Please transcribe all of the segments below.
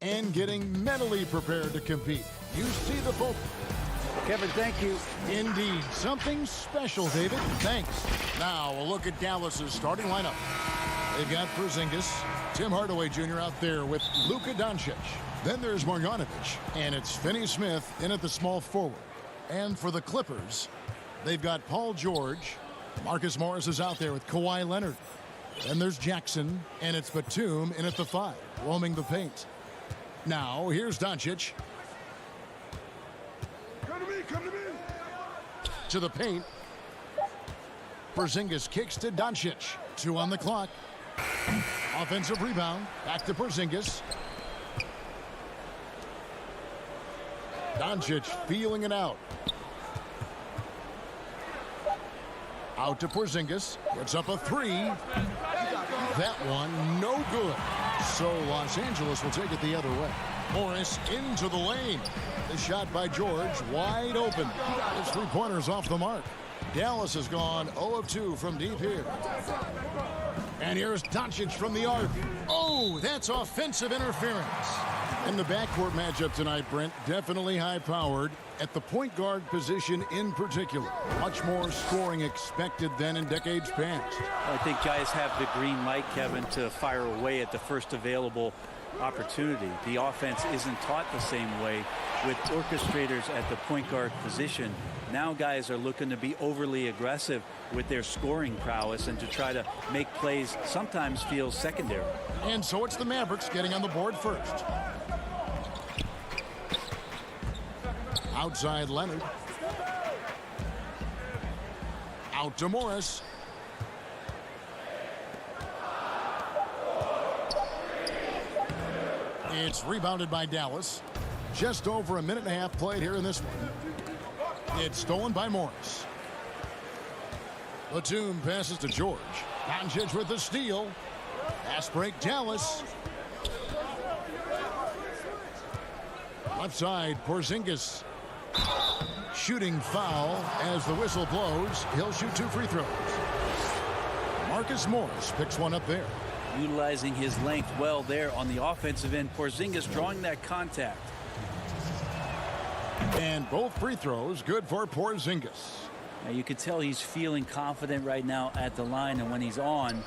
and getting mentally prepared to compete. You see the focus. Kevin, thank you. Indeed, something special, David. Thanks. Now, a look at Dallas's starting lineup. They've got Porzingis, Tim Hardaway Jr. out there with Luka Doncic. Then there's Marjanovic, and it's Finney Smith in at the small forward. And for the Clippers, they've got Paul George. Marcus Morris is out there with Kawhi Leonard. Then there's Jackson, and it's Batum in at the 5, roaming the paint. Now, here's Doncic. Come to me. To the paint. Porzingis kicks to Doncic. 2 on the clock. Offensive rebound. Back to Porzingis. Doncic feeling it out. Out to Porzingis. Gets up a 3. That one no good. So Los Angeles will take it the other way. Morris into the lane. The shot by George wide open. His 3-pointers off the mark. Dallas has gone 0 of 2 from deep here. And here's Doncic from the arc. Oh, that's offensive interference. And the backcourt matchup tonight, Brent, definitely high-powered. At the point guard position in particular, much more scoring expected than in decades past. I think guys have the green light, Kevin, to fire away at the first available opportunity. The offense isn't taught the same way with orchestrators at the point guard position. Now guys are looking to be overly aggressive with their scoring prowess and to try to make plays sometimes feel secondary. And so it's the Mavericks getting on the board first. Outside Leonard. Out to Morris. It's rebounded by Dallas. Just over a minute and a half played here in this one. It's stolen by Morris. Batum passes to George. Doncic with the steal. Fast break, Dallas. Left side, Porzingis. Shooting foul as the whistle blows. He'll shoot 2 free throws. Marcus Morris picks one up there. Utilizing his length well there on the offensive end. Porzingis drawing that contact. And both free throws good for Porzingis. Now you can tell he's feeling confident right now at the line, and when he's on,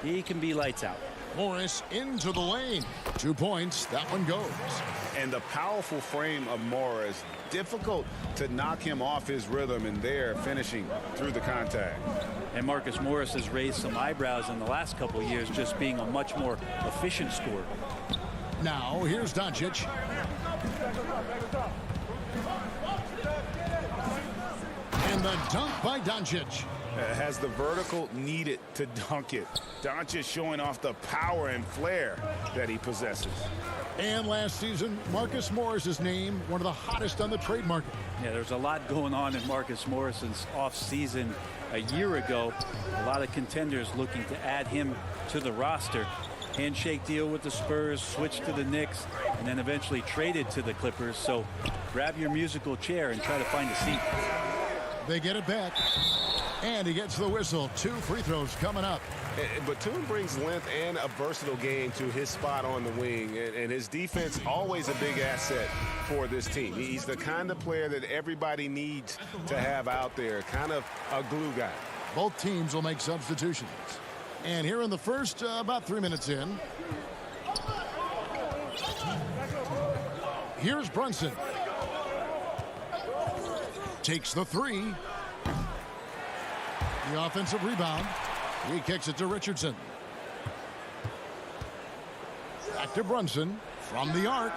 he can be lights out. Morris into the lane. 2 points. That one goes. And the powerful frame of Morris, difficult to knock him off his rhythm, and there finishing through the contact. And Marcus Morris has raised some eyebrows in the last couple of years, just being a much more efficient scorer. Now here's Doncic. And the dunk by Doncic. Has the vertical needed to dunk it. Doncic showing off the power and flair that he possesses. And last season, Marcus Morris's name, one of the hottest on the trade market. Yeah, there's a lot going on in Marcus Morris's offseason. A year ago, a lot of contenders looking to add him to the roster. Handshake deal with the Spurs, switched to the Knicks, and then eventually traded to the Clippers. So grab your musical chair and try to find a seat. They get it back. And he gets the whistle. 2 free throws coming up. Batum brings length and a versatile game to his spot on the wing, and his defense always a big asset for this team. He's the kind of player that everybody needs to have out there, kind of a glue guy. Both teams will make substitutions. And here in the first, about 3 minutes in, here's Brunson. Takes the 3. The offensive rebound. He kicks it to Richardson. Back to Brunson from the arc.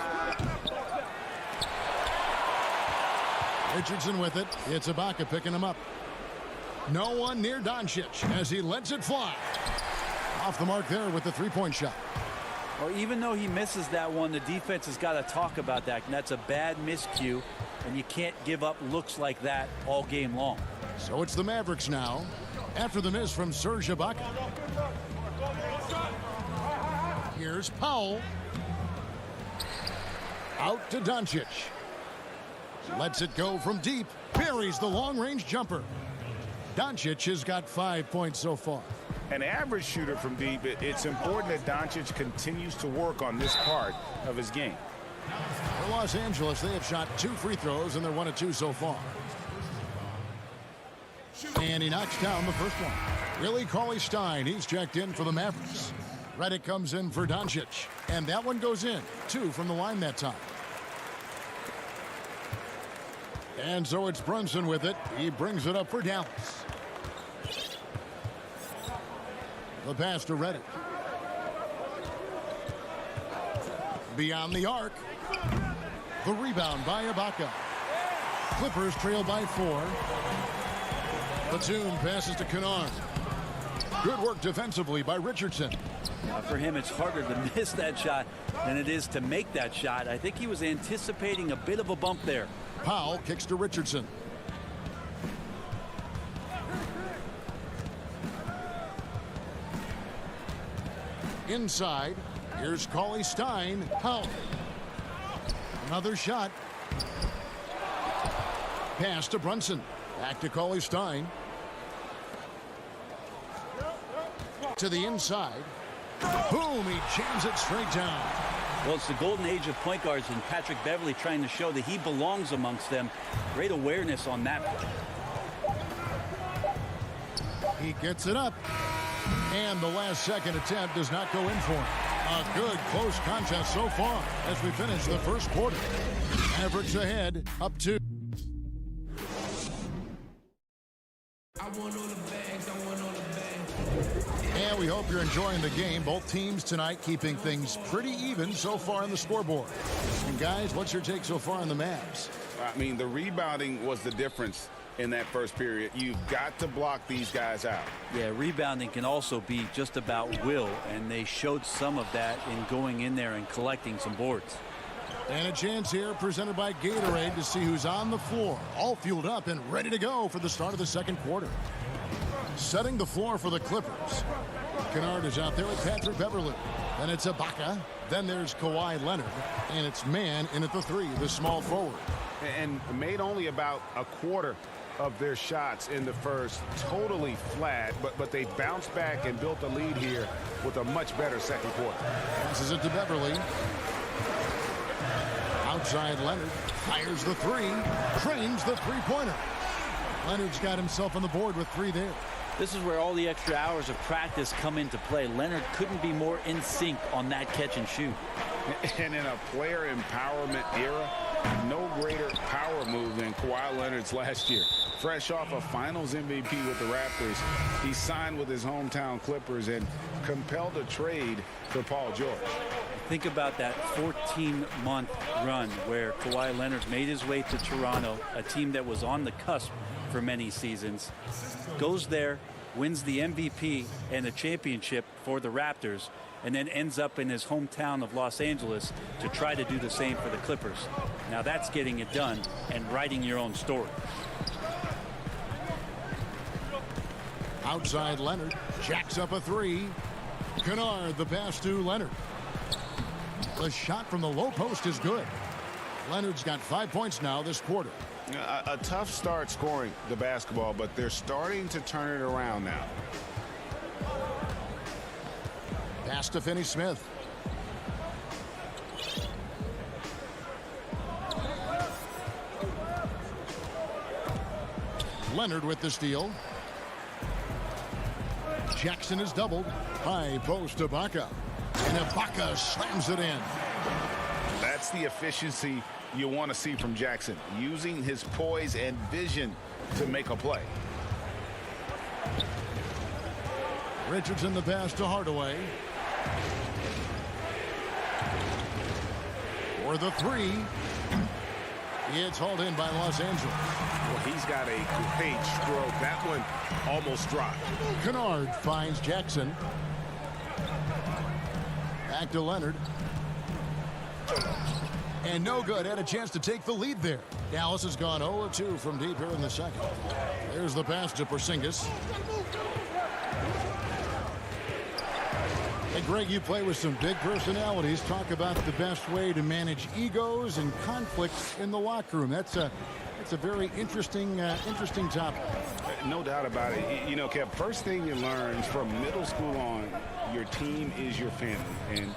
Richardson with it. It's Ibaka picking him up. No one near Doncic as he lets it fly. Off the mark there with the 3-point shot. Well, even though he misses that one, the defense has got to talk about that. And that's a bad miscue, and you can't give up looks like that all game long. So it's the Mavericks now after the miss from Serge Ibaka. Here's Powell. Out to Doncic. Lets it go from deep. Buries the long-range jumper. Doncic has got 5 points so far. an average shooter from deep, it's important that Doncic continues to work on this part of his game. For Los Angeles, they have shot 2 free throws, and they're 1 of 2 so far. And he knocks down the first one. Willie Cauley-Stein, he's checked in for the Mavericks. Redick comes in for Doncic, and that one goes in. 2 from the line that time. And so it's Brunson with it. He brings it up for Dallas. The pass to Redick. Beyond the arc. The rebound by Ibaka. Clippers trail by 4. Batum passes to Kennard. Good work defensively by Richardson. For him, it's harder to miss that shot than it is to make that shot. I think he was anticipating a bit of a bump there. Powell kicks to Richardson. Inside, here's Cauley-Stein. Powell. Another shot. Pass to Brunson. Back to Cauley-Stein. To the inside. Boom, he jams it straight down. Well, it's the golden age of point guards, and Patrick Beverley trying to show that he belongs amongst them. Great awareness on that play. He gets it up. And the last second attempt does not go in for him. A good close contest so far as we finish the first quarter. Mavericks ahead, up 2. And we hope you're enjoying the game. Both teams tonight keeping things pretty even so far on the scoreboard. And guys, what's your take so far on the Mavs? I mean, the rebounding was the difference in that first period. You've got to block these guys out. Yeah, rebounding can also be just about will, and they showed some of that in going in there and collecting some boards. And a chance here presented by Gatorade to see who's on the floor. All fueled up and ready to go for the start of the second quarter. Setting the floor for the Clippers. Kennard is out there with Patrick Beverley. Then it's Ibaka. Then there's Kawhi Leonard. And it's Mann in at the 3, the small forward. And made only about a quarter of their shots in the first. Totally flat, but they bounced back and built a lead here with a much better second quarter. Passes it to Beverley. Outside Leonard. Fires the 3. Trains the three-pointer. Leonard's got himself on the board with 3 there. This is where all the extra hours of practice come into play. Leonard couldn't be more in sync on that catch and shoot. And in a player empowerment era, no greater power move than Kawhi Leonard's last year. Fresh off a finals MVP with the Raptors, he signed with his hometown Clippers and compelled a trade for Paul George. Think about that 14-month run where Kawhi Leonard made his way to Toronto, a team that was on the cusp for many seasons, goes there, wins the MVP and the championship for the Raptors, and then ends up in his hometown of Los Angeles to try to do the same for the Clippers. Now that's getting it done and writing your own story. Outside Leonard. Jacks up a 3. Kennard, the pass to Leonard. The shot from the low post is good. Leonard's got 5 points now this quarter. A tough start scoring the basketball, but they're starting to turn it around now. Pass to Finney-Smith. Leonard with the steal. Jackson is doubled. High post to Ibaka. And Ibaka slams it in. That's the efficiency you want to see from Jackson, using his poise and vision to make a play. Richardson the pass to Hardaway. For the 3. It's hauled in by Los Angeles. Well, he's got a great stroke. That one almost dropped. Kennard finds Jackson. Back to Leonard. And no good. Had a chance to take the lead there. Dallas has gone 0-2 from deep here in the second. There's the pass to Porzingis. Hey, Greg, you play with some big personalities. Talk about the best way to manage egos and conflicts in the locker room. That's a very interesting topic. No doubt about it. You know, Kev, first thing you learn from middle school on, your team is your family. And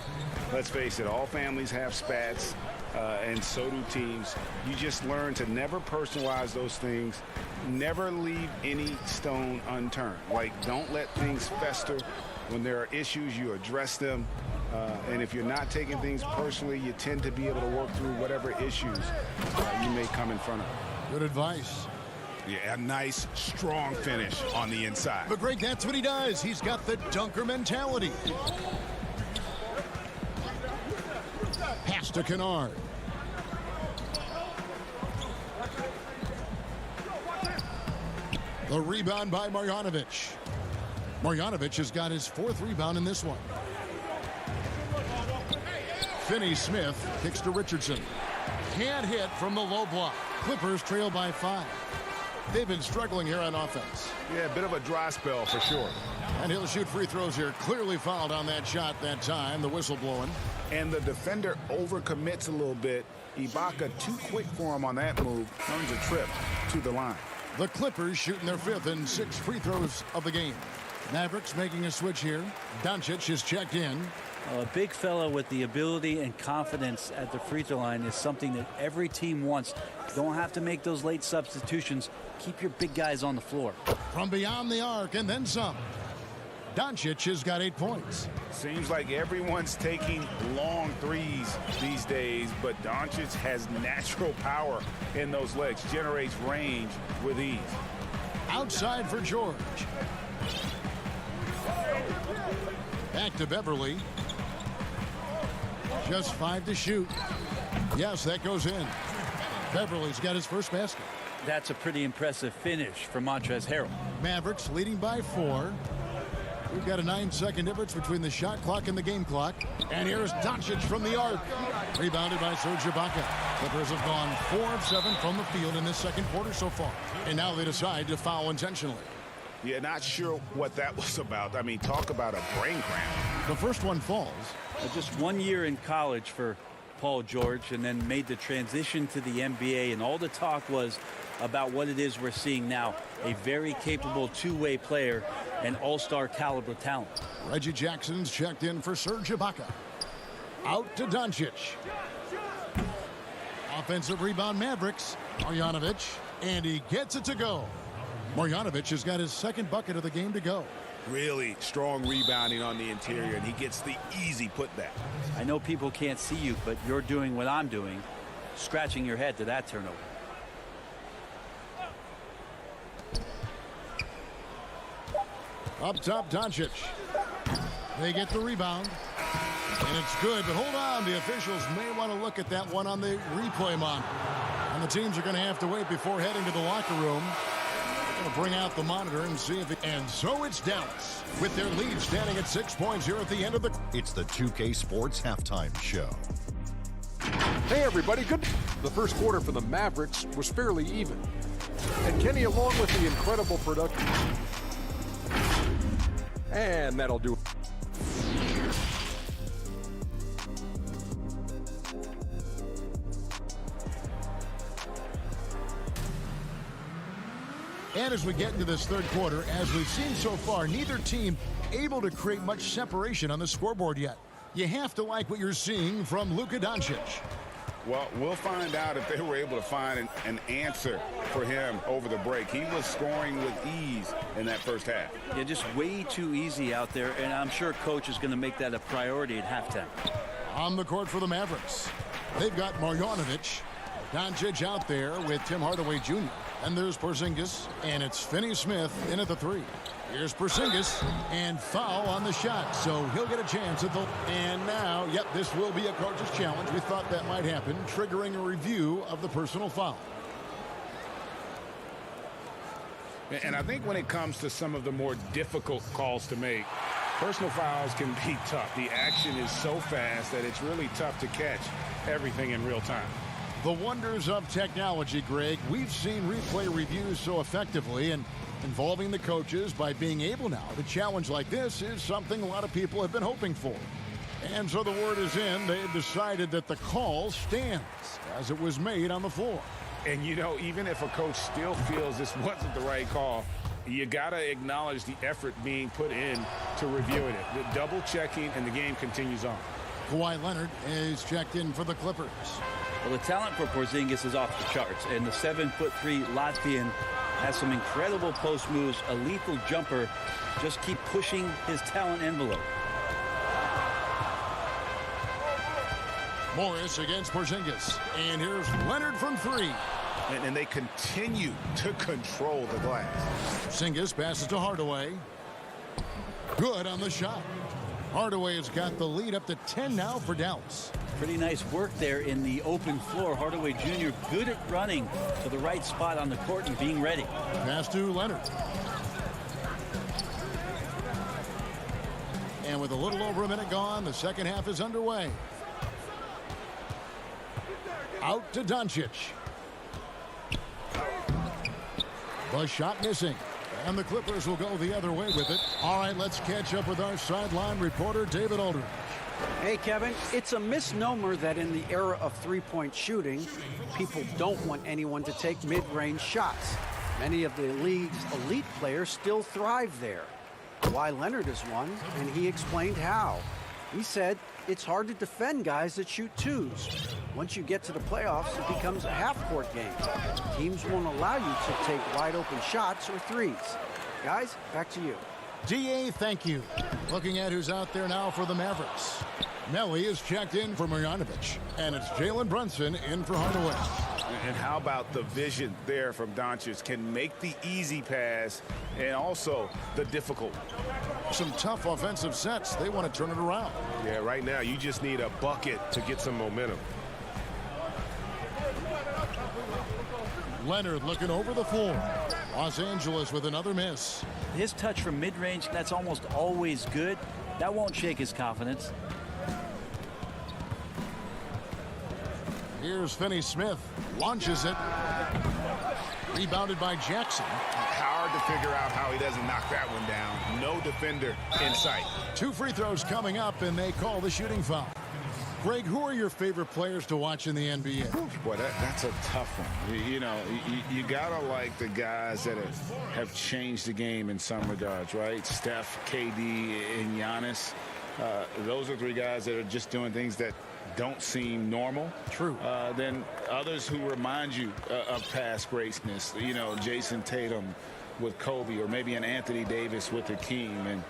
let's face it, all families have spats, and so do teams. You just learn to never personalize those things, never leave any stone unturned. Like, don't let things fester. When there are issues, you address them. And if you're not taking things personally, you tend to be able to work through whatever issues you may come in front of. Good advice. Yeah, a nice, strong finish on the inside. But Greg, that's what he does. He's got the dunker mentality. Pass to Kennard. The rebound by Marjanovic. Marjanovic has got his 4th rebound in this one. Finney-Smith kicks to Richardson. Can't hit from the low block. Clippers trail by 5. They've been struggling here on offense. Yeah, a bit of a dry spell for sure. And he'll shoot free throws here. Clearly fouled on that shot that time. The whistle blowing. And the defender overcommits a little bit. Ibaka too quick for him on that move. Earns a trip to the line. The Clippers shooting their 5th and 6th free throws of the game. Mavericks making a switch here. Doncic is checked in. A big fella with the ability and confidence at the free throw line is something that every team wants. You don't have to make those late substitutions. Keep your big guys on the floor. From beyond the arc and then some. Doncic has got 8 points. Seems like everyone's taking long threes these days, but Doncic has natural power in those legs, generates range with ease. Outside for George. Back to Beverly. Just 5 to shoot. Yes, that goes in. Beverly's got his first basket. That's a pretty impressive finish for Montrezl Harrell. Mavericks leading by 4. We've got a 9-second difference between the shot clock and the game clock. And here's Doncic from the arc. Rebounded by Serge Ibaka. Clippers have gone 4 of 7 from the field in this second quarter so far. And now they decide to foul intentionally. Yeah, not sure what that was about. I mean, talk about a brain cramp. The first one falls. Just 1 year in college for Paul George, and then made the transition to the NBA, and all the talk was about what it is we're seeing now. A very capable two-way player and all-star caliber talent. Reggie Jackson's checked in for Serge Ibaka. Out to Doncic. Offensive rebound Mavericks. Marjanovic, and he gets it to go. Marjanovic has got his 2nd bucket of the game to go. Really strong rebounding on the interior, and he gets the easy putback. I know people can't see you, but you're doing what I'm doing, scratching your head to that turnover. Up top, Doncic. They get the rebound. And it's good, but hold on. The officials may want to look at that one on the replay monitor. And the teams are going to have to wait before heading to the locker room. They're going to bring out the monitor and see if it... And so it's Dallas, with their lead standing at 6 points here at the end of the... It's the 2K Sports Halftime Show. Hey, everybody. Good. The first quarter for the Mavericks was fairly even. And Kenny, along with the incredible production... And that'll do it. And as we get into this third quarter, as we've seen so far, neither team able to create much separation on the scoreboard yet. You have to like what you're seeing from Luka Doncic. Well, we'll find out if they were able to find an answer for him over the break. He was scoring with ease in that first half. Yeah, just way too easy out there, and I'm sure coach is going to make that a priority at halftime. On the court for the Mavericks, they've got Marjanovic, Doncic out there with Tim Hardaway Jr. And there's Porzingis, and it's Finney-Smith in at the 3. Here's Porzingis, and foul on the shot, so he'll get a chance at the... And now, yep, this will be a coach's challenge. We thought that might happen, triggering a review of the personal foul. And I think when it comes to some of the more difficult calls to make, personal fouls can be tough. The action is so fast that it's really tough to catch everything in real time. The wonders of technology, Greg. We've seen replay reviews so effectively, and involving the coaches by being able now to challenge like this is something a lot of people have been hoping for. And so the word is in. They've decided that the call stands as it was made on the floor. And, you know, even if a coach still feels this wasn't the right call, you got to acknowledge the effort being put in to reviewing it. The double checking, and the game continues on. Kawhi Leonard is checked in for the Clippers. Well, the talent for Porzingis is off the charts, and the 7'3" Latvian has some incredible post moves, a lethal jumper. Just keep pushing his talent envelope. Morris against Porzingis. And here's Leonard from 3. And they continue to control the glass. Porzingis passes to Hardaway. Good on the shot. Hardaway has got the lead up to 10 now for Dallas. Pretty nice work there in the open floor. Hardaway Jr. good at running to the right spot on the court and being ready. Pass to Leonard. And with a little over a minute gone, the second half is underway. Out to Doncic. The shot missing. And the Clippers will go the other way with it. All right, let's catch up with our sideline reporter, David Aldridge. Hey, Kevin, it's a misnomer that in the era of three-point shooting, people don't want anyone to take mid-range shots. Many of the league's elite players still thrive there. Kawhi Leonard is one, and he explained how. He said it's hard to defend guys that shoot twos. Once you get to the playoffs, it becomes a half-court game. Teams won't allow you to take wide-open shots or threes. Guys, back to you. DA, thank you. Looking at who's out there now for the Mavericks. Nelly is checked in for Marjanovic, and it's Jalen Brunson in for Hardaway. And how about the vision there from Doncic? Can make the easy pass and also the difficult. Some tough offensive sets. They want to turn it around. Yeah, right now you just need a bucket to get some momentum. Leonard looking over the floor. Los Angeles with another miss. His touch from mid-range, that's almost always good. That won't shake his confidence. Here's Finney-Smith. Launches it. Rebounded by Jackson. Hard to figure out how he doesn't knock that one down. No defender in sight. 2 free throws coming up, and they call the shooting foul. Greg, who are your favorite players to watch in the NBA? Boy, that's a tough one. You gotta like the guys that have changed the game in some regards, right? Steph, KD, and Giannis. Those are 3 guys that are just doing things that don't seem normal. True. Then others who remind you of past greatness. Jason Tatum with Kobe, or maybe an Anthony Davis with Hakeem, and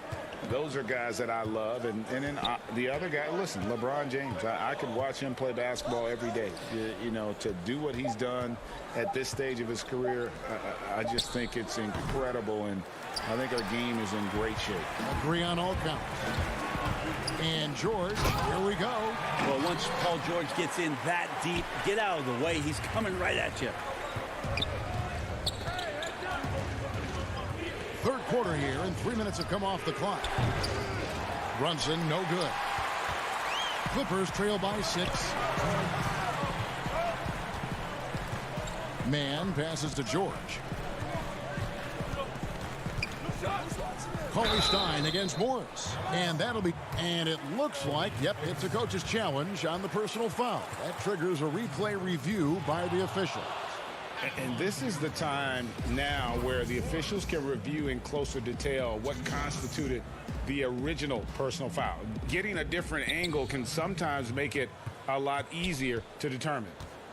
those are guys that I love. And then the other guy, listen, LeBron James. I could watch him play basketball every day. To do what he's done at this stage of his career, I just think it's incredible, and I think our game is in great shape. Agree on all counts. And George, here we go. Well, once Paul George gets in that deep, get out of the way. He's coming right at you. Third quarter here, and 3 minutes have come off the clock. Brunson, no good. Clippers trail by 6. Mann passes to George. Coley Stein against Morris. And it looks like, it's a coach's challenge on the personal foul. That triggers a replay review by the official. And this is the time now where the officials can review in closer detail what constituted the original personal foul. Getting a different angle can sometimes make it a lot easier to determine.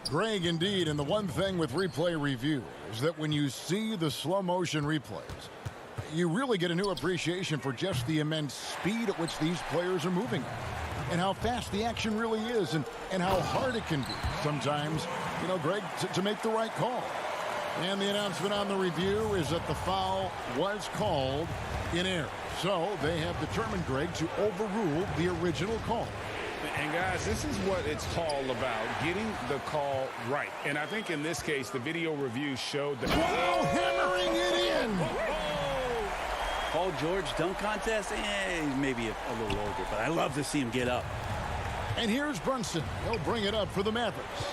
Greg, indeed, and the one thing with replay review is that when you see the slow motion replays, you really get a new appreciation for just the immense speed at which these players are moving and how fast the action really is and how hard it can be sometimes, Greg, to make the right call. And the announcement on the review is that the foul was called in error. So they have determined, Greg, to overrule the original call. And guys, this is what it's all about, getting the call right. And I think in this case, the video review showed that. Wow, hammering it in! Paul George dunk contest, he's maybe a little older, but I love to see him get up. And here's Brunson. He'll bring it up for the Mavericks.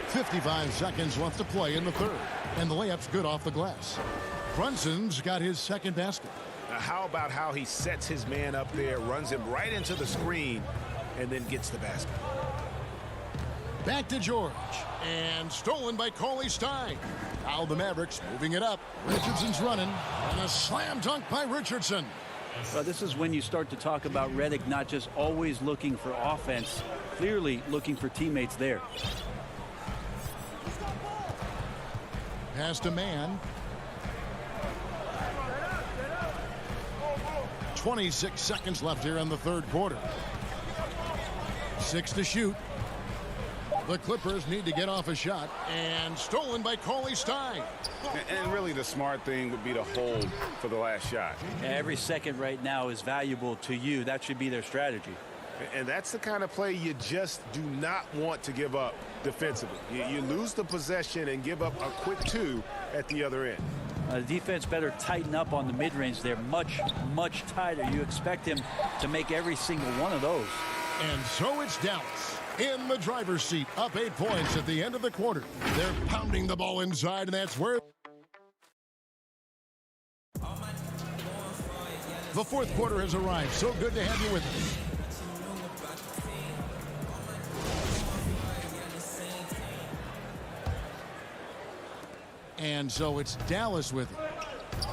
.55 seconds left to play in the third. And the layup's good off the glass. Brunson's got his second basket. Now, how about how he sets his man up there, runs him right into the screen, and then gets the basket? Back to George. And stolen by Cauley Stein. Now the Mavericks moving it up. Richardson's running. And a slam dunk by Richardson. Well, this is when you start to talk about Redick not just always looking for offense, clearly looking for teammates there. Pass to man. 26 seconds left here in the third quarter. 6 to shoot. The Clippers need to get off a shot. And stolen by Cauley Stein. And really the smart thing would be to hold for the last shot. Every second right now is valuable to you. That should be their strategy. And that's the kind of play you just do not want to give up defensively. You lose the possession and give up a quick 2 at the other end. The defense better tighten up on the mid-range. They're much, much tighter. You expect him to make every single one of those. And so it's Dallas in the driver's seat, up 8 points at the end of the quarter. They're pounding the ball inside, and that's where the fourth quarter has arrived. So good to have you with us. And so it's Dallas with it.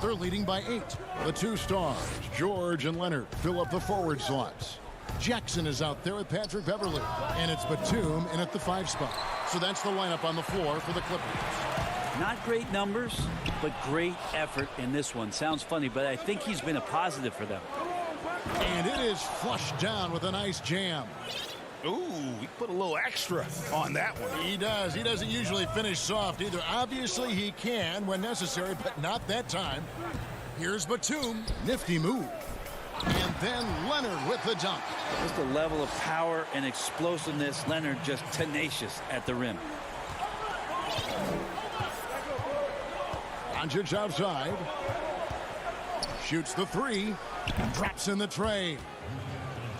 They're leading by 8. The 2 stars, George and Leonard, fill up the forward slots. Jackson is out there with Patrick Beverley. And it's Batum in at the 5 spot. So that's the lineup on the floor for the Clippers. Not great numbers, but great effort in this one. Sounds funny, but I think he's been a positive for them. And it is flushed down with a nice jam. Ooh, he put a little extra on that one. He does. He doesn't usually finish soft either. Obviously, he can when necessary, but not that time. Here's Batum. Nifty move. And then Leonard with the dunk. Just a level of power and explosiveness. Leonard just tenacious at the rim. Doncic outside. Shoots the 3. Drops in the tray.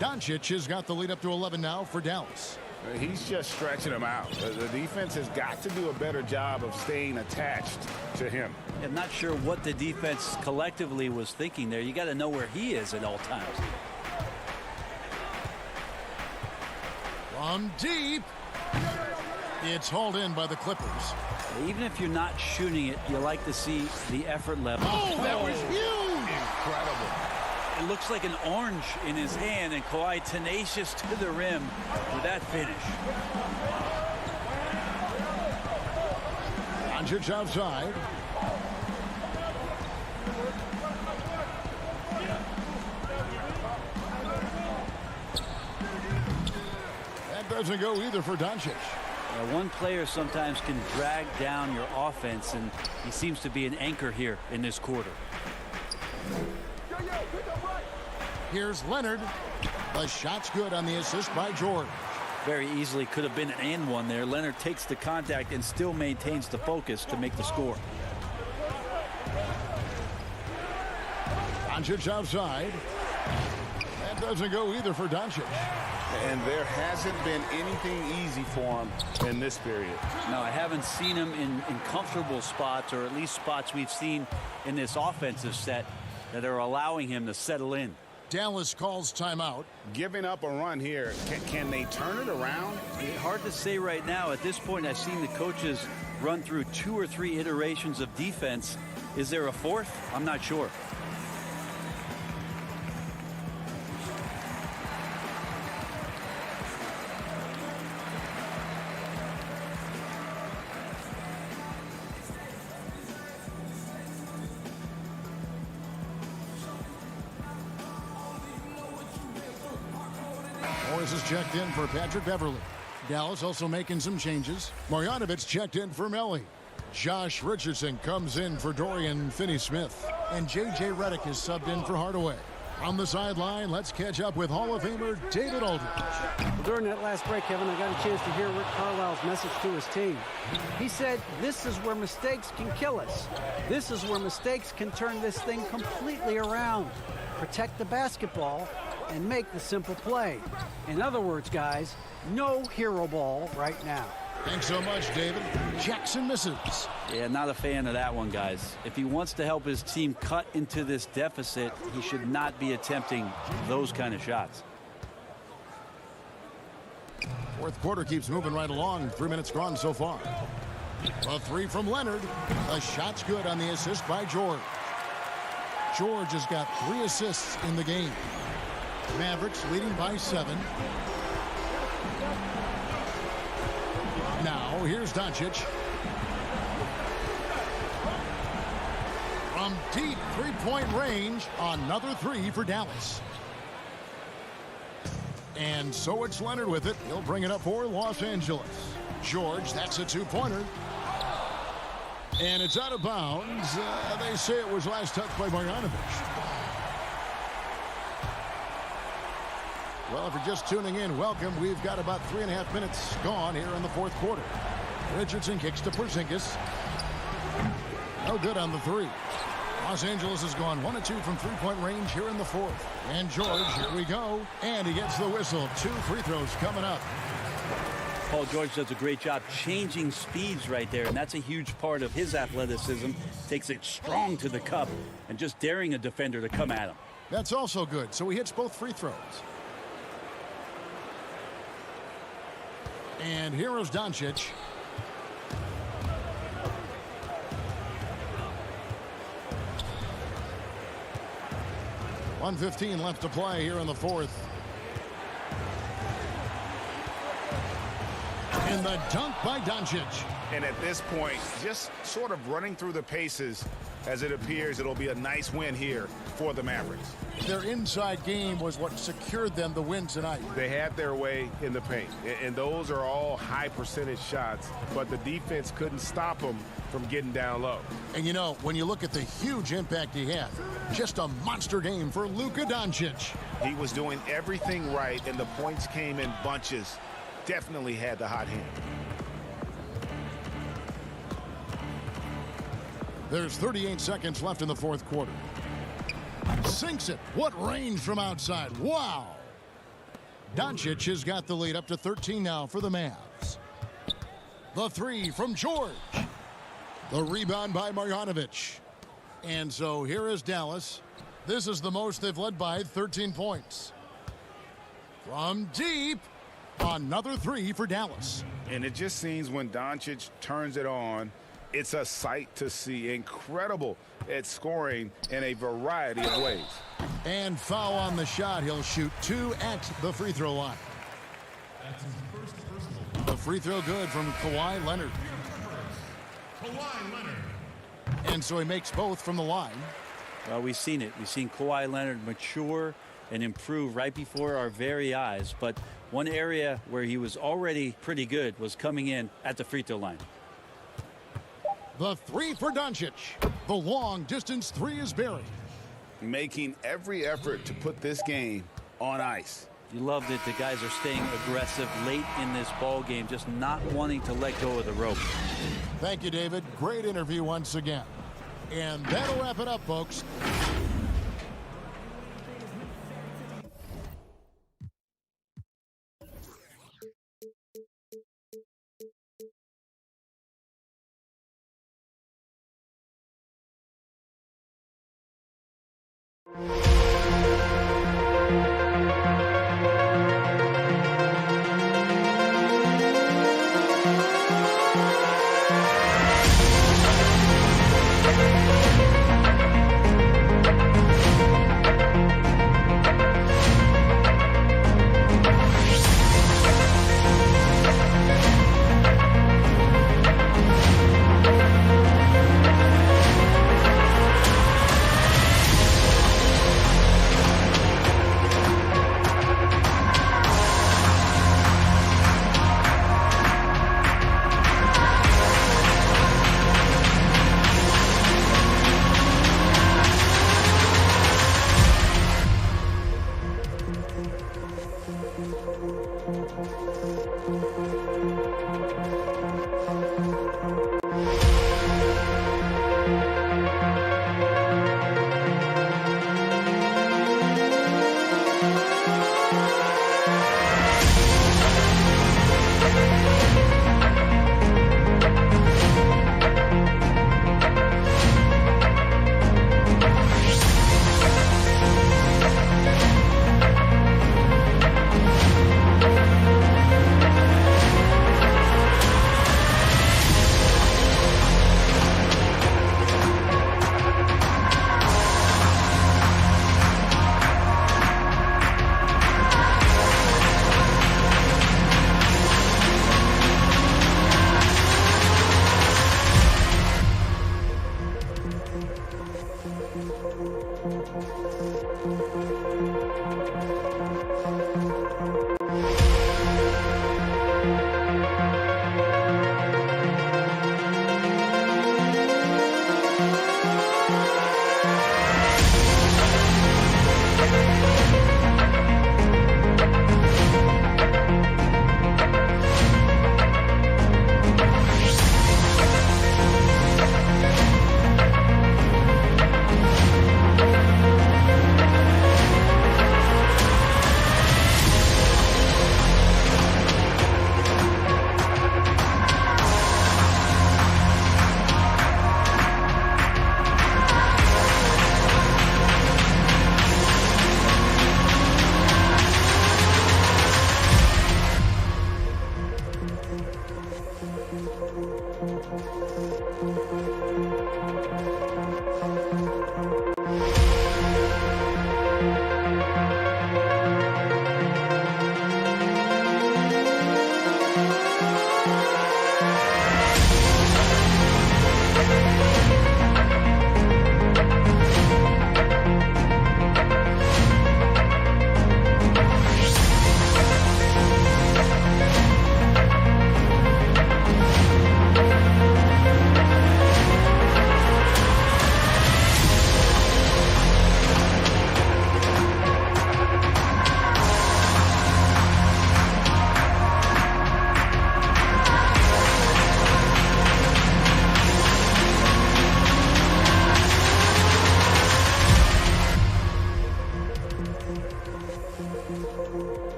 Doncic has got the lead up to 11 now for Dallas. He's just stretching him out. The defense has got to do a better job of staying attached to him. I'm not sure what the defense collectively was thinking there. You got to know where he is at all times. From deep. It's hauled in by the Clippers. Even if you're not shooting it, you like to see the effort level. Oh, that was huge! Incredible. It looks like an orange in his hand, and Kawhi tenacious to the rim with that finish. Doncic outside. That doesn't go either for Doncic. One player sometimes can drag down your offense, and he seems to be an anchor here in this quarter. Here's Leonard. The shot's good on the assist by George. Very easily could have been an and one there. Leonard takes the contact and still maintains the focus to make the score. Doncic outside. That doesn't go either for Doncic. And there hasn't been anything easy for him in this period. No, I haven't seen him in comfortable spots, or at least spots we've seen in this offensive set that are allowing him to settle in. Dallas calls timeout. Giving up a run here, can they turn it around? Hard to say right now. At this point, I've seen the coaches run through 2 or 3 iterations of defense. Is there a 4th? I'm not sure. Morris is checked in for Patrick Beverley. Dallas also making some changes. Marjanovic checked in for Melly. Josh Richardson comes in for Dorian Finney-Smith. And J.J. Redick is subbed in for Hardaway. On the sideline, let's catch up with Hall of Famer David Aldridge. Well, during that last break, Kevin, I got a chance to hear Rick Carlisle's message to his team. He said, this is where mistakes can kill us. This is where mistakes can turn this thing completely around. Protect the basketball and make the simple play. In other words, guys, no hero ball right now. Thanks so much, David. Jackson misses. Yeah, not a fan of that one, guys. If he wants to help his team cut into this deficit, he should not be attempting those kind of shots. Fourth quarter keeps moving right along. 3 minutes gone so far. A three from Leonard. The shot's good on the assist by George. George has got 3 assists in the game. Mavericks leading by 7. Now, here's Doncic. From deep three-point range, another 3 for Dallas. And so it's Leonard with it. He'll bring it up for Los Angeles. George, that's a 2-pointer. And it's out of bounds. They say it was last touched by Marjanovic. Well, if you're just tuning in, welcome. We've got about 3.5 minutes gone here in the fourth quarter. Richardson kicks to Porzingis. No good on the 3. Los Angeles has gone 1 of 2 from three-point range here in the fourth. And George, here we go. And he gets the whistle. 2 free throws coming up. Paul George does a great job changing speeds right there, and that's a huge part of his athleticism. Takes it strong to the cup and just daring a defender to come at him. That's also good. So he hits both free throws. And here is Doncic. .115 left to play here in the fourth. And the dunk by Doncic. And at this point, just sort of running through the paces as it appears it'll be a nice win here for the Mavericks. Their inside game was what secured them the win tonight. They had their way in the paint, and those are all high percentage shots, but the defense couldn't stop them from getting down low. And you know, when you look at the huge impact he had, just a monster game for Luka Doncic. He was doing everything right, and the points came in bunches. Definitely had the hot hand. There's 38 seconds left in the fourth quarter. Sinks it. What range from outside. Wow. Doncic has got the lead up to 13 now for the Mavs. The 3 from George. The rebound by Marjanovic. And so here is Dallas. This is the most they've led by 13 points. From deep. Another 3 for Dallas. And it just seems when Doncic turns it on, it's a sight to see. Incredible at scoring in a variety of ways. And foul on the shot. He'll shoot 2 at the free throw line. That's his first personal. The free throw good from Kawhi Leonard. Kawhi Leonard. And so he makes both from the line. Well, we've seen it. We've seen Kawhi Leonard mature and improve right before our very eyes. But one area where he was already pretty good was coming in at the free throw line. The 3 for Doncic. The long distance 3 is buried. Making every effort to put this game on ice. You love that the guys are staying aggressive late in this ball game, just not wanting to let go of the rope. Thank you, David. Great interview once again. And that'll wrap it up, folks.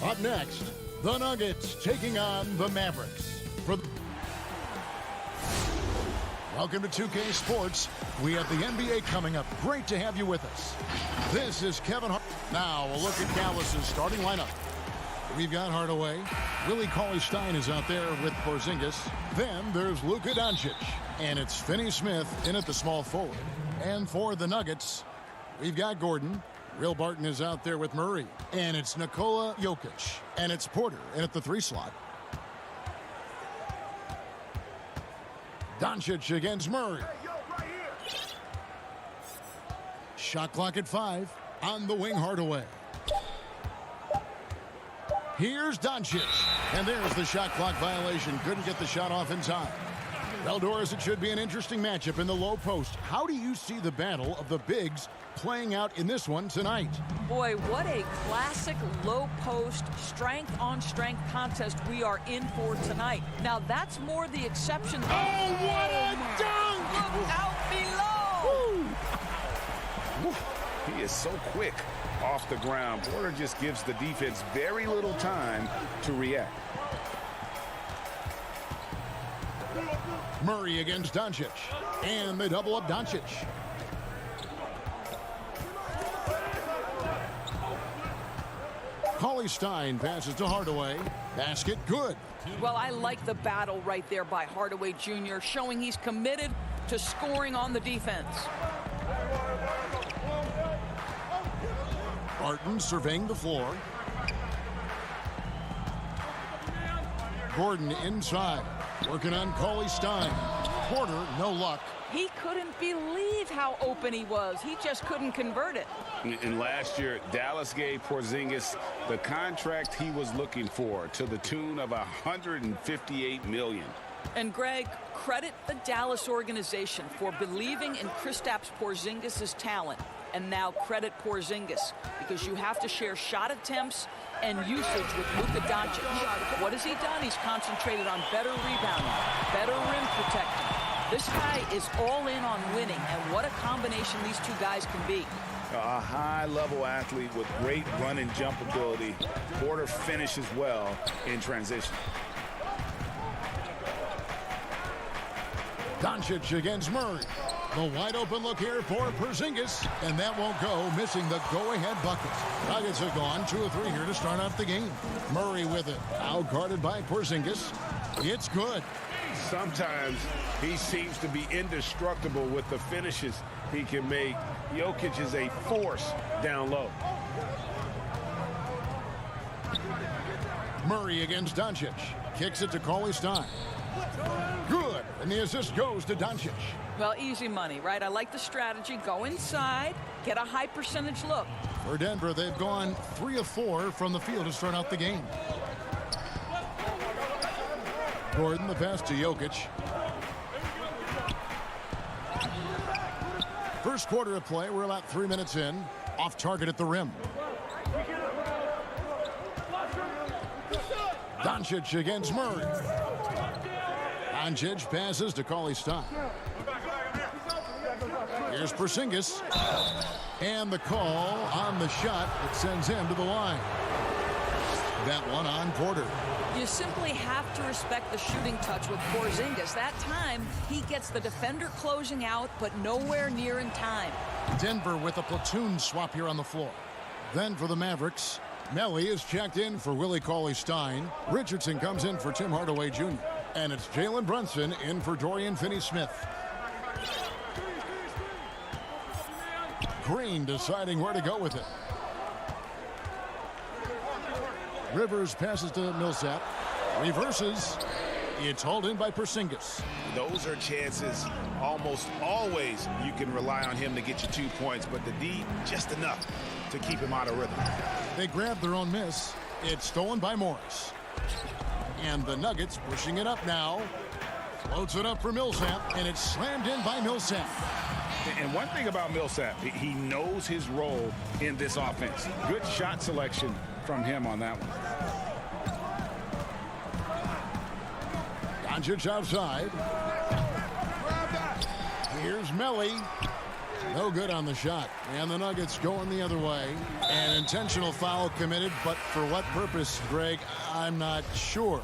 Up next, the Nuggets taking on the Mavericks. Welcome to 2K Sports. We have the NBA coming up. Great to have you with us. This is Kevin Hart. Now a look at Dallas's starting lineup. We've got Hardaway. Willie Cauley-Stein is out there with Porzingis. Then there's Luka Doncic. And it's Finney-Smith in at the small forward. And for the Nuggets, we've got Gordon. Will Barton is out there with Murray. And it's Nikola Jokic. And it's Porter in at the 3 slot. Doncic against Murray. Shot clock at 5. On the wing, Hardaway. Here's Doncic. And there's the shot clock violation. Couldn't get the shot off in time. Well, Doris, it should be an interesting matchup in the low post. How do you see the battle of the bigs playing out in this one tonight? Boy, what a classic low post strength-on-strength contest we are in for tonight. Now, that's more the exception. Oh, what a dunk! Look out below! He is so quick off the ground. Porter just gives the defense very little time to react. Murray against Doncic. And they double up Doncic. Cauley-Stein passes to Hardaway. Basket good. Well, I like the battle right there by Hardaway Jr., showing he's committed to scoring on the defense. Barton surveying the floor. Gordon inside. Working on Cauley-Stein. Porter, no luck. He couldn't believe how open he was. He just couldn't convert it. And last year, Dallas gave Porzingis the contract he was looking for to the tune of $158 million. And Greg, credit the Dallas organization for believing in Kristaps Porzingis' talent. And now credit Porzingis, because you have to share shot attempts and usage with Luka Doncic. What has he done? He's concentrated on better rebounding, better rim protecting. This guy is all in on winning, and what a combination these two guys can be. A high-level athlete with great run and jump ability. Porter finishes well in transition. Doncic against Murray. The wide open look here for Porzingis, and that won't go, missing the go-ahead bucket. Nuggets have gone 2 of 3 here to start off the game. Murray with it, out guarded by Porzingis. It's good. Sometimes he seems to be indestructible with the finishes he can make. Jokic is a force down low. Murray against Doncic. Kicks it to Cauley-Stein. Good, and the assist goes to Doncic. Well, easy money, right? I like the strategy. Go inside, get a high percentage look. For Denver, they've gone 3 of 4 from the field to start out the game. Gordon, the pass to Jokic. First quarter of play, we're about 3 minutes in. Off target at the rim. Doncic against Murray. Doncic passes to Cauley-Stein. Here's Porzingis. And the call on the shot that sends him to the line. That one on Porter. You simply have to respect the shooting touch with Porzingis. That time, he gets the defender closing out, but nowhere near in time. Denver with a platoon swap here on the floor. Then for the Mavericks, Melly is checked in for Willie Cauley-Stein. Richardson comes in for Tim Hardaway Jr. And it's Jalen Brunson in for Dorian Finney-Smith. Green deciding where to go with it. Rivers passes to Millsap. Reverses. It's hauled in by Porzingis. Those are chances almost always you can rely on him to get you 2 points, but the D just enough to keep him out of rhythm. They grab their own miss. It's stolen by Morris. And the Nuggets pushing it up now. Floats it up for Millsap, and it's slammed in by Millsap. And one thing about Millsap, he knows his role in this offense. Good shot selection from him on that one. Doncic outside. Here's Melly. No good on the shot. And the Nuggets going the other way. An intentional foul committed, but for what purpose, Greg, I'm not sure.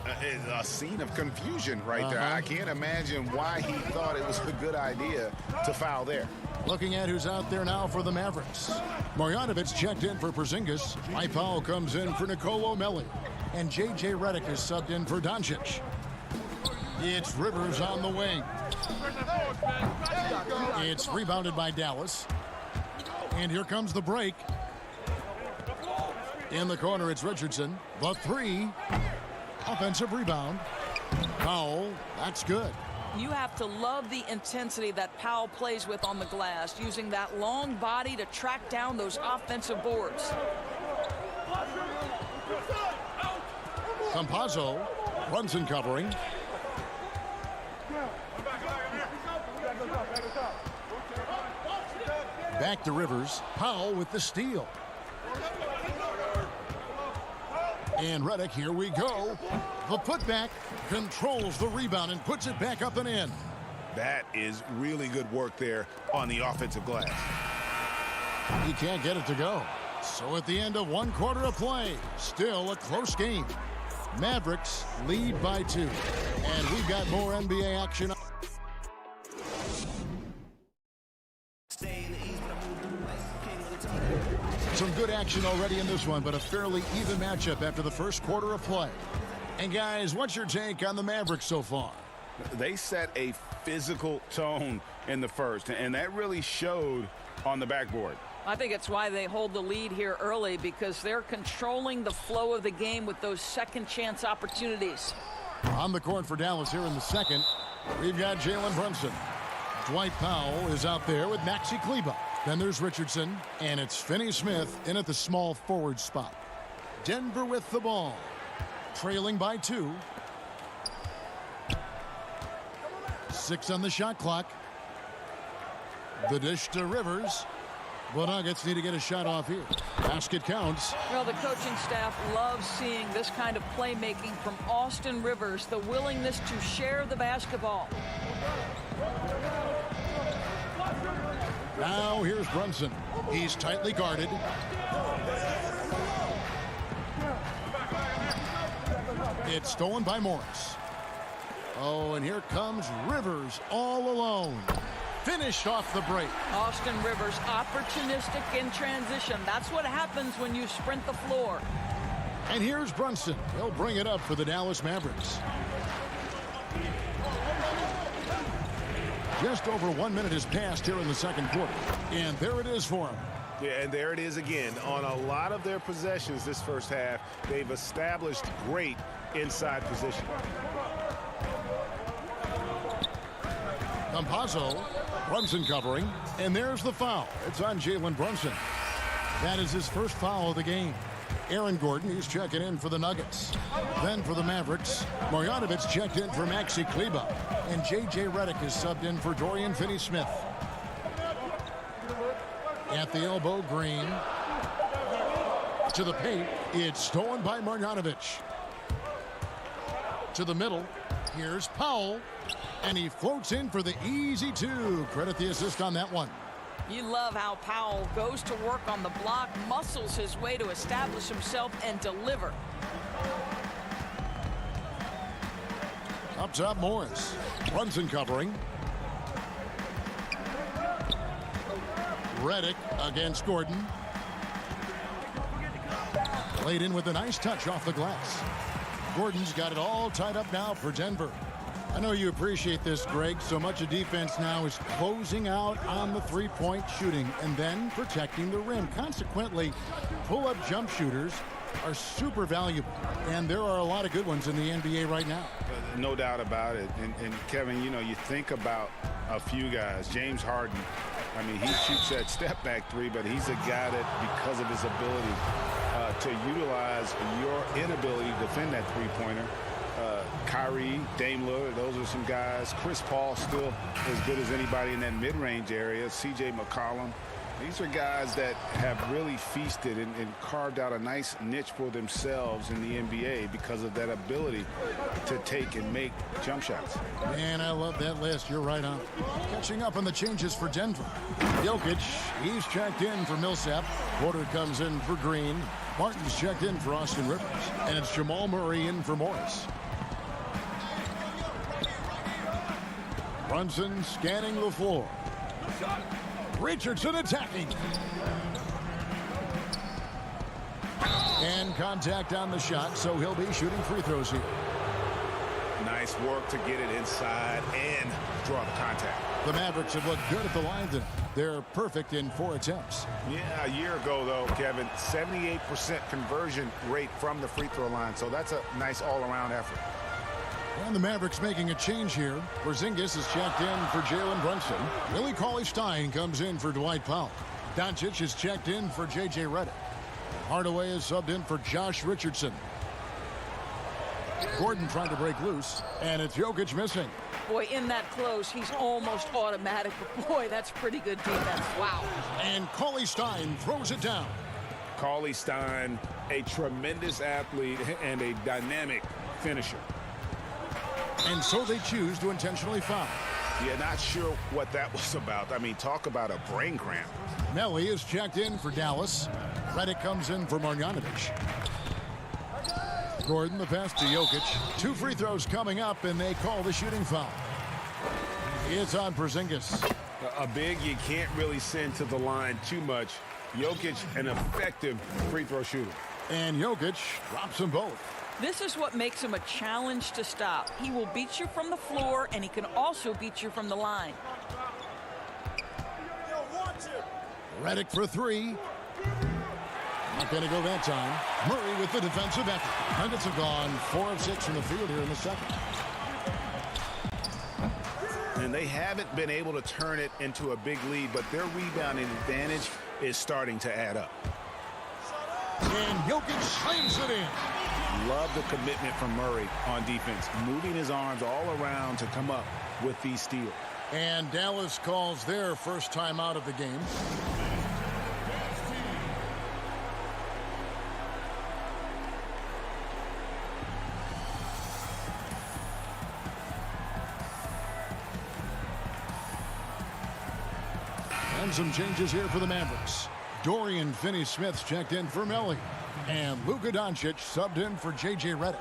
A scene of confusion right there. I can't imagine why he thought it was a good idea to foul there. Looking at who's out there now for the Mavericks. Marjanovic checked in for Porzingis. Mike Powell comes in for Nicolo Melli. And J.J. Redick is subbed in for Doncic. It's Rivers on the wing. It's rebounded by Dallas. And here comes the break. In the corner, it's Richardson. The three. Offensive rebound. Powell, that's good. You have to love the intensity that Powell plays with on the glass, using that long body to track down those offensive boards. Campazzo, Brunson covering. Back to Rivers. Powell with the steal. And Redick, here we go. The putback controls the rebound and puts it back up and in. That is really good work there on the offensive glass. He can't get it to go. So at the end of 1 quarter of play, still a close game. Mavericks lead by 2. And we've got more NBA action. Some good action already in this one, but a fairly even matchup after the first quarter of play. And guys, what's your take on the Mavericks so far? They set a physical tone in the first, and that really showed on the backboard. I think it's why they hold the lead here early, because they're controlling the flow of the game with those second chance opportunities. On the court for Dallas here in the second, we've got Jalen Brunson. Dwight Powell is out there with Maxi Kleber. Then there's Richardson, and it's Finney-Smith in at the small forward spot. Denver with the ball, trailing by 2. 6 on the shot clock. The dish to Rivers. The Nuggets need to get a shot off here. Basket counts. Well, the coaching staff loves seeing this kind of playmaking from Austin Rivers, the willingness to share the basketball. Now here's Brunson. He's tightly guarded. It's stolen by Morris. Oh, and here comes Rivers all alone. Finished off the break. Austin Rivers, opportunistic in transition. That's what happens when you sprint the floor. And here's Brunson. He'll bring it up for the Dallas Mavericks. Just over 1 minute has passed here in the second quarter. And there it is for him. Yeah, and there it is again. On a lot of their possessions this first half, they've established great inside position. Campazzo, Brunson covering, and there's the foul. It's on Jalen Brunson. That is his first foul of the game. Aaron Gordon, he's checking in for the Nuggets. Then for the Mavericks, Marjanovic checked in for Maxi Kleber, and J.J. Redick is subbed in for Dorian Finney-Smith. At the elbow, Green. To the paint, it's stolen by Marjanovic. To the middle, here's Powell. And he floats in for the easy 2. Credit the assist on that one. You love how Powell goes to work on the block, muscles his way to establish himself and deliver. Up top, Morris. Brunson covering. Redick against Gordon. Played in with a nice touch off the glass. Gordon's got it all tied up now for Denver. I know you appreciate this, Greg. So much of defense now is closing out on the three-point shooting and then protecting the rim. Consequently, pull-up jump shooters are super valuable, and there are a lot of good ones in the NBA right now. No doubt about it. And Kevin, you know, you think about a few guys. James Harden, I mean, he shoots that step-back 3, but he's a guy that, because of his ability to utilize your inability to defend that three-pointer, Kyrie, Dame Lillard, those are some guys. Chris Paul still as good as anybody in that mid-range area. C.J. McCollum. These are guys that have really feasted and carved out a nice niche for themselves in the NBA because of that ability to take and make jump shots. Man, I love that list. You're right on. Catching up on the changes for Denver. Jokic, he's checked in for Millsap. Porter comes in for Green. Martin's checked in for Austin Rivers. And it's Jamal Murray in for Morris. Brunson scanning the floor. Richardson attacking. And contact on the shot, so he'll be shooting free throws here. Nice work to get it inside and draw the contact. The Mavericks have looked good at the line tonight. They're perfect in 4 attempts. Yeah, a year ago, though, Kevin, 78% conversion rate from the free throw line, so that's a nice all-around effort. And the Mavericks making a change here. Porzingis is checked in for Jalen Brunson. Willie Cauley-Stein comes in for Dwight Powell. Doncic is checked in for J.J. Redick. Hardaway is subbed in for Josh Richardson. Gordon trying to break loose, and it's Jokic missing. Boy, in that close, he's almost automatic. But boy, that's pretty good defense. Wow. And Cauley-Stein throws it down. Cauley-Stein, a tremendous athlete and a dynamic finisher. And so they choose to intentionally foul. Yeah, not sure what that was about. I mean, talk about a brain cramp. Melly is checked in for Dallas. Redick comes in for Marjanovic. Gordon, the pass to Jokic. 2 free throws coming up, and they call the shooting foul. It's on Porzingis. A big you can't really send to the line too much. Jokic, an effective free throw shooter. And Jokic drops them both. This is what makes him a challenge to stop. He will beat you from the floor, and he can also beat you from the line. Redick for 3. Not going to go that time. Murray with the defensive effort. Nuggets have gone 4 of 6 from the field here in the second. And they haven't been able to turn it into a big lead, but their rebounding advantage is starting to add up. And Jokic slams it in. Love the commitment from Murray on defense, moving his arms all around to come up with these steals. And Dallas calls their first time out of the game. And some changes here for the Mavericks. Dorian Finney-Smith's checked in for Melly. And Luka Doncic subbed in for J.J. Redick.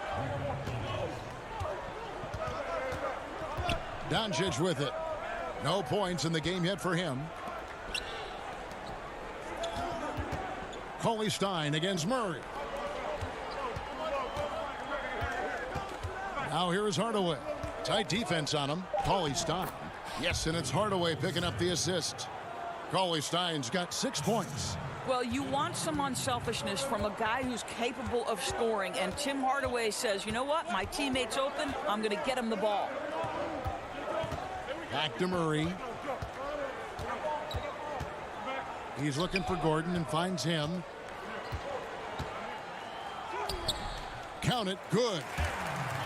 Doncic with it. No points in the game yet for him. Cauley-Stein against Murray. Now here is Hardaway. Tight defense on him. Cauley-Stein. Yes, and it's Hardaway picking up the assist. Cauley-Stein's got 6 points. Well, you want some unselfishness from a guy who's capable of scoring, and Tim Hardaway says, you know what, my teammate's open, I'm going to get him the ball. Back to Murray. He's looking for Gordon and finds him. Count it, good.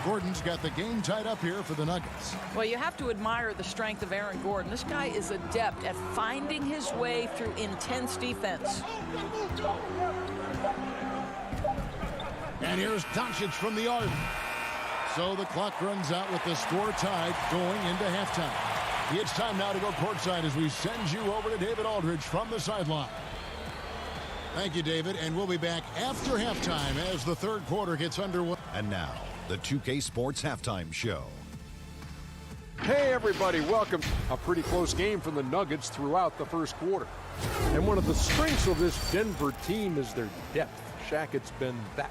Gordon's got the game tied up here for the Nuggets. Well, you have to admire the strength of Aaron Gordon. This guy is adept at finding his way through intense defense. And here's Doncic from the arc. So the clock runs out with the score tied going into halftime. It's time now to go courtside as we send you over to David Aldridge from the sideline. Thank you, David, and we'll be back after halftime as the third quarter gets underway. And now, the 2K Sports Halftime Show. Hey everybody, welcome. A pretty close game for the Nuggets throughout the first quarter. And one of the strengths of this Denver team is their depth. Shaq, it's been that.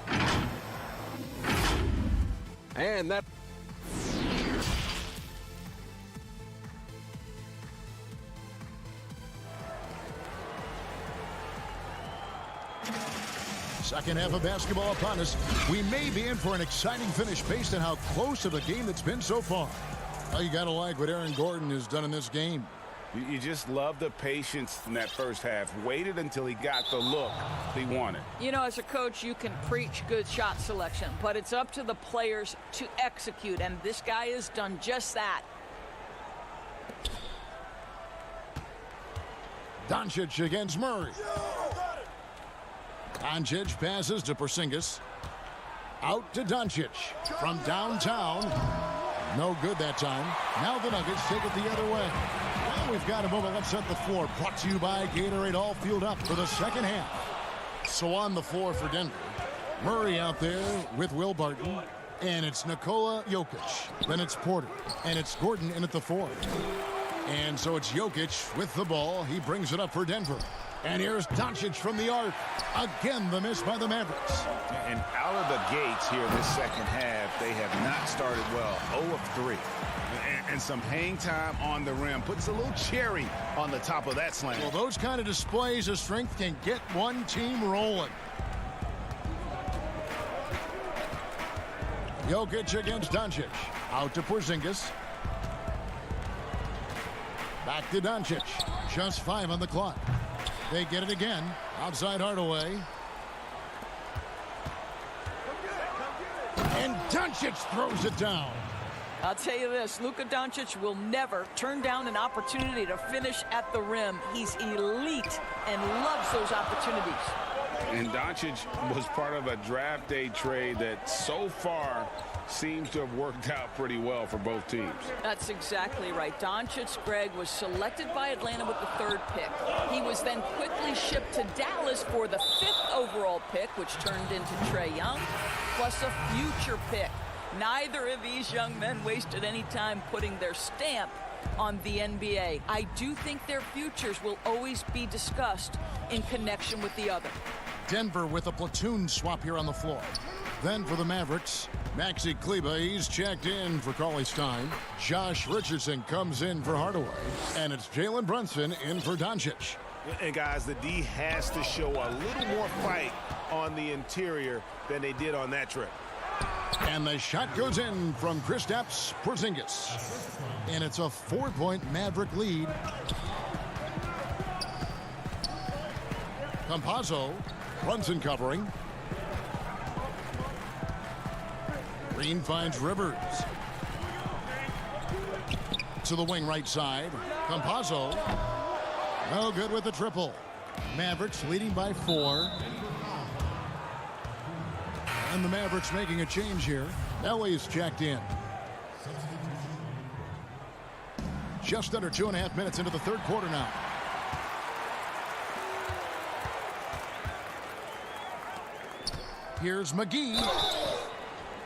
And that. Second half of basketball upon us. We may be in for an exciting finish based on how close of a game it's been so far. Well, you got to like what Aaron Gordon has done in this game. You just love the patience in that first half. Waited until he got the look he wanted. You know, as a coach, you can preach good shot selection, but it's up to the players to execute, and this guy has done just that. Doncic against Murray. Doncic passes to Porzingis. Out to Doncic from downtown. No good that time. Now the Nuggets take it the other way. Well, we've got a moment. Let's set the floor. Brought to you by Gatorade. All fueled up for the second half. So on the floor for Denver, Murray out there with Will Barton. And it's Nikola Jokic. Then it's Porter. And it's Gordon in at the 4. And so it's Jokic with the ball. He brings it up for Denver. And here's Doncic from the arc. Again, the miss by the Mavericks. And out of the gates here this second half, they have not started well. 0 of 3. And some hang time on the rim. Puts a little cherry on the top of that slam. Well, those kind of displays of strength can get one team rolling. Jokic against Doncic. Out to Porzingis. Back to Doncic. Just 5 on the clock. They get it again. Outside Hardaway. And Doncic throws it down. I'll tell you this, Luka Doncic will never turn down an opportunity to finish at the rim. He's elite and loves those opportunities. And Doncic was part of a draft day trade that so far seems to have worked out pretty well for both teams. That's exactly right. Doncic, Greg, was selected by Atlanta with the 3rd pick. He was then quickly shipped to Dallas for the 5th overall pick, which turned into Trae Young, plus a future pick. Neither of these young men wasted any time putting their stamp on the NBA. I do think their futures will always be discussed in connection with the other. Denver with a platoon swap here on the floor. Then for the Mavericks, Maxi Kleber, he's checked in for Cauley-Stein. Josh Richardson comes in for Hardaway. And it's Jalen Brunson in for Doncic. And guys, the D has to show a little more fight on the interior than they did on that trip. And the shot goes in from Kristaps Porzingis. And it's a 4-point Maverick lead. Campazzo, Brunson covering. Green finds Rivers. To the wing right side. Campazzo. No good with the triple. Mavericks leading by 4. And the Mavericks making a change here. Ellie's checked in. Just under 2.5 minutes into the 3rd quarter now. Here's McGee.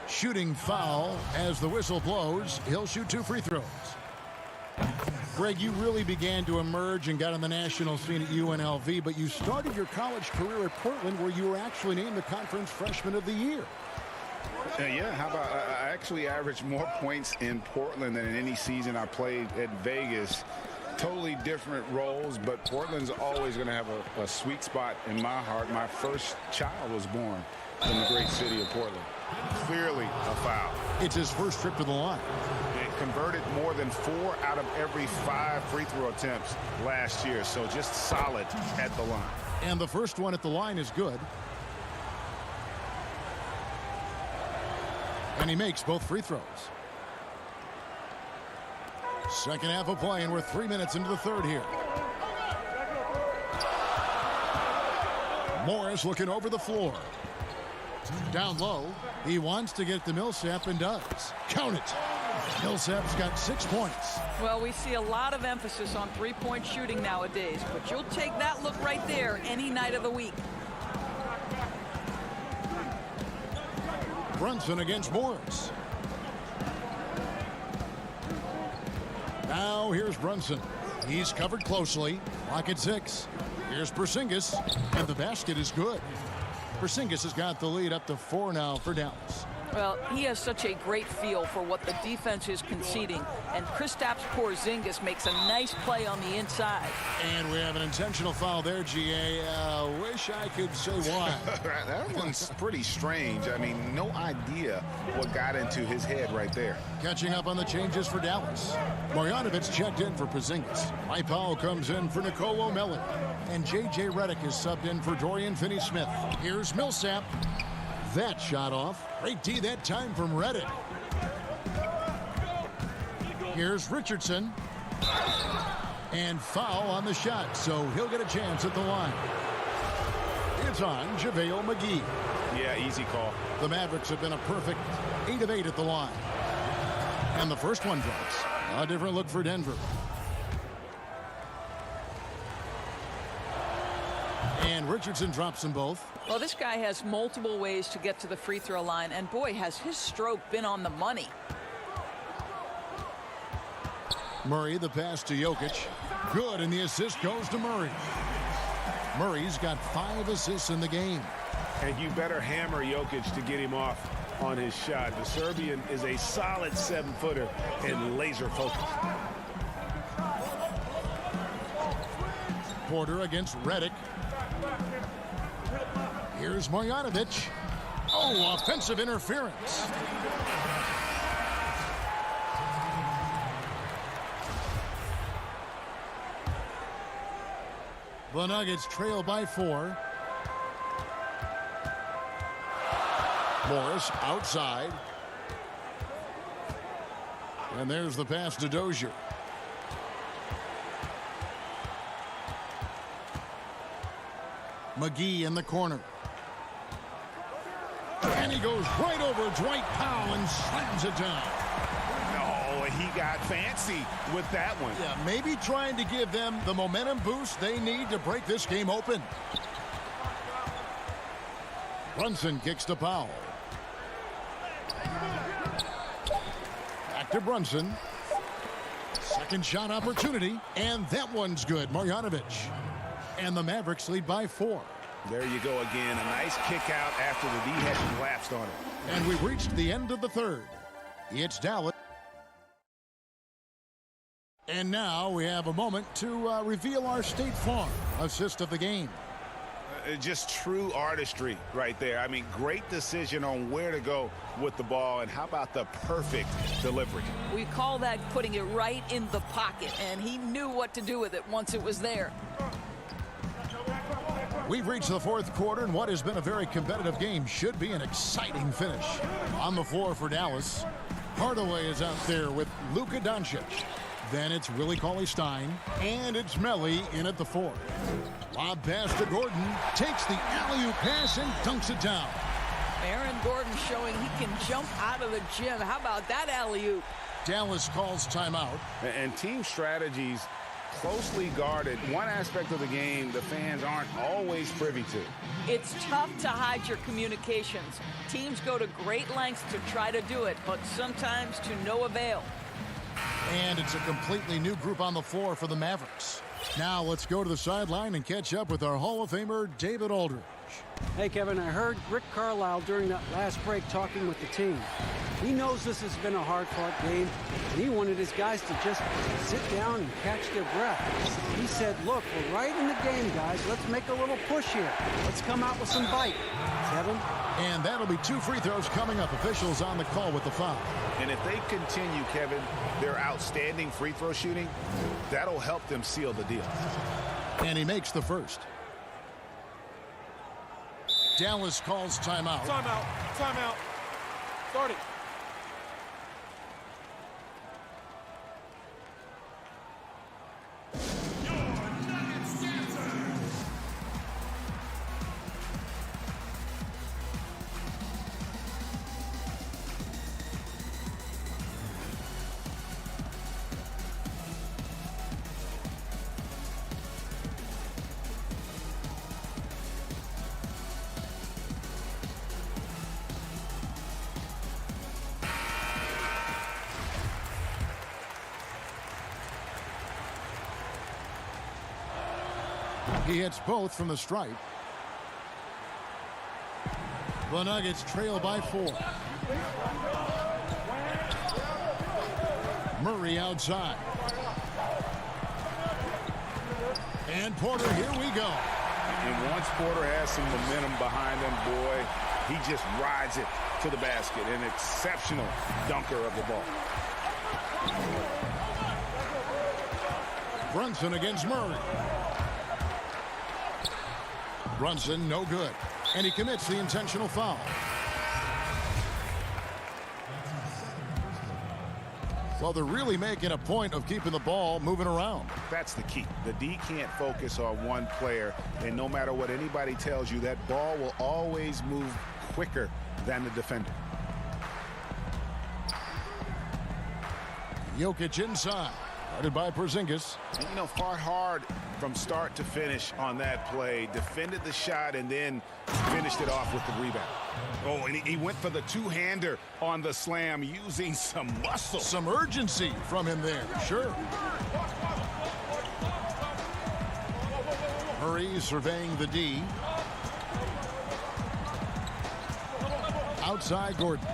Shooting foul as the whistle blows. He'll shoot 2 free throws. Greg, you really began to emerge and got on the national scene at UNLV, but you started your college career at Portland, where you were actually named the Conference Freshman of the Year. Yeah, how about I actually averaged more points in Portland than in any season I played at Vegas. Totally different roles, but Portland's always going to have a sweet spot in my heart. My first child was born in the great city of Portland. Clearly a foul. It's his first trip to the line. They converted more than 4 out of every 5 free throw attempts last year, so just solid at the line. And the first one at the line is good. And he makes both free throws. Second half of play, and we're 3 minutes into the 3rd here. Morris looking over the floor. Down low. He wants to get to Millsap and does. Count it. Millsap's got 6 points. Well, we see a lot of emphasis on 3-point shooting nowadays, but you'll take that look right there any night of the week. Brunson against Morris. Now here's Brunson. He's covered closely. Clock at 6. Here's Porzingis, and the basket is good. Porzingis has got the lead up to 4 now for Dallas. Well, he has such a great feel for what the defense is conceding, and Kristaps Porzingis makes a nice play on the inside. And we have an intentional foul there, GA. Wish I could say why. That one's pretty strange. I mean, no idea what got into his head right there. Catching up on the changes for Dallas. Marjanovic checked in for Porzingis. Mike Powell comes in for Nicolo Melli. And J.J. Redick is subbed in for Dorian Finney-Smith. Here's Millsap. That shot off. Great D that time from Redick. Here's Richardson. And foul on the shot, so he'll get a chance at the line. It's on JaVale McGee. Yeah, easy call. The Mavericks have been a perfect 8 of 8 at the line. And the first one drops. A different look for Denver. And Richardson drops them both. Well, this guy has multiple ways to get to the free throw line, and boy, has his stroke been on the money. Murray, the pass to Jokic. Good, and the assist goes to Murray. Murray's got 5 assists in the game. And you better hammer Jokic to get him off on his shot. The Serbian is a solid 7-footer and laser focused. Porter against Redick. Here's Marjanovic. Oh, offensive interference. The Nuggets trail by 4. Morris outside. And there's the pass to Dozier. McGee in the corner. And he goes right over Dwight Powell and slams it down. No, he got fancy with that one. Yeah, maybe trying to give them the momentum boost they need to break this game open. Brunson kicks to Powell. Back to Brunson. Second shot opportunity, and that one's good. Marjanovic. And the Mavericks lead by 4. There you go again. A nice kick out after the D had collapsed on it. And we've reached the end of the third. It's Dallas. And now we have a moment to reveal our State Farm assist of the game. Just true artistry right there. I mean, great decision on where to go with the ball, and how about the perfect delivery? We call that putting it right in the pocket, and he knew what to do with it once it was there. We've reached the fourth quarter, and what has been a very competitive game should be an exciting finish. On the floor for Dallas, Hardaway is out there with Luka Doncic. Then it's Willie Cauley-Stein, and it's Melli in at the 4. Lob pass to Gordon, takes the alley-oop pass and dunks it down. Aaron Gordon showing he can jump out of the gym. How about that alley-oop? Dallas calls timeout. And team strategies closely guarded. One aspect of the game the fans aren't always privy to. It's tough to hide your communications. Teams go to great lengths to try to do it, but sometimes to no avail. And it's a completely new group on the floor for the Mavericks. Now let's go to the sideline and catch up with our Hall of Famer, David Aldridge. Hey, Kevin, I heard Rick Carlisle during that last break talking with the team. He knows this has been a hard-fought game, and he wanted his guys to just sit down and catch their breath. He said, look, we're right in the game, guys. Let's make a little push here. Let's come out with some bite. Kevin? And that'll be 2 free throws coming up. Officials on the call with the foul. And if they continue, Kevin, their outstanding free throw shooting, that'll help them seal the deal. And he makes the first. Dallas calls timeout. Timeout. Timeout. Start it. He hits both from the stripe. The Nuggets trail by 4. Murray outside. And Porter, here we go. And once Porter has some momentum behind him, boy, he just rides it to the basket. An exceptional dunker of the ball. Brunson against Murray. Brunson, no good. And he commits the intentional foul. Well, they're really making a point of keeping the ball moving around. That's the key. The D can't focus on one player, and no matter what anybody tells you, that ball will always move quicker than the defender. Jokic inside, guarded by Porzingis. And, you know, fought hard from start to finish on that play, defended the shot, and then finished it off with the rebound. Oh, and he went for the two-hander on the slam using some muscle. Some urgency from him there, sure. Murray surveying the D. Outside Gordon.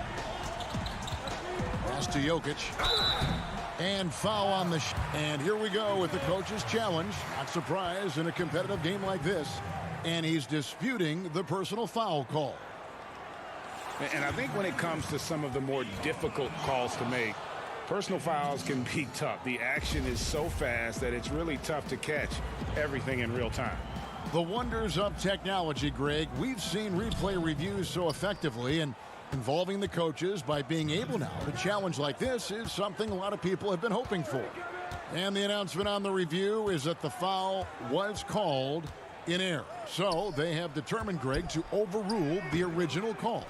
Pass to Jokic. And foul on the and here we go with the coach's challenge. Not surprised in a competitive game like this. And he's disputing the personal foul call. And I think when it comes to some of the more difficult calls to make, personal fouls can be tough. The action is so fast that it's really tough to catch everything in real time. The wonders of technology, Greg. We've seen replay reviews so effectively, and involving the coaches by being able now to challenge like this is something a lot of people have been hoping for. And the announcement on the review is that the foul was called in error. So they have determined, Greg, to overrule the original call.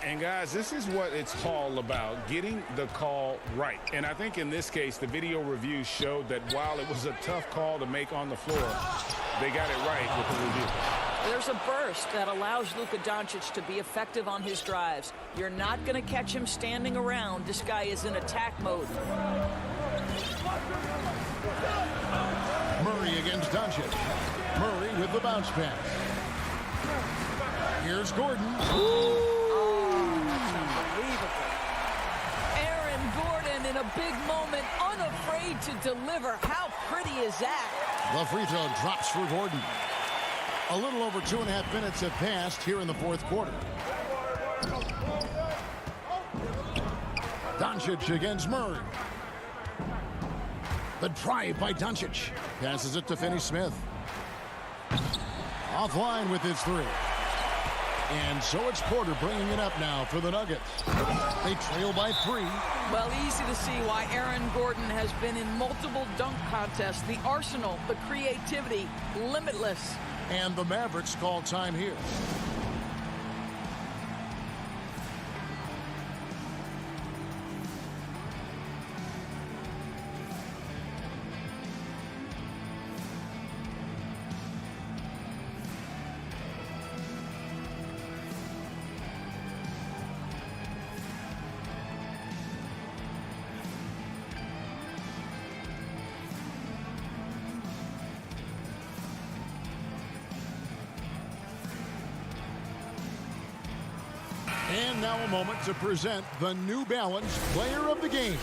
And guys, this is what it's all about, getting the call right. And I think in this case, the video review showed that while it was a tough call to make on the floor, they got it right with the review. There's a burst that allows Luka Doncic to be effective on his drives. You're not going to catch him standing around. This guy is in attack mode. Murray against Doncic. Murray with the bounce pass. Here's Gordon. Aaron Gordon in a big moment, unafraid to deliver. How pretty is that? The free throw drops for Gordon. A little over 2.5 minutes have passed here in the fourth quarter. Doncic against Murray. The drive by Doncic. Passes it to Finney-Smith. Offline with his three. And so it's Porter bringing it up now for the Nuggets. They trail by 3. Well, easy to see why Aaron Gordon has been in multiple dunk contests. The arsenal, the creativity, limitless. And the Mavericks call time here. And now a moment to present the New Balance player of the game,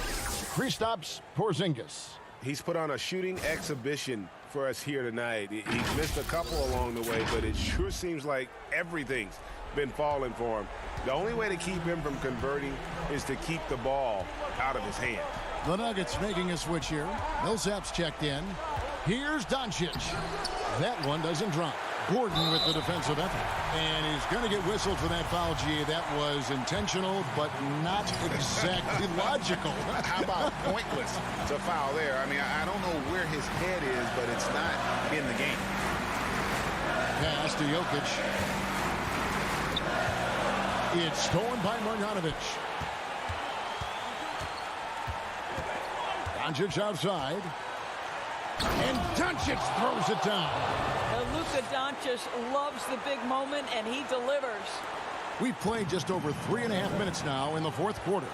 Kristaps Porzingis. He's put on a shooting exhibition for us here tonight. He's missed a couple along the way, but it sure seems like everything's been falling for him. The only way to keep him from converting is to keep the ball out of his hand. The Nuggets making a switch here. Millsap's checked in. Here's Doncic. That one doesn't drop. Gordon with the defensive effort. And he's going to get whistled for that foul, G. That was intentional, but not exactly logical. How about pointless to foul there? I mean, I don't know where his head is, but it's not in the game. Pass to Jokic. It's stolen by Marjanovic. Doncic outside. And Doncic throws it down. Luka Doncic loves the big moment, and he delivers. We've played just over 3.5 minutes now in the fourth quarter.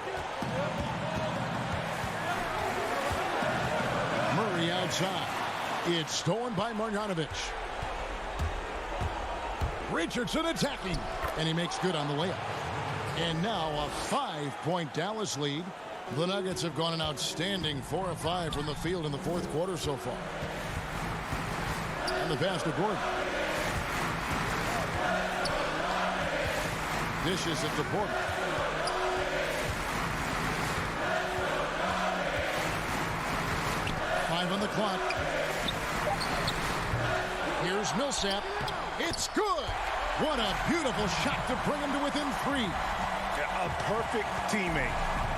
Murray outside. It's stolen by Marjanovic. Richardson attacking, and he makes good on the layup. And now a 5-point Dallas lead. The Nuggets have gone an outstanding 4 of 5 from the field in the fourth quarter so far. And the pass to Gordon. Dishes it to Porter. Five on the clock. Here's Millsap. It's good. What a beautiful shot to bring him to within 3. A perfect teammate.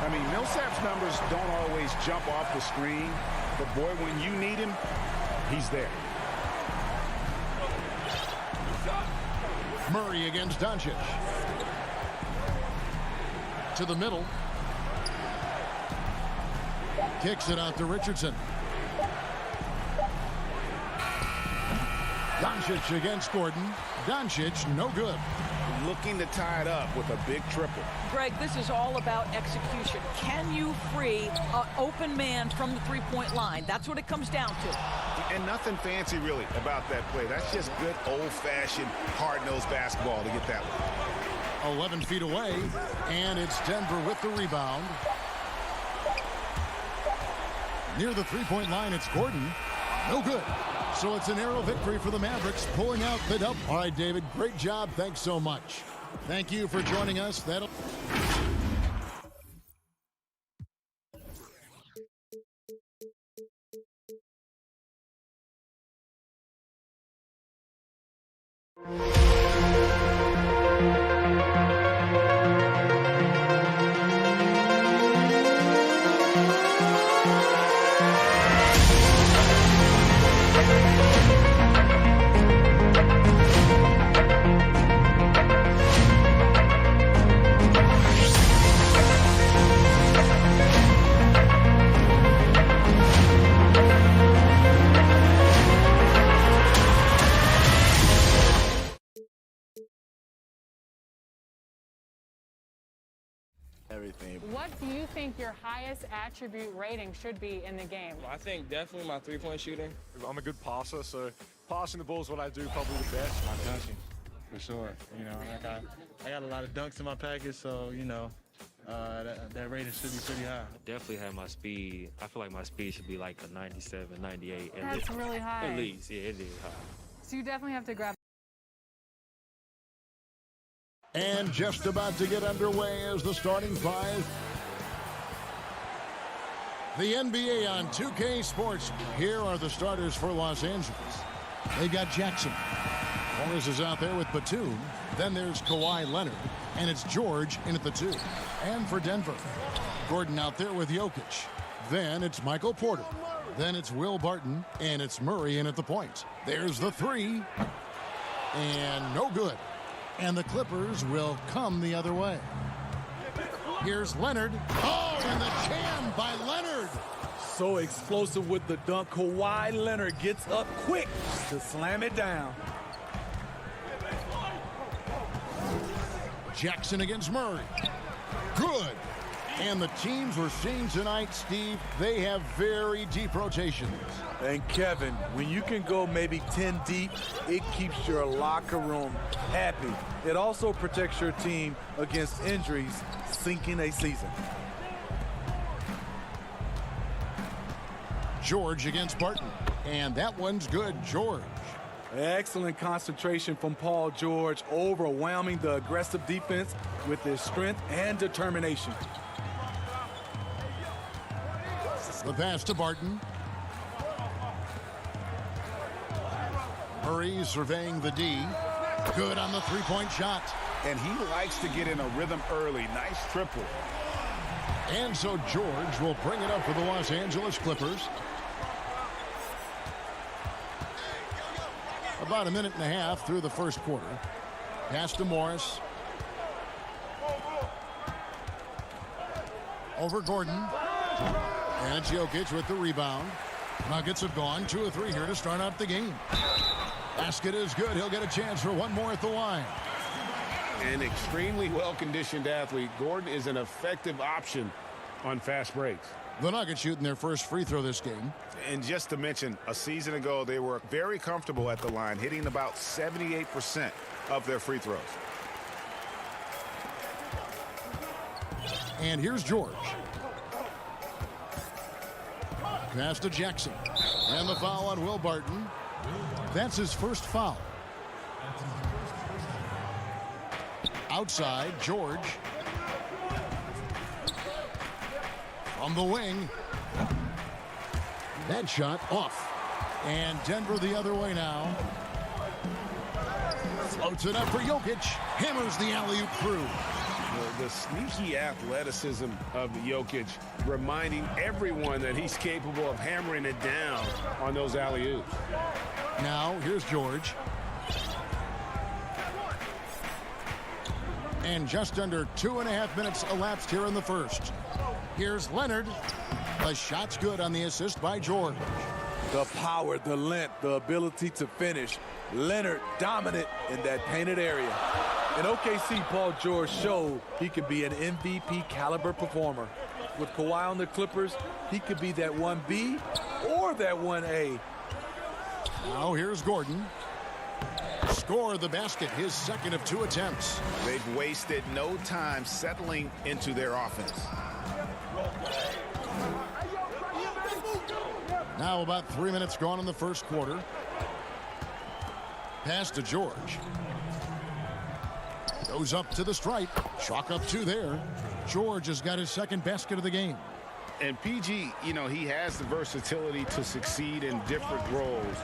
I mean, Millsap's numbers don't always jump off the screen, but boy, when you need him, he's there. Murray against Doncic. To the middle. Kicks it out to Richardson. Doncic against Gordon. Doncic, no good. Looking to tie it up with a big triple. Greg, this is all about execution. Can you free an open man from the three-point line? That's what it comes down to. And nothing fancy, really, about that play. That's just good, old-fashioned, hard-nosed basketball to get that one. 11 feet away, and it's Denver with the rebound. Near the three-point line, it's Gordon. No good. So it's a narrow victory for the Mavericks, pulling out the dub. All right, David, great job. Thanks so much. Thank you for joining us. That'll... Everything. What do you think your highest attribute rating should be in the game? I think definitely my three-point shooting. I'm a good passer, so passing the ball is what I do probably the best. My dunking, for sure. You know, like I got a lot of dunks in my package, so, you know, that rating should be pretty high. Definitely have my speed. I feel like my speed should be like a 97, 98. That's really high. At least, yeah, it is high. So you definitely have to grab. And just about to get underway as the starting five. The NBA on 2K Sports. Here are the starters for Los Angeles. They got Jackson. Morris is out there with Batum. Then there's Kawhi Leonard. And it's George in at the 2. And for Denver, Gordon out there with Jokic. Then it's Michael Porter. Then it's Will Barton. And it's Murray in at the point. There's the 3. And no good. And the Clippers will come the other way. Here's Leonard. Oh, and the jam by Leonard. So explosive with the dunk. Kawhi Leonard gets up quick to slam it down. Jackson against Murray. Good. And the teams we're seeing tonight, Steve, they have very deep rotations. And Kevin, when you can go maybe 10 deep, it keeps your locker room happy. It also protects your team against injuries sinking a season. George against Barton. And that one's good, George. Excellent concentration from Paul George, overwhelming the aggressive defense with his strength and determination. The pass to Barton. Murray surveying the D. Good on the three-point shot. And he likes to get in a rhythm early. Nice triple. And so George will bring it up for the Los Angeles Clippers. About a minute and a half through the first quarter. Pass to Morris. Over Gordon. And it's Jokic with the rebound. Nuggets have gone 2 of 3 here to start out the game. Basket is good. He'll get a chance for one more at the line. An extremely well-conditioned athlete. Gordon is an effective option on fast breaks. The Nuggets shooting their first free throw this game. And just to mention, a season ago, they were very comfortable at the line, hitting about 78% of their free throws. And here's George. Pass to Jackson. And the foul on Will Barton. That's his first foul. Outside, George. From the wing. That shot off. And Denver the other way now. Floats it up for Jokic. Hammers the alley-oop through. The sneaky athleticism of Jokic, reminding everyone that he's capable of hammering it down on those alley-oops. Now, here's George. And just under 2.5 minutes elapsed here in the first. Here's Leonard. The shot's good on the assist by George. The power, the length, the ability to finish. Leonard dominant in that painted area. In OKC, Paul George showed he could be an MVP caliber performer. With Kawhi on the Clippers, he could be that 1B or that 1A. Now here's Gordon. Score the basket, his second of 2 attempts. They've wasted no time settling into their offense. Now about 3 minutes gone in the first quarter. Pass to George. Goes up to the stripe. Chalk up 2 there. George has got his second basket of the game. And PG, you know, he has the versatility to succeed in different roles.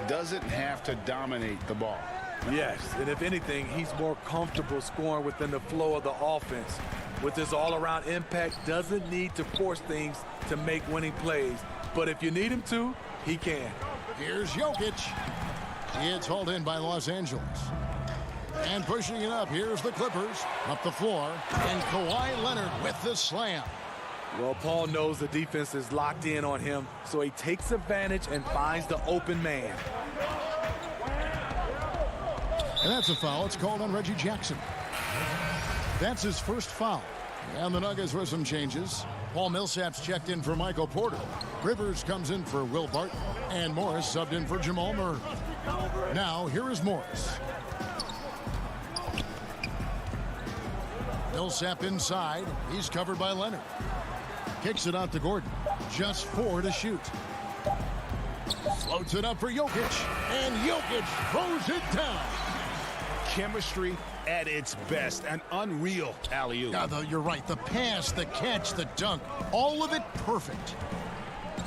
Doesn't have to dominate the ball. Yes, and if anything, he's more comfortable scoring within the flow of the offense. With his all-around impact, doesn't need to force things to make winning plays. But if you need him to, he can. Here's Jokic. It's hauled in by Los Angeles. And pushing it up, here's the Clippers. Up the floor, and Kawhi Leonard with the slam. Well, Paul knows the defense is locked in on him, so he takes advantage and finds the open man. And that's a foul. It's called on Reggie Jackson. That's his first foul. And the Nuggets with some changes. Paul Millsap's checked in for Michael Porter. Rivers comes in for Will Barton. And Morris subbed in for Jamal Murray. Now, here is Morris. Millsap inside. He's covered by Leonard. Kicks it out to Gordon. Just 4 to shoot. Floats it up for Jokic. And Jokic throws it down. Chemistry at its best. An unreal alley-oop. Yeah, you're right. The pass, the catch, the dunk. All of it perfect.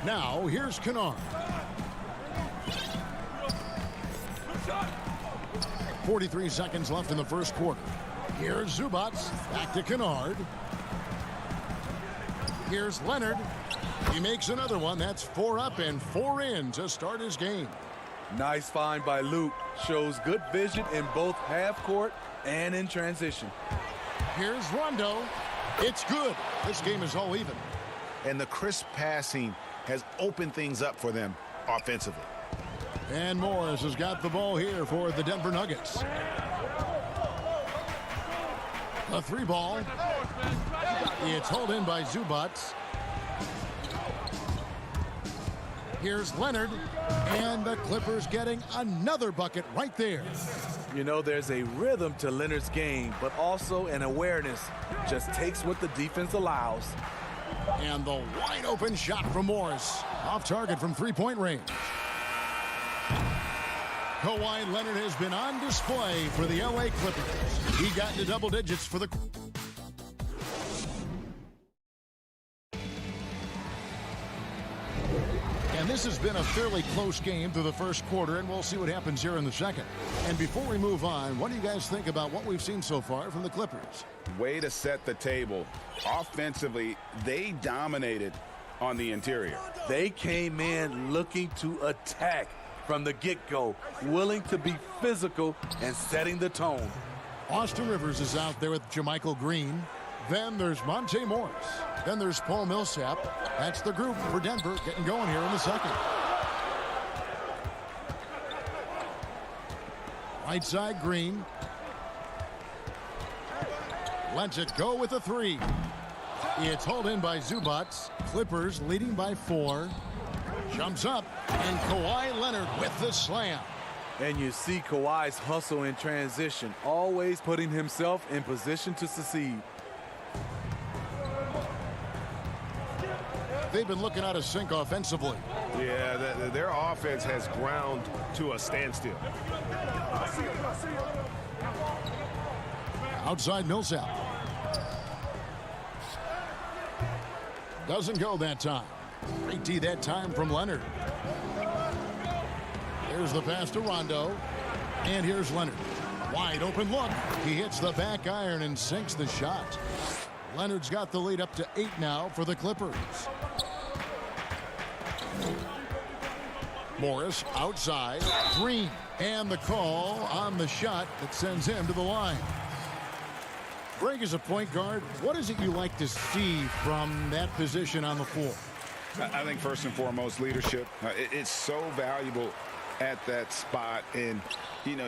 Now, here's Kennard. 43 seconds left in the first quarter. Here's Zubac. Back to Kennard. Here's Leonard. He makes another one. That's 4 up and 4 in to start his game. Nice find by Luke. Shows good vision in both half court and in transition. Here's Rondo. It's good. This game is all even. And the crisp passing has opened things up for them offensively. And Morris has got the ball here for the Denver Nuggets. A 3 ball. It's hauled in by Zubac. Here's Leonard. And the Clippers getting another bucket right there. You know, there's a rhythm to Leonard's game, but also an awareness. Just takes what the defense allows. And the wide open shot from Morris. Off target from 3-point range. Kawhi Leonard has been on display for the LA Clippers. He got into double digits for the... And this has been a fairly close game through the first quarter, and we'll see what happens here in the second. And before we move on, what do you guys think about what we've seen so far from the Clippers? Way to set the table. Offensively, they dominated on the interior. They came in looking to attack from the get-go, willing to be physical and setting the tone. Austin Rivers is out there with JaMychal Green. Then there's Monte Morris. Then there's Paul Millsap. That's the group for Denver getting going here in the second. Right side, Green. Lets it go with a 3. It's hauled in by Zubac. Clippers leading by 4. Jumps up, and Kawhi Leonard with the slam. And you see Kawhi's hustle in transition, always putting himself in position to succeed. They've been looking out of sync offensively. Yeah, their offense has ground to a standstill. Outside Millsap. Doesn't go that time. Great D that time from Leonard. Here's the pass to Rondo. And here's Leonard. Wide open look. He hits the back iron and sinks the shot. Leonard's got the lead up to 8 now for the Clippers. Morris outside. Green. And the call on the shot that sends him to the line. Greg, as a point guard, what is it you like to see from that position on the floor? I think first and foremost, leadership. It's so valuable at that spot. And, you know,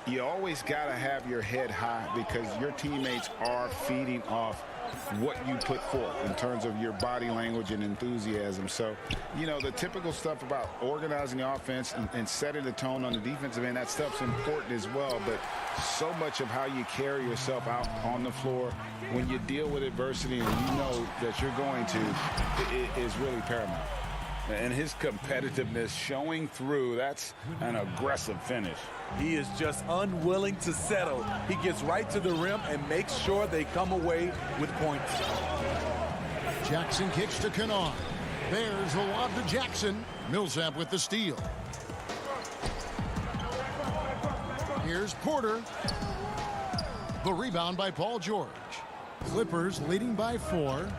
you always got to have your head high because your teammates are feeding off what you put forth in terms of your body language and enthusiasm. So, you know, the typical stuff about organizing the offense and setting the tone on the defensive end, that stuff's important as well. But so much of how you carry yourself out on the floor when you deal with adversity and you know that you're going to is really paramount. And his competitiveness showing through, that's an aggressive finish. He is just unwilling to settle. He gets right to the rim and makes sure they come away with points. Jackson kicks to Kennard. There's the lob to Jackson. Millsap with the steal. Here's Porter. The rebound by Paul George. Clippers leading by 4.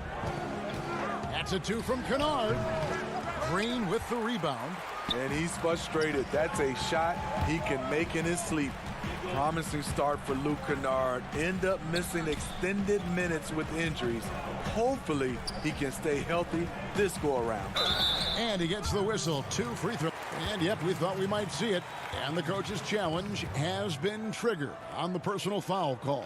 That's a 2 from Kennard. Green with the rebound. And he's frustrated. That's a shot he can make in his sleep. Promising start for Luke Kennard. End up missing extended minutes with injuries. Hopefully he can stay healthy this go around. And he gets the whistle. 2 free throws. And yep, we thought we might see it. And the coach's challenge has been triggered on the personal foul call.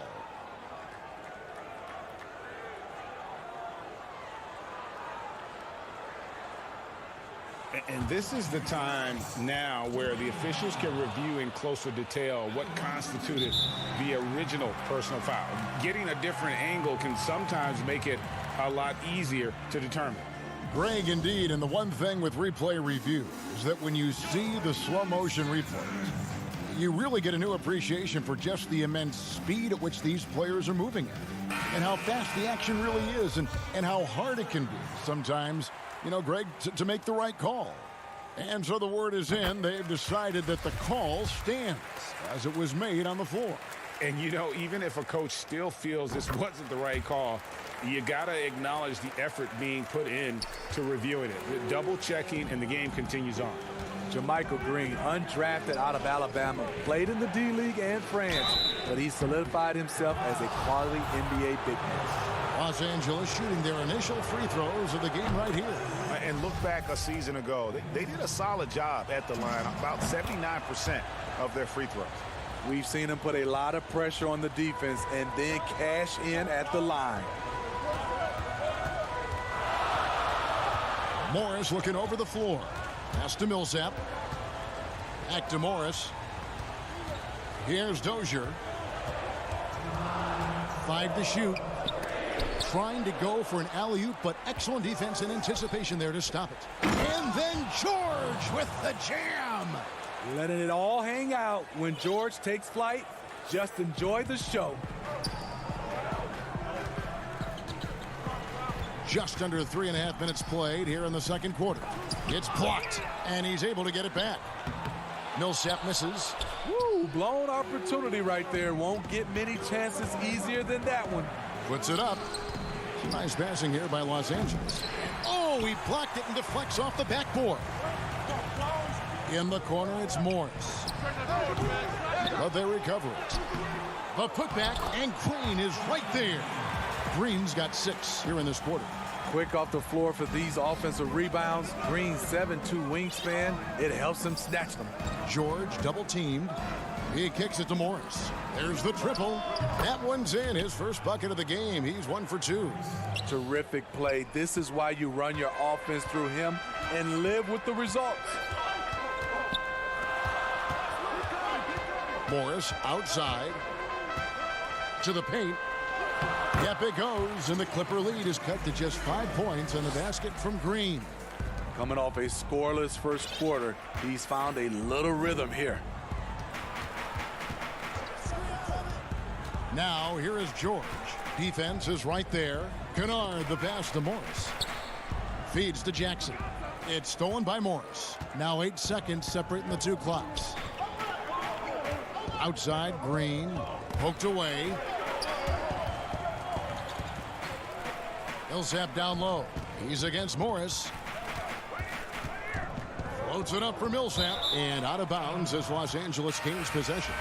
And this is the time now where the officials can review in closer detail what constituted the original personal foul. Getting a different angle can sometimes make it a lot easier to determine. Greg, indeed, and the one thing with replay review is that when you see the slow motion replays, you really get a new appreciation for just the immense speed at which these players are moving at, and how fast the action really is, and how hard it can be sometimes, you know, Greg, to make the right call. And so the word is in. They've decided that the call stands as it was made on the floor. And, you know, even if a coach still feels this wasn't the right call, you got to acknowledge the effort being put in to reviewing it. Double checking, and the game continues on. JaMychal Green, undrafted out of Alabama, played in the D-League and France, but he solidified himself as a quality NBA big man. Los Angeles shooting their initial free throws of the game right here. And look back a season ago. They did a solid job at the line, about 79% of their free throws. We've seen him put a lot of pressure on the defense and then cash in at the line. Morris looking over the floor. Pass to Millsap. Back to Morris. Here's Dozier. 5 to shoot. Trying to go for an alley-oop, but excellent defense and anticipation there to stop it. And then George with the jam. Letting it all hang out when George takes flight. Just enjoy the show. Just under 3.5 minutes played here in the second quarter. It's blocked, and he's able to get it back. Millsap misses. Woo, blown opportunity right there. Won't get many chances easier than that one. Puts it up. Nice passing here by Los Angeles. Oh, he blocked it and deflects off the backboard. In the corner, it's Morris. But they recover it. The putback, and Green is right there. Green's got 6 here in this quarter. Quick off the floor for these offensive rebounds. Green's 7'2" wingspan. It helps him snatch them. George double teamed. He kicks it to Morris. There's the triple. That one's in. His first bucket of the game. He's 1 for 2. Terrific play. This is why you run your offense through him and live with the results. Morris outside to the paint. Yep, it goes, and the Clipper lead is cut to just 5 points on the basket from Green. Coming off a scoreless first quarter, he's found a little rhythm here. Now, here is George. Defense is right there. Kennard, the pass to Morris. Feeds to Jackson. It's stolen by Morris. Now 8 seconds separating the two clocks. Outside, Green. Poked away. Millsap down low. He's against Morris. Floats it up for Millsap. And out of bounds as Los Angeles gains possession.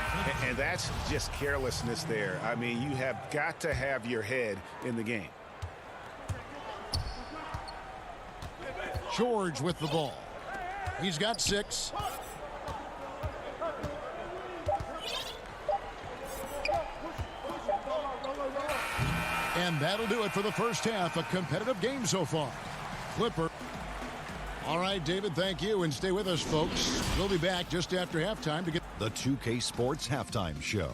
And that's just carelessness there. I mean, you have got to have your head in the game. George with the ball. He's got 6. And that'll do it for the first half. A competitive game so far. Clipper. All right, David, thank you. And stay with us, folks. We'll be back just after halftime to get the 2K Sports Halftime Show.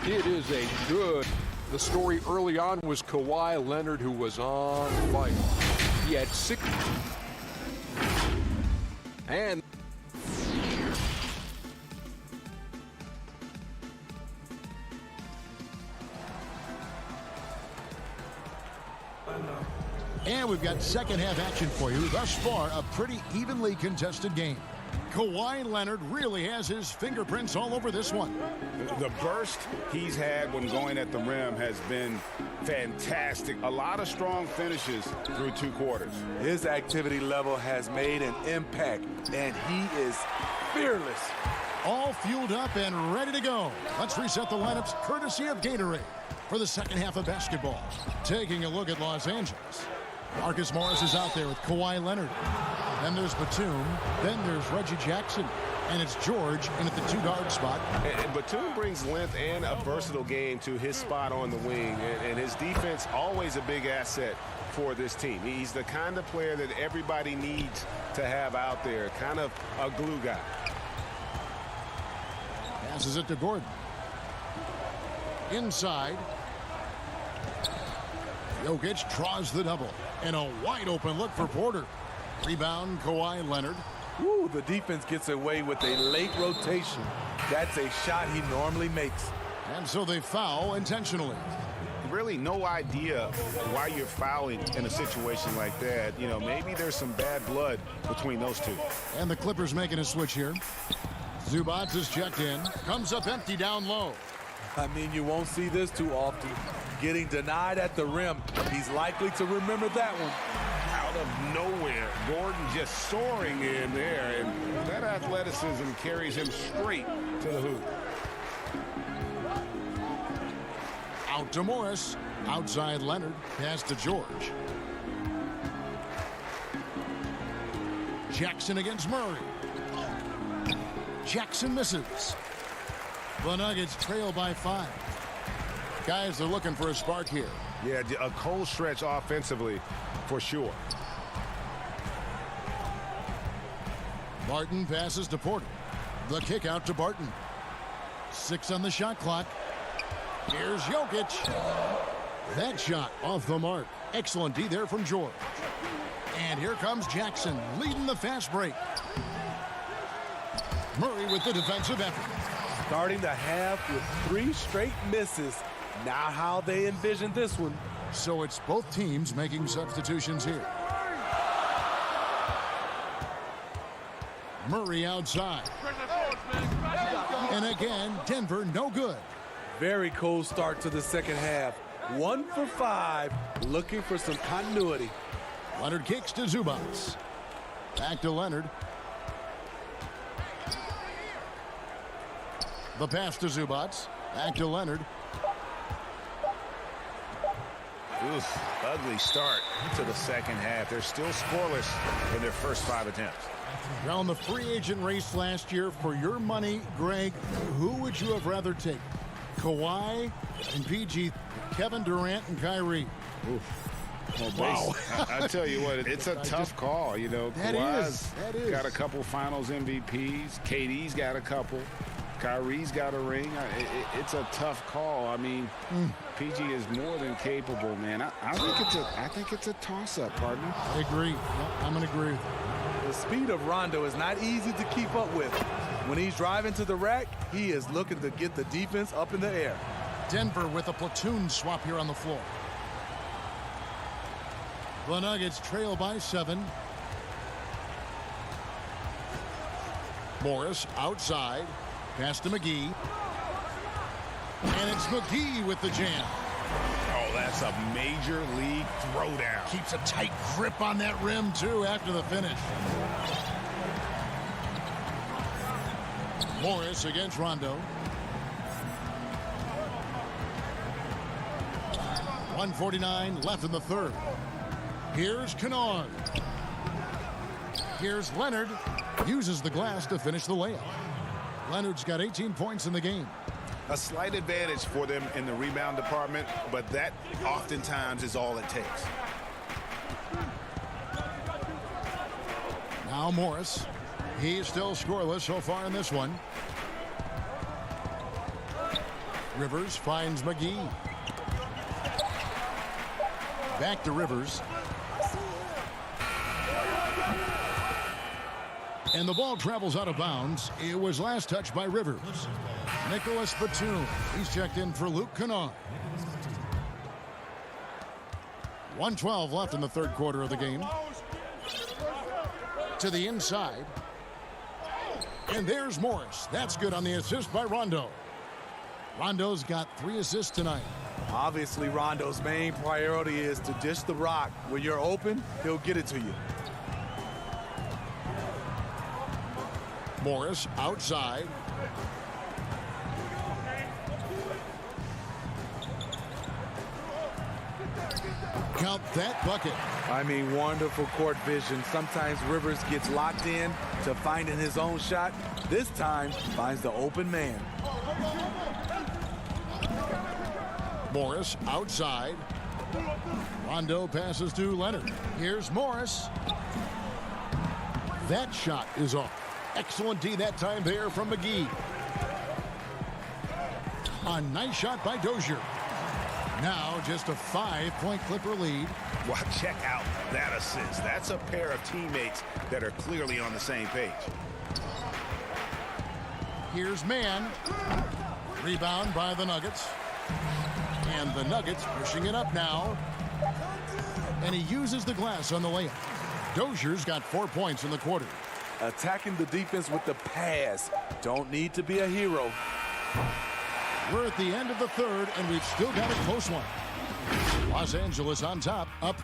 It is a good. The story early on was Kawhi Leonard, who was on fire. He had 6. And we've got second half action for you. Thus far, a pretty evenly contested game. Kawhi Leonard really has his fingerprints all over this one. The burst he's had when going at the rim has been fantastic. A lot of strong finishes through 2 quarters. His activity level has made an impact, and he is fearless. All fueled up and ready to go. Let's reset the lineups courtesy of Gatorade for the second half of basketball. Taking a look at Los Angeles. Marcus Morris is out there with Kawhi Leonard. Then there's Batum. Then there's Reggie Jackson. And it's George in at the 2-guard spot. And Batum brings length and a versatile game to his spot on the wing. And his defense always a big asset for this team. He's the kind of player that everybody needs to have out there. Kind of a glue guy. Passes it to Gordon. Inside. Jokic draws the double. And a wide open look for Porter. Rebound, Kawhi Leonard. Ooh, the defense gets away with a late rotation. That's a shot he normally makes. And so they foul intentionally. Really no idea why you're fouling in a situation like that. You know, maybe there's some bad blood between those two. And the Clippers making a switch here. Zubac is checked in. Comes up empty down low. I mean, you won't see this too often. Getting denied at the rim. He's likely to remember that one. Out of nowhere, Gordon just soaring in there, and that athleticism carries him straight to the hoop. Out to Morris. Outside Leonard. Pass to George. Jackson against Murray. Jackson misses. The Nuggets trail by 5. Guys, they're looking for a spark here. Yeah, a cold stretch offensively for sure. Barton passes to Porter. The kick out to Barton. 6 on the shot clock. Here's Jokic. That shot off the mark. Excellent D there from George. And here comes Jackson leading the fast break. Murray with the defensive effort. Starting the half with 3 straight misses. Not how they envisioned this one. So it's both teams making substitutions here. Murray outside. And again, Denver no good. Very cold start to the second half. 1 for 5, looking for some continuity. Leonard kicks to Zubac. Back to Leonard. The pass to Zubac. Back to Leonard. Oof, ugly start to the second half. They're still scoreless in their first 5 attempts. Around the free agent race last year, for your money, Greg, who would you have rather taken? Kawhi and PG, Kevin Durant and Kyrie. Oof. Well, wow. I tell you what, it's a tough call. You know, Kawhi's got a couple finals MVPs. KD's got a couple. Kyrie's got a ring. It's a tough call. I mean, PG is more than capable, man. I think it's a toss-up, partner. I agree. Yep, I'm going to agree with you. The speed of Rondo is not easy to keep up with. When he's driving to the rack, he is looking to get the defense up in the air. Denver with a platoon swap here on the floor. The Nuggets trail by 7. Morris outside. Pass to McGee. And it's McGee with the jam. Oh, that's a major league throwdown. Keeps a tight grip on that rim, too, after the finish. Morris against Rondo. 1:49 left in the third. Here's Kennard. Here's Leonard. Uses the glass to finish the layup. Leonard's got 18 points in the game. A slight advantage for them in the rebound department, but that oftentimes is all it takes. Now Morris. He's still scoreless so far in this one. Rivers finds McGee. Back to Rivers. And the ball travels out of bounds. It was last touched by Rivers. Nicholas Batum. He's checked in for Luke Kennard. 1:12 left in the third quarter of the game. To the inside. And there's Morris. That's good on the assist by Rondo. Rondo's got 3 assists tonight. Obviously, Rondo's main priority is to dish the rock. When you're open, he'll get it to you. Morris outside. Count that bucket. I mean, wonderful court vision. Sometimes Rivers gets locked in to finding his own shot. This time, finds the open man. Morris outside. Rondo passes to Leonard. Here's Morris. That shot is off. Excellent D that time there from McGee. A nice shot by Dozier. Now just a 5-point Clipper lead. Well, check out that assist. That's a pair of teammates that are clearly on the same page. Here's Mann. Rebound by the Nuggets. And the Nuggets pushing it up now. And he uses the glass on the layup. Dozier's got 4 points in the quarter. Attacking the defense with the pass. Don't need to be a hero. We're at the end of the third, and we've still got a close one. Los Angeles on top, up.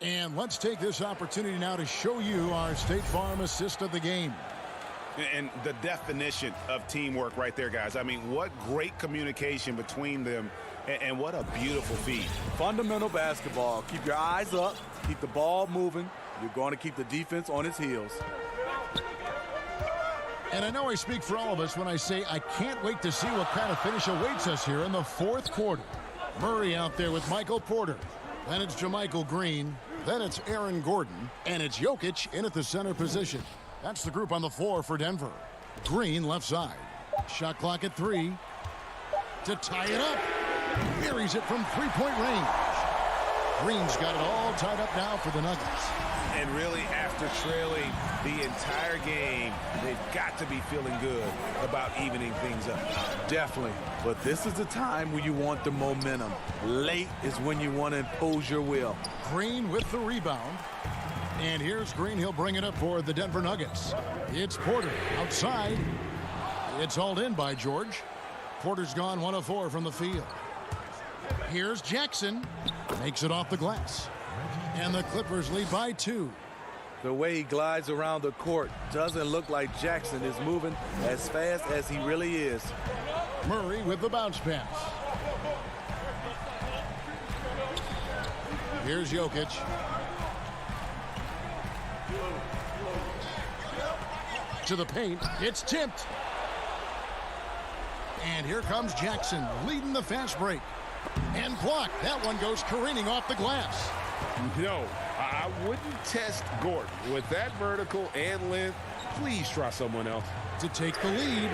And let's take this opportunity now to show you our State Farm assist of the game. And the definition of teamwork right there, guys. I mean, what great communication between them, and what a beautiful feed. Fundamental basketball. Keep your eyes up. Keep the ball moving. You're going to keep the defense on its heels. And I know I speak for all of us when I say I can't wait to see what kind of finish awaits us here in the fourth quarter. Murray out there with Michael Porter. Then it's JaMychal Green. Then it's Aaron Gordon. And it's Jokic in at the center position. That's the group on the floor for Denver. Green left side. Shot clock at 3. To tie it up. Buries it from three-point range. Green's got it all tied up now for the Nuggets. And really, after trailing the entire game, they've got to be feeling good about evening things up. Definitely. But this is the time when you want the momentum. Late is when you want to impose your will. Green with the rebound. And here's Green. He'll bring it up for the Denver Nuggets. It's Porter outside. It's hauled in by George. Porter's gone 1 of 4 from the field. Here's Jackson. Makes it off the glass. And the Clippers lead by 2. The way he glides around the court doesn't look like Jackson is moving as fast as he really is. Murray with the bounce pass. Here's Jokic. To the paint. It's tipped. And here comes Jackson leading the fast break. And blocked. That one goes careening off the glass. No, I wouldn't test Gordon. With that vertical and length, please try someone else. To take the lead.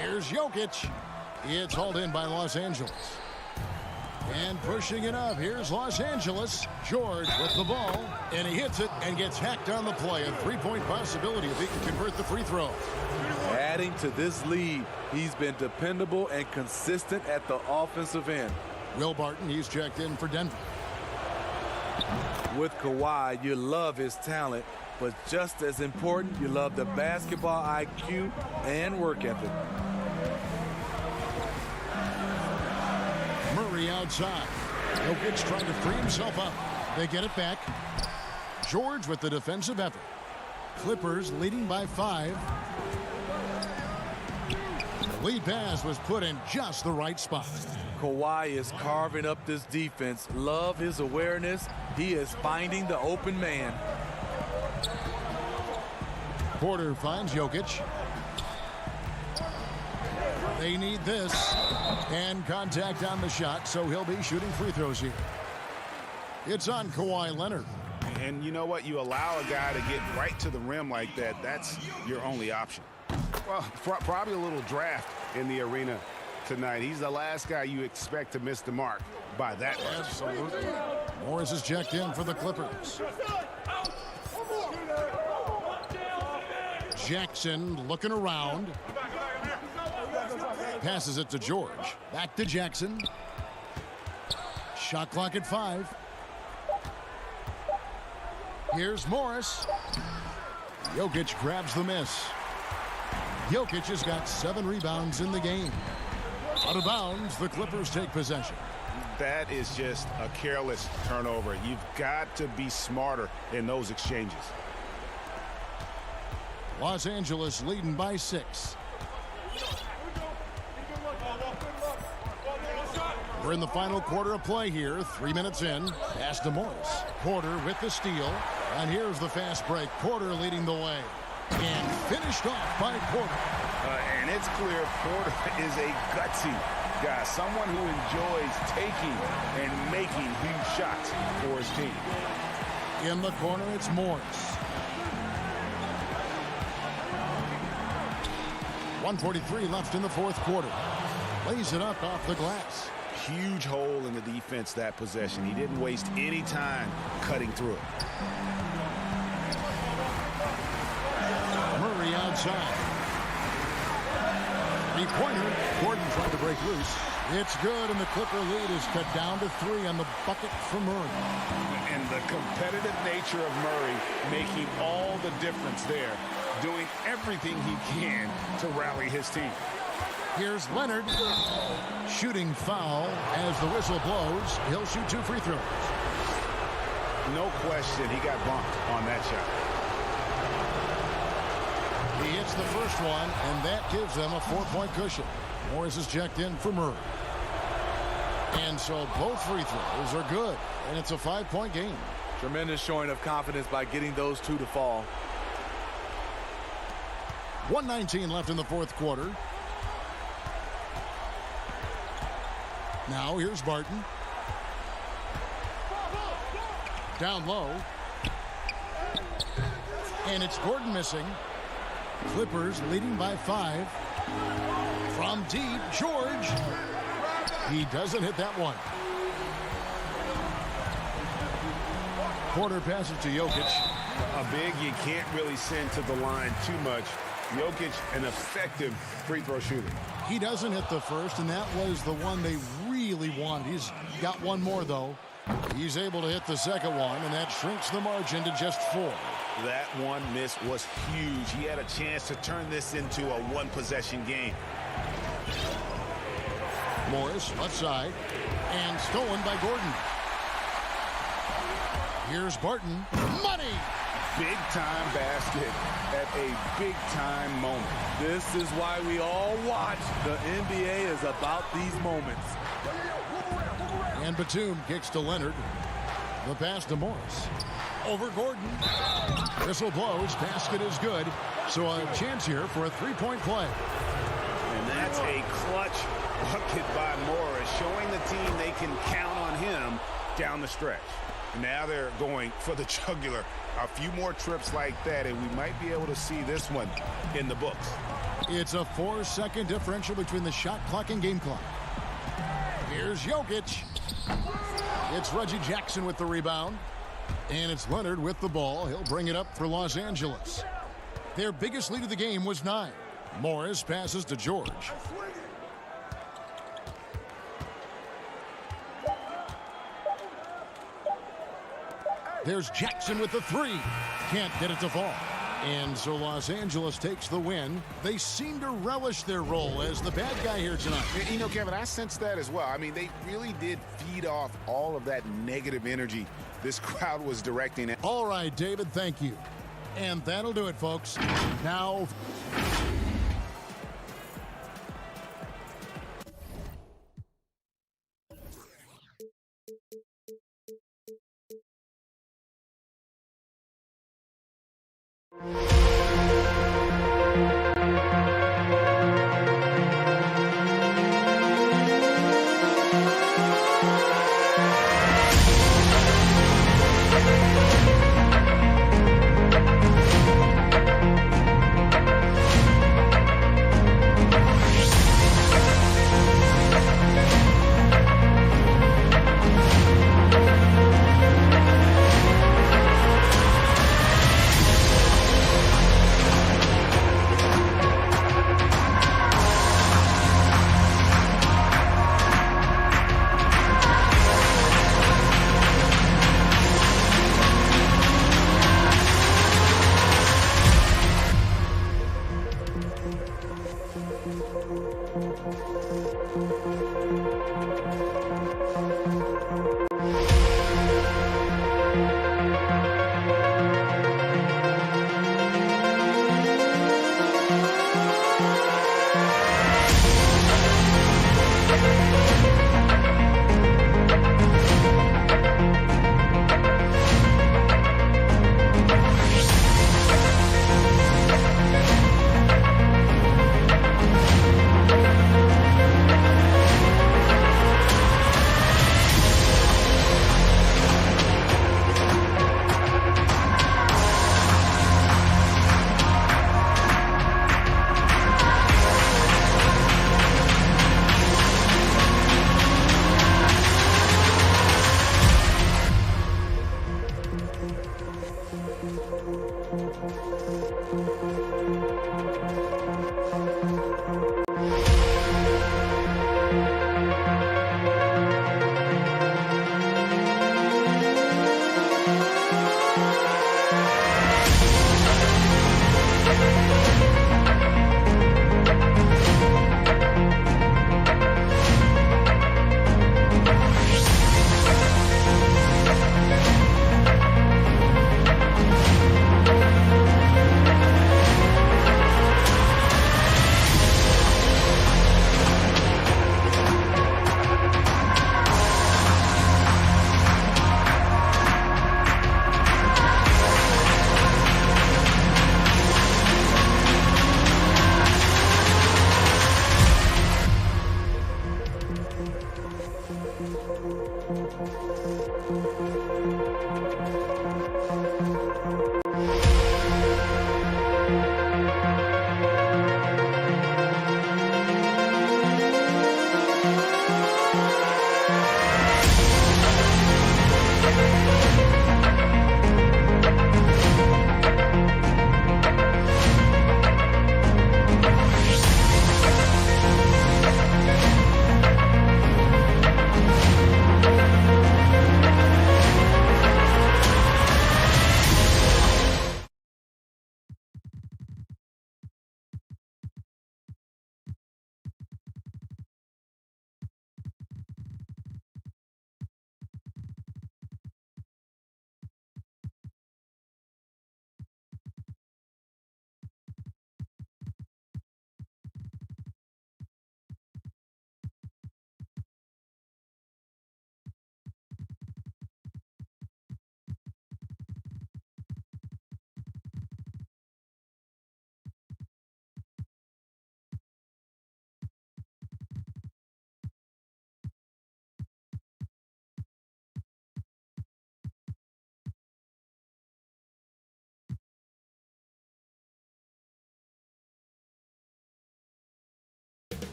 Here's Jokic. It's hauled in by Los Angeles. And pushing it up. Here's Los Angeles. George with the ball. And he hits it and gets hacked on the play. A 3-point possibility if he can convert the free throw. Adding to this lead, he's been dependable and consistent at the offensive end. Will Barton, he's checked in for Denver. With Kawhi, you love his talent, but just as important, you love the basketball IQ and work ethic. Murray outside. Jokic trying to free himself up. They get it back. George with the defensive effort. Clippers leading by 5. The lead pass was put in just the right spot. Kawhi is carving up this defense. Love his awareness. He is finding the open man. Porter finds Jokic. They need this. And contact on the shot, so he'll be shooting free throws here. It's on Kawhi Leonard. And you know what? You allow a guy to get right to the rim like that. That's your only option. Well, probably a little draft in the arena tonight. He's the last guy you expect to miss the mark by that much. Absolutely. Morris is checked in for the Clippers. Jackson looking around. Passes it to George. Back to Jackson. Shot clock at 5. Here's Morris. Jokic grabs the miss. Jokic has got 7 rebounds in the game. Out of bounds, the Clippers take possession. That is just a careless turnover. You've got to be smarter in those exchanges. Los Angeles leading by 6. We're in the final quarter of play here. 3 minutes in. Pass to Morris. Porter with the steal. And here's the fast break. Porter leading the way. And finished off by Porter. And it's clear Porter is a gutsy guy. Someone who enjoys taking and making huge shots for his team. In the corner, it's Morris. 1:43 left in the fourth quarter. Lays it up off the glass. Huge hole in the defense that possession. He didn't waste any time cutting through it. Murray outside. 3-pointer. Gordon trying to break loose. It's good, and the Clipper lead is cut down to 3 on the bucket for Murray. And the competitive nature of Murray making all the difference there, doing everything he can to rally his team. Here's Leonard. Shooting foul as the whistle blows. He'll shoot 2 free throws. No question he got bumped on that shot. He hits the first one, and that gives them a 4-point cushion. Morris is checked in for Murray. And so both free throws are good, and it's a 5-point game. Tremendous showing of confidence by getting those 2 to fall. 1:19 left in the fourth quarter. Now here's Barton. Down low. And it's Gordon missing. Clippers leading by 5. From deep, George. He doesn't hit that one. Porter passes to Jokic. A big you can't really send to the line too much. Jokic, an effective free throw shooter. He doesn't hit the first, and that was the one they really wanted. He's got one more, though. He's able to hit the second one, and that shrinks the margin to just 4. That one miss was huge. He had a chance to turn this into a one-possession game. Morris, left side, and stolen by Gordon. Here's Barton. Money! Big-time basket at a big-time moment. This is why we all watch. The NBA is about these moments. And Batum kicks to Leonard. The pass to Morris. Over Gordon. Whistle blows. Basket is good. So a chance here for a 3-point play. And that's a clutch bucket by Morris, showing the team they can count on him down the stretch. Now they're going for the jugular. A few more trips like that, and we might be able to see this one in the books. It's a 4-second differential between the shot clock and game clock. Here's Jokic. It's Reggie Jackson with the rebound. And it's Leonard with the ball. He'll bring it up for Los Angeles. Their biggest lead of the game was 9. Morris passes to George. There's Jackson with the three. Can't get it to fall. And so Los Angeles takes the win. They seem to relish their role as the bad guy here tonight. You know, Kevin, I sense that as well. I mean, they really did feed off all of that negative energy this crowd was directing at. All right, David, thank you. And that'll do it, folks. Now...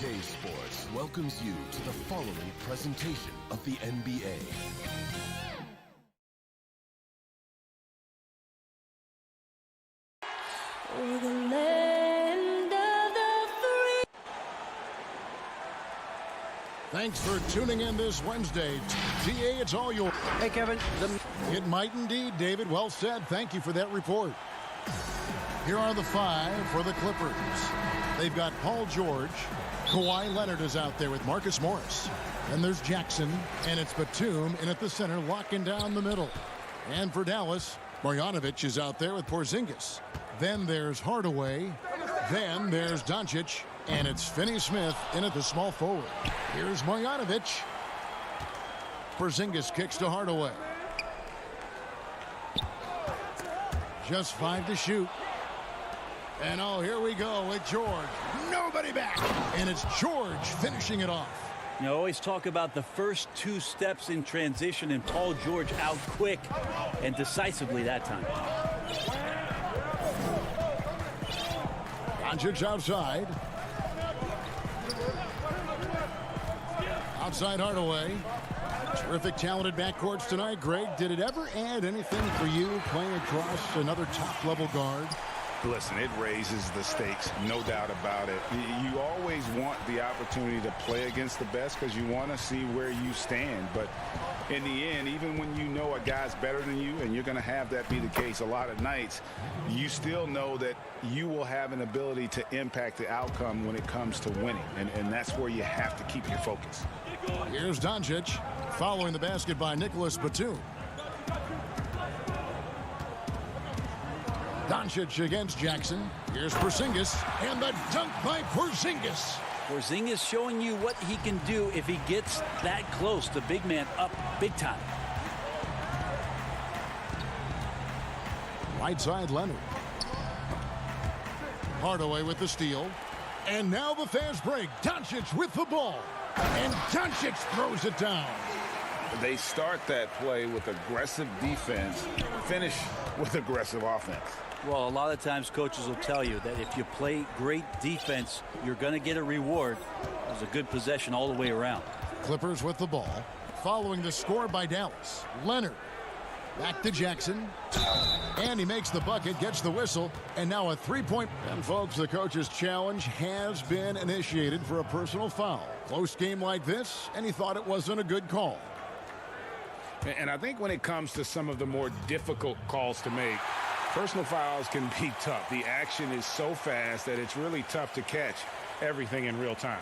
EPC Sports welcomes you to the following presentation of the NBA. For the land of the free. Thanks for tuning in this Wednesday. TA, it's all yours. Hey, Kevin. It might indeed, David. Well said. Thank you for that report. Here are the 5 for the Clippers. They've got Paul George. Kawhi Leonard is out there with Marcus Morris. Then there's Jackson, and it's Batum in at the center, locking down the middle. And for Dallas, Marjanovic is out there with Porzingis. Then there's Hardaway. Then there's Doncic, and it's Finney-Smith in at the small forward. Here's Marjanovic. Porzingis kicks to Hardaway. Just 5 to shoot. And oh, here we go with George. Nobody back. And it's George finishing it off. You always talk about the first 2 steps in transition, and Paul George out quick and decisively that time. Doncic outside. Outside Hardaway. Terrific, talented backcourts tonight. Greg, did it ever add anything for you playing across another top-level guard? Listen, it raises the stakes, no doubt about it. You always want the opportunity to play against the best because you want to see where you stand. But in the end, even when you know a guy's better than you, and you're going to have that be the case a lot of nights, you still know that you will have an ability to impact the outcome when it comes to winning. And that's where you have to keep your focus. Here's Doncic following the basket by Nicholas Batum. Doncic against Jackson. Here's Porzingis, and the dunk by Porzingis. Porzingis showing you what he can do if he gets that close. The big man up big time. Right side Leonard. Hardaway with the steal. And now the fast break. Doncic with the ball. And Doncic throws it down. They start that play with aggressive defense, finish with aggressive offense. Well, a lot of times coaches will tell you that if you play great defense, you're going to get a reward. It was a good possession all the way around. Clippers with the ball. Following the score by Dallas. Leonard. Back to Jackson. And he makes the bucket, gets the whistle, and now a 3-point. And folks, the coach's challenge has been initiated for a personal foul. Close game like this, and he thought it wasn't a good call. And I think when it comes to some of the more difficult calls to make, personal fouls can be tough. The action is so fast that it's really tough to catch everything in real time.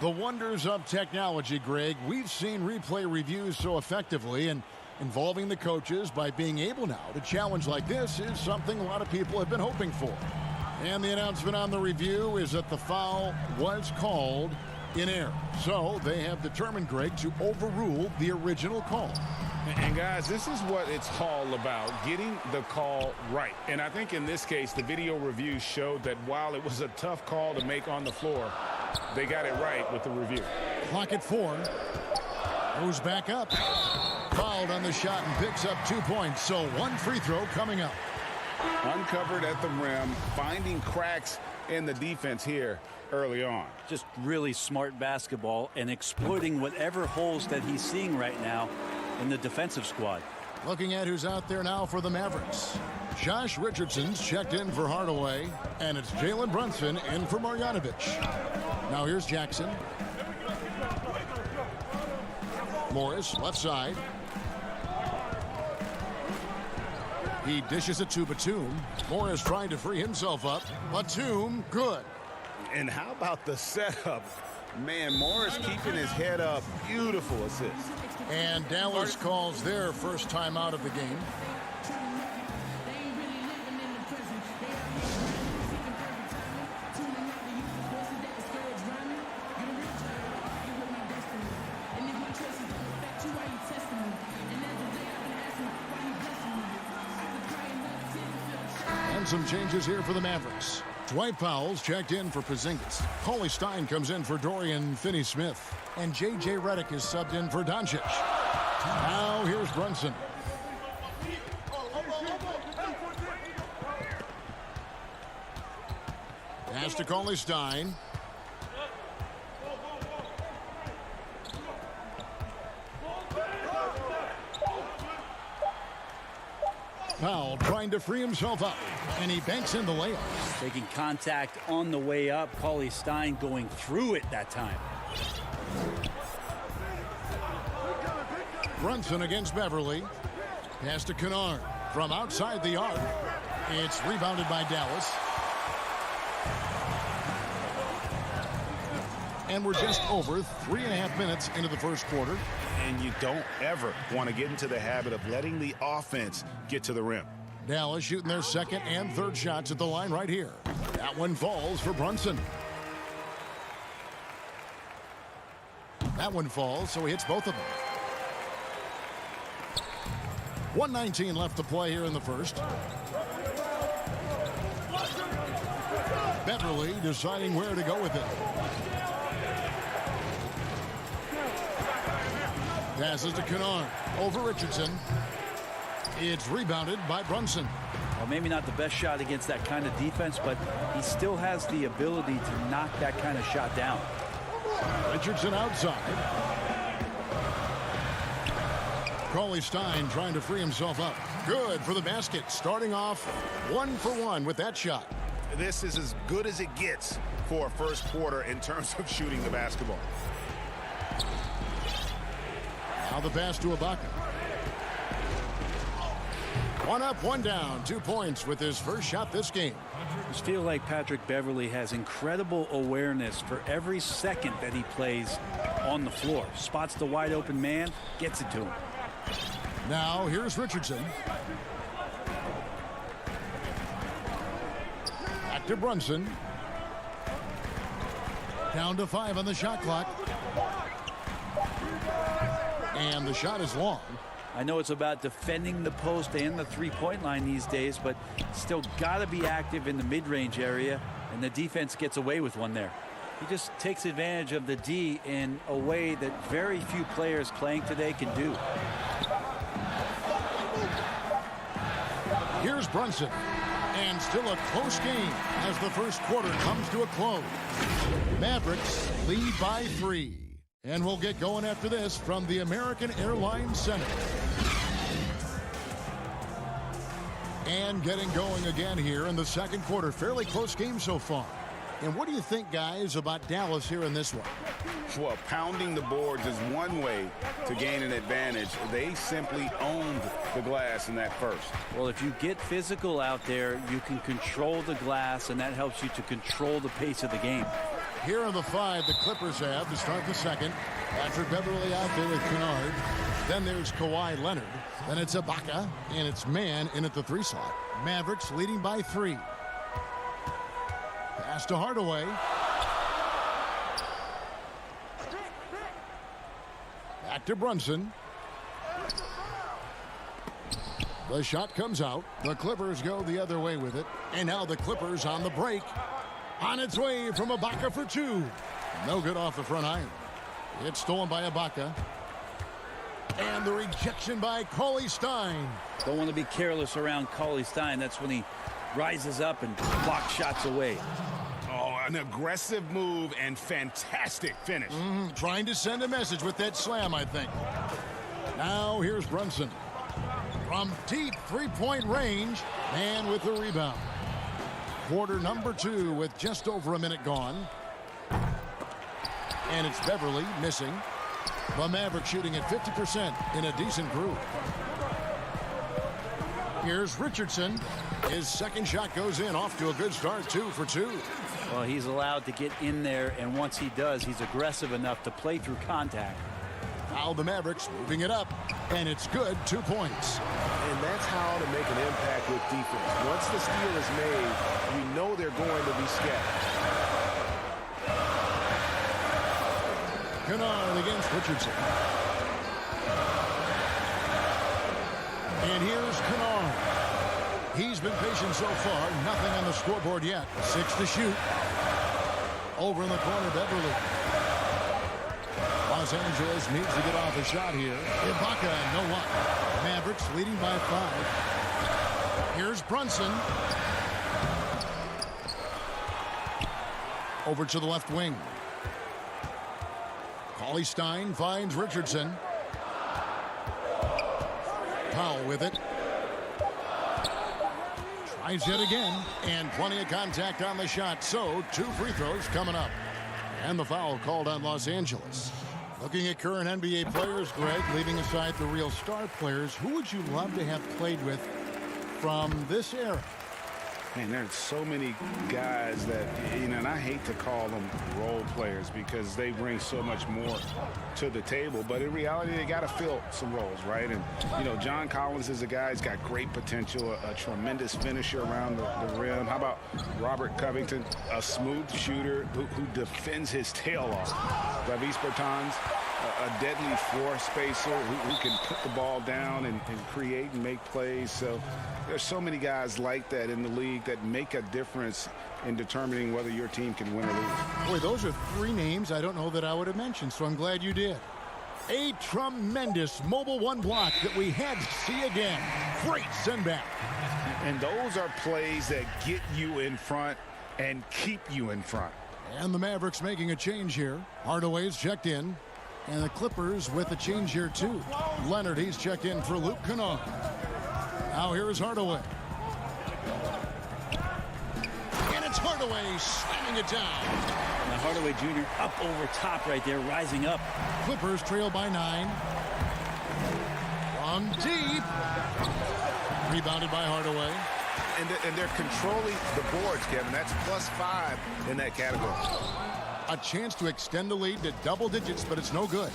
The wonders of technology, Greg. We've seen replay reviews so effectively, and involving the coaches by being able now to challenge like this is something a lot of people have been hoping for. And the announcement on the review is that the foul was called in error. So they have determined, Greg, to overrule the original call. And guys, this is what it's all about, getting the call right. And I think in this case, the video review showed that while it was a tough call to make on the floor, they got it right with the review. Clock at 4. Goes back up. Fouled on the shot and picks up 2 points. So 1 free throw coming up. Uncovered at the rim, finding cracks in the defense here early on. Just really smart basketball and exploiting whatever holes that he's seeing right now in the defensive squad. Looking at who's out there now for the Mavericks. Josh Richardson's checked in for Hardaway, and it's Jalen Brunson in for Marjanovic. Now here's Jackson. Morris, left side. He dishes it to Batum. Morris trying to free himself up. Batum, good. And how about the setup? Man, Morris keeping his head up. Beautiful assist. And Dallas calls their first time out of the game. And some changes here for the Mavericks. Dwight Powell's checked in for Porzingis. Cauley Stein comes in for Dorian Finney-Smith. And J.J. Redick is subbed in for Doncic. Now here's Brunson. Pass to Cauley Stein. Powell trying to free himself up, and he banks in the layup. Taking contact on the way up. Cauley Stein going through it that time. Brunson against Beverly. Pass to Kennard from outside the arc. It's rebounded by Dallas. And we're just over 3.5 minutes into the first quarter. And you don't ever want to get into the habit of letting the offense get to the rim. Dallas shooting their second and third shots at the line right here. That one falls for Brunson. That one falls, so he hits both of them. 1:19 left to play here in the first. Beverly deciding where to go with it. Passes to Kennard over Richardson. It's rebounded by Brunson. Well, maybe not the best shot against that kind of defense, but he still has the ability to knock that kind of shot down. Richardson outside. Cauley-Stein trying to free himself up. Good for the basket. Starting off 1 for 1 with that shot. This is as good as it gets for a first quarter in terms of shooting the basketball. Now the pass to Ibaka. 1 up, 1 down. 2 points with his first shot this game. I just feel like Patrick Beverly has incredible awareness for every second that he plays on the floor. Spots the wide open man, gets it to him. Now here's Richardson. Back to Brunson. Down to 5 on the shot clock. And the shot is long. I know it's about defending the post and the three-point line these days, but still got to be active in the mid-range area, and the defense gets away with one there. He just takes advantage of the D in a way that very few players playing today can do. Here's Brunson. And still a close game as the first quarter comes to a close. Mavericks lead by 3. And we'll get going after this from the American Airlines Center. And getting going again here in the second quarter. Fairly close game so far. And what do you think, guys, about Dallas here in this one? Well, pounding the boards is one way to gain an advantage. They simply owned the glass in that first. Well, if you get physical out there, you can control the glass, and that helps you to control the pace of the game. Here are the 5 the Clippers have to start the second. Patrick Beverly out there with Kennard. Then there's Kawhi Leonard. Then it's Ibaka, and it's Mann in at the 3 slot. Mavericks leading by 3. Pass to Hardaway. Back to Brunson. The shot comes out. The Clippers go the other way with it. And now the Clippers on the break. On its way from Ibaka for 2. No good off the front iron. It's stolen by Ibaka. And the rejection by Cauley-Stein. Don't want to be careless around Cauley-Stein. That's when he rises up and blocks shots away. Oh, an aggressive move and fantastic finish. Trying to send a message with that slam, I think. Now here's Brunson. From deep three-point range and with the rebound. Quarter number 2 with just over a minute gone. And it's Beverly missing. The Mavericks shooting at 50% in a decent group. Here's Richardson. His second shot goes in, off to a good start, 2 for 2. Well, he's allowed to get in there, and once he does, he's aggressive enough to play through contact. Now the Mavericks moving it up, and it's good, 2 points. And that's how to make an impact with defense. Once the steal is made, we know they're going to be scattered. Kennard against Richardson. And here's Kennard. He's been patient so far. Nothing on the scoreboard yet. 6 to shoot. Over in the corner, Beverly. Los Angeles needs to get off a shot here. Ibaka, no luck. Mavericks leading by 5. Here's Brunson. Over to the left wing. Cauley-Stein finds Richardson. Powell with it. Tries it again, and plenty of contact on the shot. So 2 free throws coming up. And the foul called on Los Angeles. Looking at current NBA players, Greg, leaving aside the real star players, who would you love to have played with from this era? Man, there's so many guys that, and I hate to call them role players because they bring so much more to the table. But in reality, they got to fill some roles, right? And, John Collins is a guy who's got great potential, a tremendous finisher around the rim. How about Robert Covington, a smooth shooter who defends his tail off? Davis Bertans, a deadly floor spacer who can put the ball down and create and make plays. So there's so many guys like that in the league that make a difference in determining whether your team can win or lose. Boy, those are three names I don't know that I would have mentioned, so I'm glad you did. A tremendous Mobile One block that we had to see again. Great send back. And those are plays that get you in front and keep you in front. And the Mavericks making a change here. Hardaway's checked in. And the Clippers with a change here, too. Leonard, he's checked in for Luke Kennard. Now here is Hardaway. And it's Hardaway slamming it down. Now Hardaway Jr. up over top right there, rising up. Clippers trail by 9. From deep. Rebounded by Hardaway. And they're controlling the boards, Kevin. That's +5 in that category. A chance to extend the lead to double digits, but it's no good.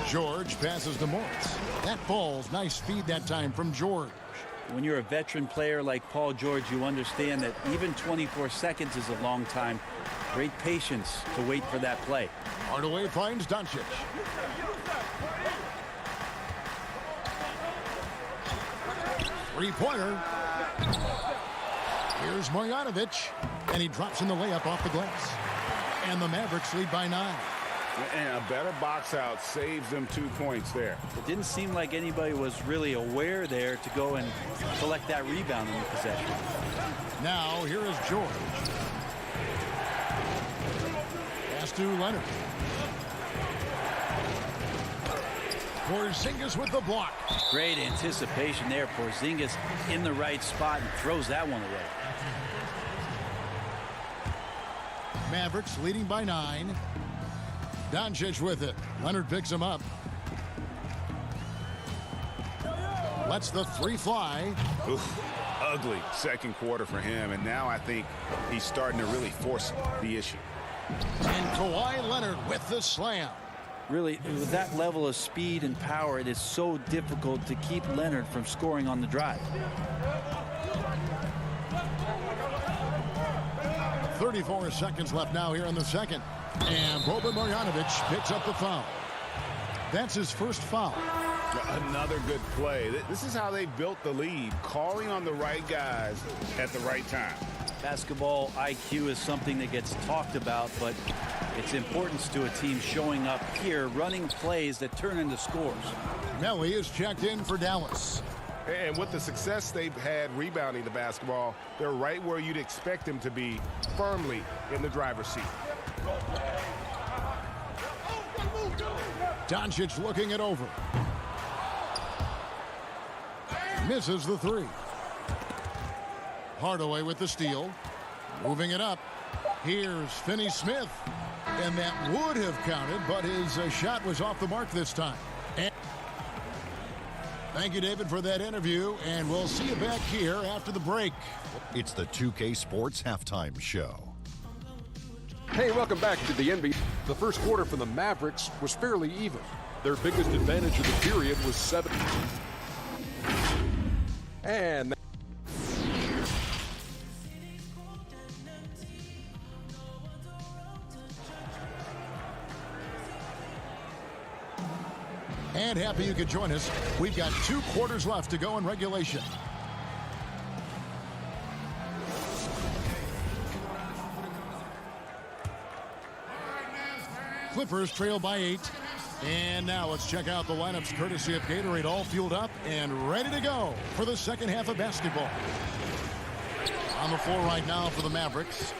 George passes to Moritz. That falls. Nice speed that time from George. When you're a veteran player like Paul George, you understand that even 24 seconds is a long time. Great patience to wait for that play. Hardaway finds Doncic. Three-pointer. Here's Marjanovic, and he drops in the layup off the glass. And the Mavericks lead by 9. And a better box out saves them 2 points there. It didn't seem like anybody was really aware there to go and collect that rebound in the possession. Now here is George. Pass to Leonard. Porzingis with the block. Great anticipation there. Porzingis in the right spot and throws that one away. Mavericks leading by 9. Doncic with it. Leonard picks him up. Lets the three fly. Oof, ugly second quarter for him, and now I think he's starting to really force the issue. And Kawhi Leonard with the slam. Really, with that level of speed and power, it is so difficult to keep Leonard from scoring on the drive. 34 seconds left now here in the second. And Boban Marjanovic picks up the foul. That's his first foul. Another good play. This is how they built the lead, calling on the right guys at the right time. Basketball IQ is something that gets talked about, but its importance to a team showing up here, running plays that turn into scores. Melly is checked in for Dallas. And with the success they've had rebounding the basketball, they're right where you'd expect them to be, firmly in the driver's seat. Doncic looking it over. Misses the three. Hardaway with the steal. Moving it up. Here's Finney-Smith. And that would have counted, but his shot was off the mark this time. And thank you, David, for that interview, and we'll see you back here after the break. It's the 2K Sports Halftime Show. Hey, welcome back to the NBA. The first quarter for the Mavericks was fairly even. Their biggest advantage of the period was 7. And happy you could join us. We've got 2 quarters left to go in regulation. Clippers trail by 8. And now let's check out the lineups courtesy of Gatorade, all fueled up and ready to go for the second half of basketball. On the floor right now for the Mavericks,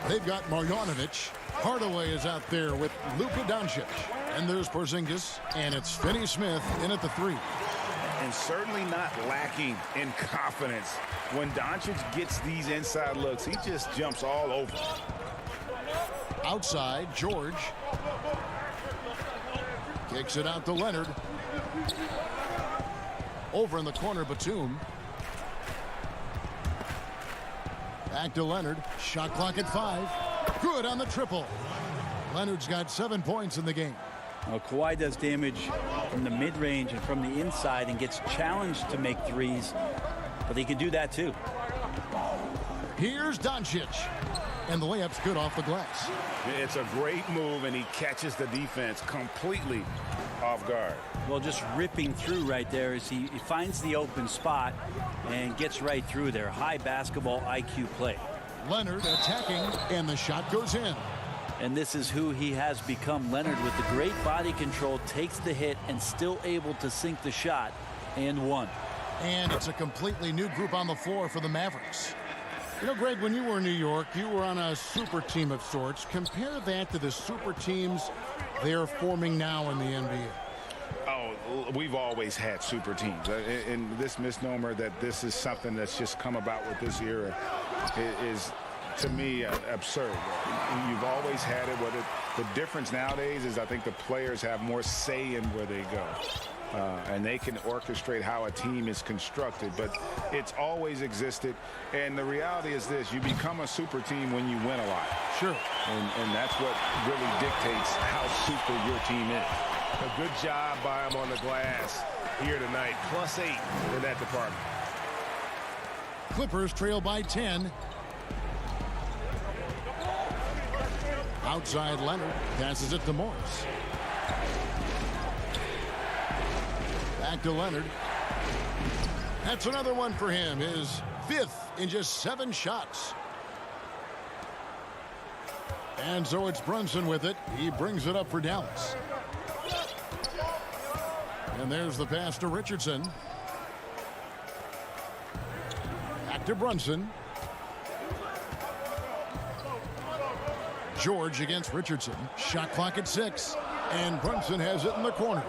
they've got Marjanovic. Hardaway is out there with Luka Doncic. And there's Porzingis, and it's Finney-Smith in at the 3. And certainly not lacking in confidence. When Doncic gets these inside looks, he just jumps all over. Outside, George. Kicks it out to Leonard. Over in the corner, Batum. Back to Leonard. Shot clock at 5. Good on the triple. Leonard's got 7 points in the game. Well, Kawhi does damage from the mid-range and from the inside and gets challenged to make threes, but he can do that too. Here's Doncic, and the layup's good off the glass. It's a great move, and he catches the defense completely off guard. Well, just ripping through right there as he finds the open spot and gets right through there. High basketball IQ play. Leonard attacking, and the shot goes in. And this is who he has become. Leonard, with the great body control, takes the hit and still able to sink the shot, and one. And it's a completely new group on the floor for the Mavericks. You know, Greg, when you were in New York, you were on a super team of sorts. Compare that to the super teams they're forming now in the NBA. Oh, we've always had super teams. And this misnomer that this is something that's just come about with this era is, to me, absurd. You've always had it. The difference nowadays is I think the players have more say in where they go. And they can orchestrate how a team is constructed, but it's always existed. And the reality is this: you become a super team when you win a lot. Sure. And that's what really dictates how super your team is. A good job by him on the glass here tonight. +8 in that department. Clippers trail by 10. Outside, Leonard passes it to Morris. Back to Leonard. That's another one for him. His 5th in just 7 shots. And so it's Brunson with it. He brings it up for Dallas. And there's the pass to Richardson. Back to Brunson. George against Richardson. Shot clock at 6. And Brunson has it in the corner.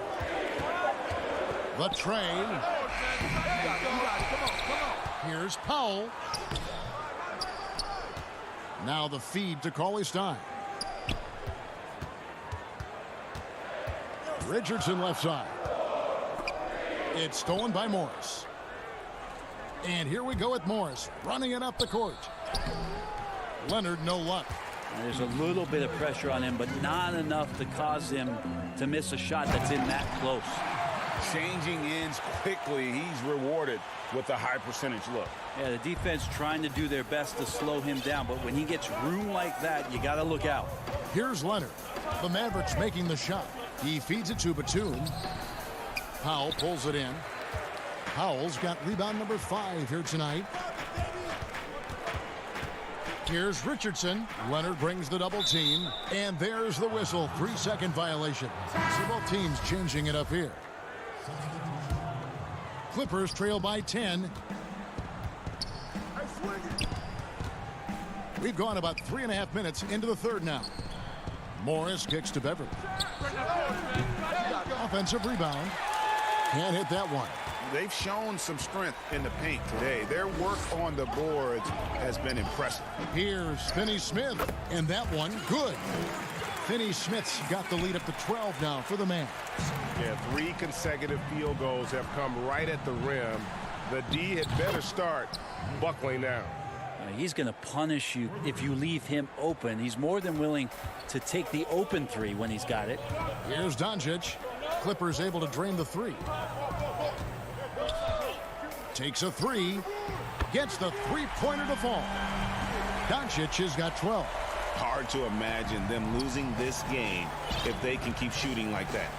The train. Here's Powell. Now the feed to Cauley-Stein. Richardson left side. It's stolen by Morris. And here we go with Morris running it up the court. Leonard, no luck. There's a little bit of pressure on him, but not enough to cause him to miss a shot that's in that close. Changing ends quickly. He's rewarded with a high percentage look. Yeah, the defense trying to do their best to slow him down, but when he gets room like that, you got to look out. Here's Leonard. The Mavericks making the shot. He feeds it to Batum. Powell pulls it in. Powell's got rebound number 5 here tonight. Here's Richardson. Leonard brings the double team. And there's the whistle. 3-second violation. So both teams changing it up here. Clippers trail by 10. We've gone about 3.5 minutes into the third now. Morris kicks to Beverly. Offensive rebound. Can't hit that one. They've shown some strength in the paint today. Their work on the boards has been impressive. Here's Finney-Smith, and that one good. Finney-Smith's got the lead up to 12 now for the Mavs. Yeah, 3 consecutive field goals have come right at the rim. The D had better start buckling down. He's going to punish you if you leave him open. He's more than willing to take the open 3 when he's got it. Here's Doncic. Clippers able to drain the 3. Takes a 3. Gets the 3-pointer to fall. Doncic has got 12. Hard to imagine them losing this game if they can keep shooting like that.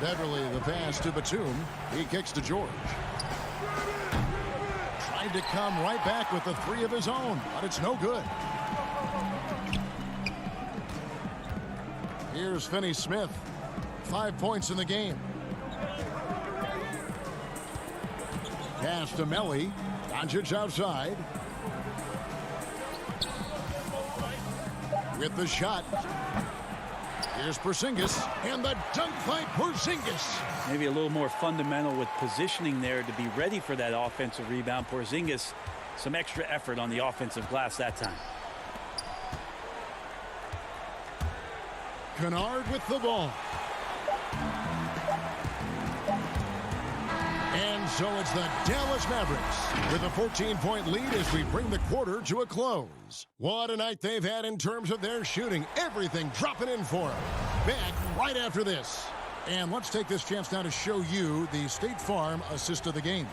Beverly, the pass to Batum. He kicks to George. Tried to come right back with the 3 of his own, but it's no good. Here's Finney-Smith. 5 points in the game. Pass to Melly. Doncic outside. With the shot. Here's Porzingis. And the dunk by Porzingis. Maybe a little more fundamental with positioning there to be ready for that offensive rebound. Porzingis, some extra effort on the offensive glass that time. Kennard with the ball. And so it's the Dallas Mavericks with a 14-point lead as we bring the quarter to a close. What a night they've had in terms of their shooting. Everything dropping in for them. Back right after this. And let's take this chance now to show you the State Farm assist of the game.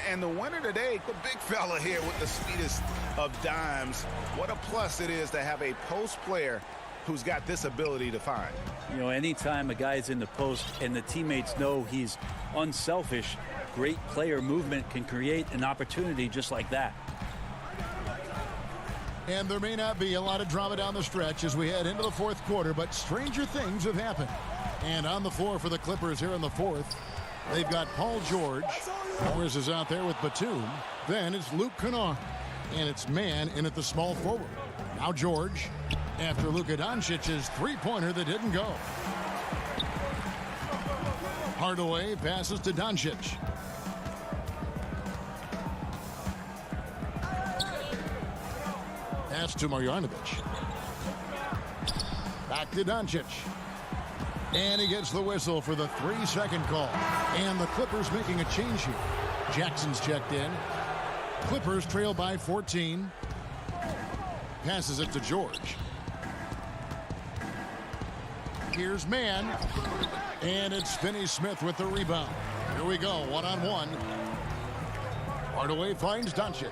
And the winner today, the big fella here with the sweetest of dimes. What a plus it is to have a post player who's got this ability to find. You know, anytime a guy's in the post and the teammates know he's unselfish, great player movement can create an opportunity just like that. And there may not be a lot of drama down the stretch as we head into the fourth quarter, but stranger things have happened. And on the floor for the Clippers here in the fourth, they've got Paul George. Morris is out there with Batum. Then it's Luke Kennard. And it's man in at the small forward. Now George, after Luka Doncic's three-pointer that didn't go. Hardaway passes to Doncic. Pass to Marjanovic. Back to Doncic. And he gets the whistle for the 3-second call. And the Clippers making a change here. Jackson's checked in. Clippers trail by 14. Passes it to George. Here's man. And it's Finney-Smith with the rebound. Here we go, one-on-one. Hardaway finds Doncic.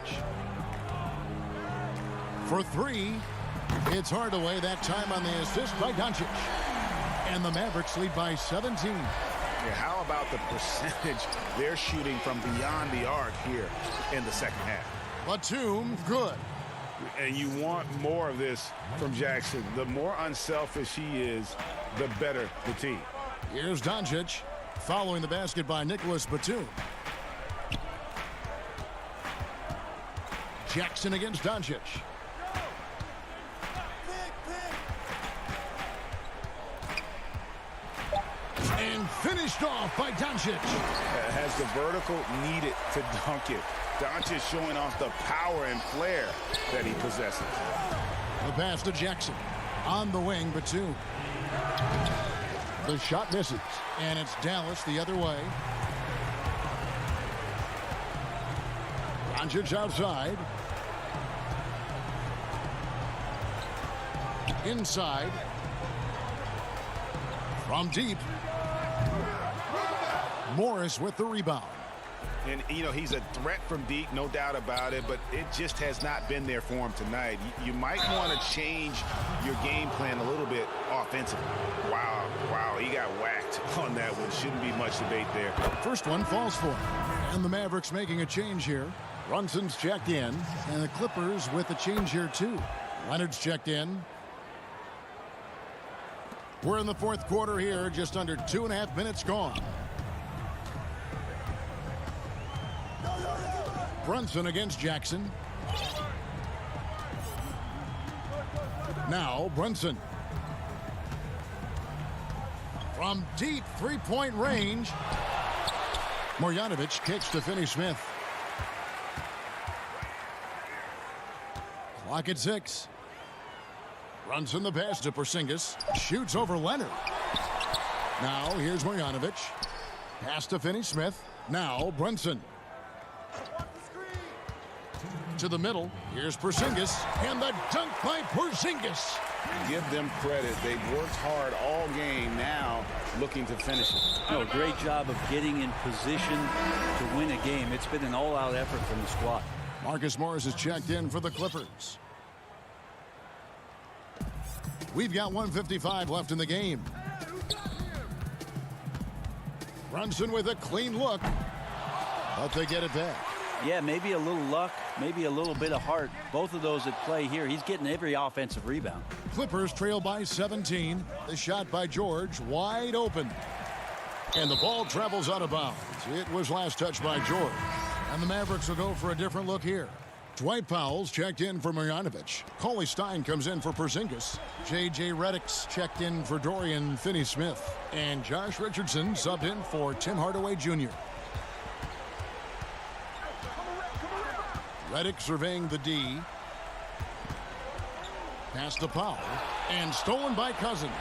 For three, it's Hardaway, that time on the assist by Doncic. And the Mavericks lead by 17. Yeah, how about the percentage they're shooting from beyond the arc here in the second half? Batum, good. And you want more of this from Jackson. The more unselfish he is, the better the team. Here's Doncic, following the basket by Nicholas Batum. Jackson against Doncic. And finished off by Doncic. Has the vertical needed to dunk it. Doncic showing off the power and flair that he possesses. The pass to Jackson. On the wing, Batum. The shot misses. And it's Dallas the other way. Doncic outside. Inside. From deep. Morris with the rebound. And, you know, he's a threat from deep, no doubt about it, but it just has not been there for him tonight. You might want to change your game plan a little bit offensively. Wow, he got whacked on that one. Shouldn't be much debate there. First one falls for him. And the Mavericks making a change here. Brunson's checked in, and the Clippers with a change here too. Leonard's checked in. We're in the fourth quarter here, just under 2.5 minutes gone. Brunson against Jackson. Now Brunson. From deep three-point range. Marjanovic kicks to Finney-Smith. Clock at 6. Brunson the pass to Porzingis. Shoots over Leonard. Now here's Marjanovic. Pass to Finney-Smith. Now Brunson. To the middle. Here's Porzingis. And the dunk by Porzingis. Give them credit. They've worked hard all game, now looking to finish it. No, great job of getting in position to win a game. It's been an all-out effort from the squad. Marcus Morris is checked in for the Clippers. We've got 1:55 left in the game. Brunson with a clean look. But they get it back. Yeah, maybe a little luck, maybe a little bit of heart. Both of those at play here. He's getting every offensive rebound. Clippers trail by 17. The shot by George, wide open. And the ball travels out of bounds. It was last touched by George. And the Mavericks will go for a different look here. Dwight Powell's checked in for Marjanovic. Cauley Stein comes in for Porzingis. J.J. Redick's checked in for Dorian Finney-Smith. And Josh Richardson subbed in for Tim Hardaway Jr. Redick surveying the D. Pass to Powell. And stolen by Cousins.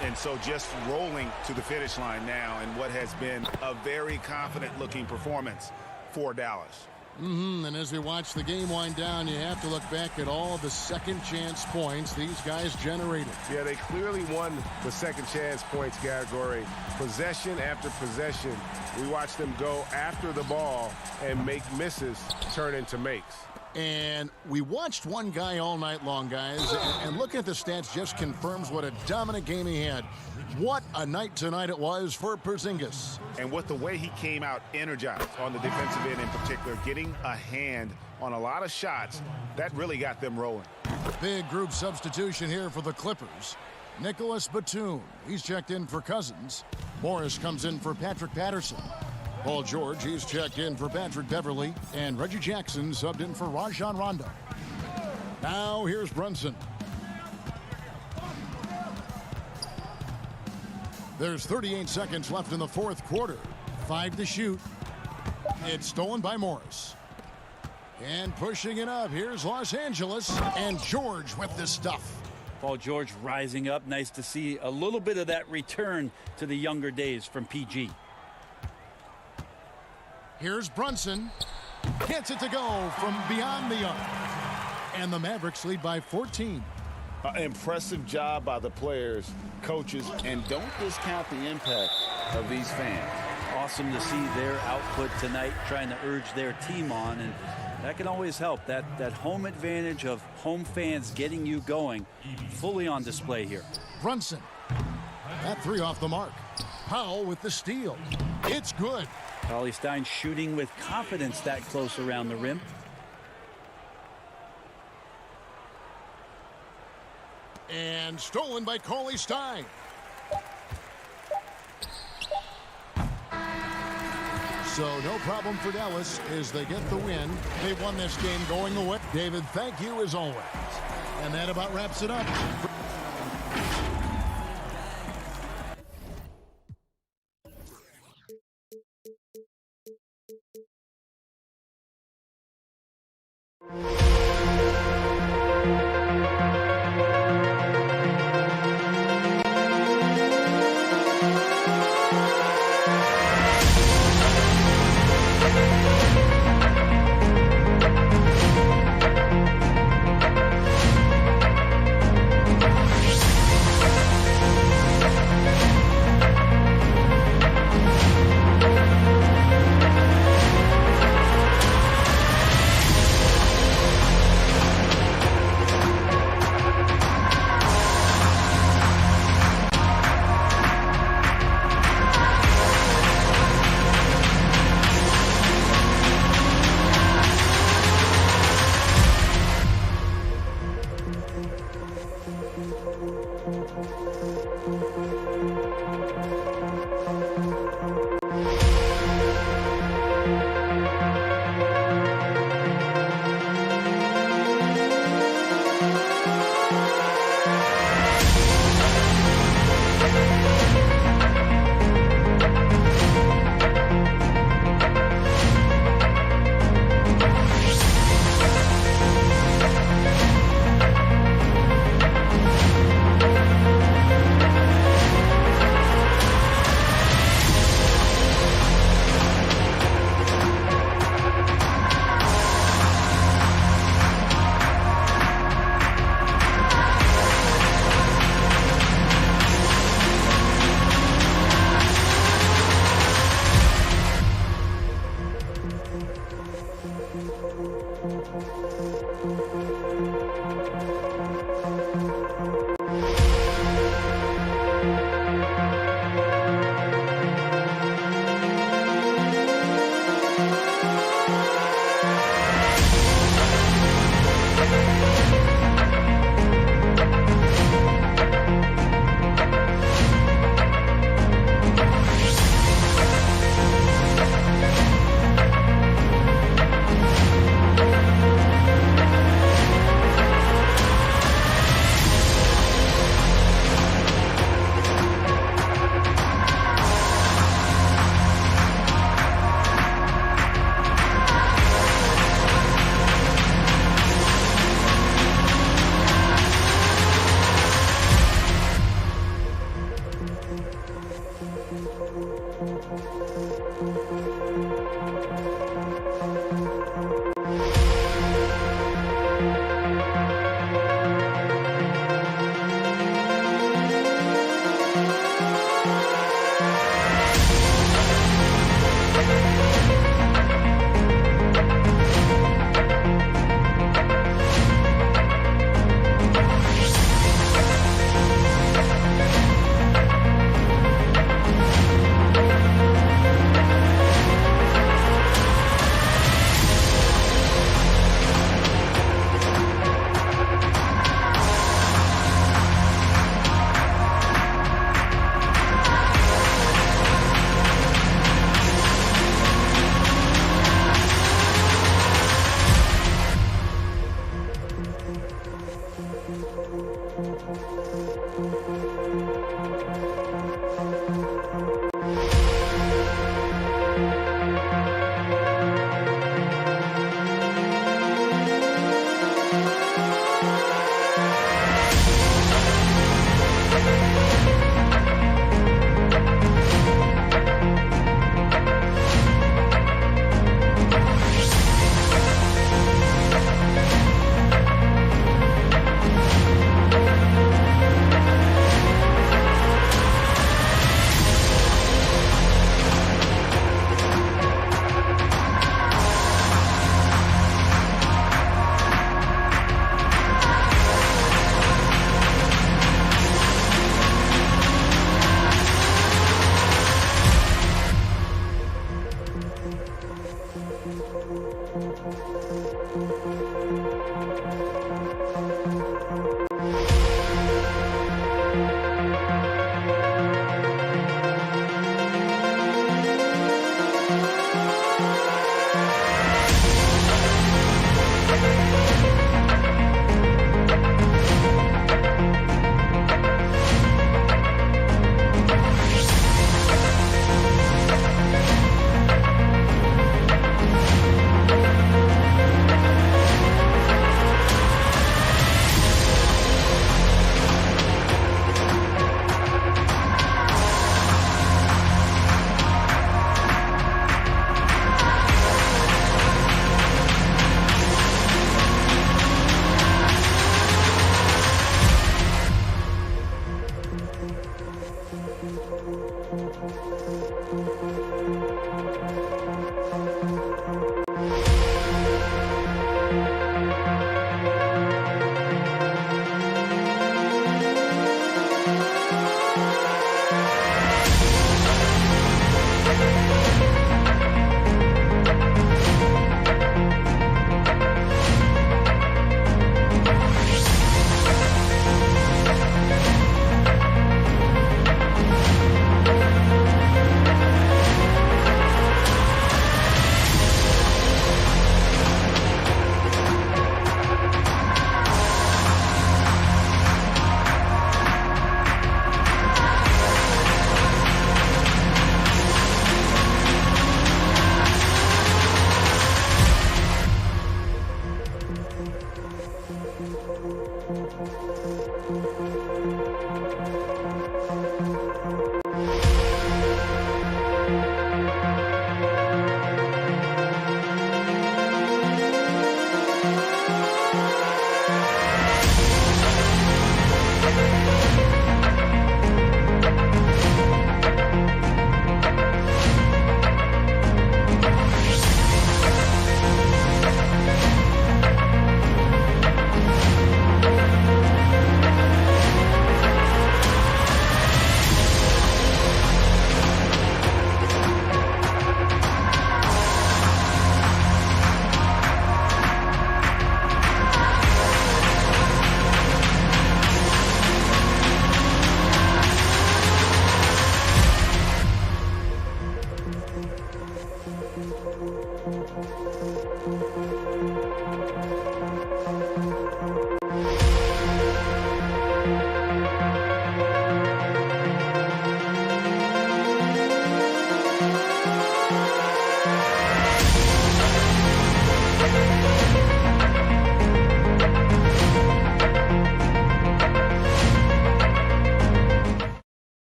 And so just rolling to the finish line now in what has been a very confident-looking performance for Dallas. And as we watch the game wind down, you have to look back at all the second chance points these guys generated. Yeah, they clearly won the second chance points category. Possession after possession, we watched them go after the ball and make misses turn into makes. And we watched one guy all night long, guys, and looking at the stats just confirms what a dominant game he had. What a night tonight it was for Porzingis. And with the way he came out energized on the defensive end in particular, getting a hand on a lot of shots, that really got them rolling. Big group substitution here for the Clippers. Nicholas Batum, he's checked in for Cousins. Morris comes in for Patrick Patterson. Paul George, he's checked in for Patrick Beverly. And Reggie Jackson subbed in for Rajon Rondo. Now here's Brunson. There's 38 seconds left in the fourth quarter. 5 to shoot. It's stolen by Morris. And pushing it up, here's Los Angeles. And George with the stuff. Paul George rising up. Nice to see a little bit of that return to the younger days from PG. Here's Brunson. Gets it to go from beyond the arc. And the Mavericks lead by 14. Impressive job by the players, coaches, and don't discount the impact of these fans. Awesome to see their output tonight, trying to urge their team on, and that can always help. That home advantage of home fans getting you going, fully on display here. Brunson. That three off the mark. Powell with the steal. It's good. Cauley Stein shooting with confidence that close around the rim. And stolen by Cauley Stein. So no problem for Dallas as they get the win. They won this game going away. David, thank you as always. And that about wraps it up.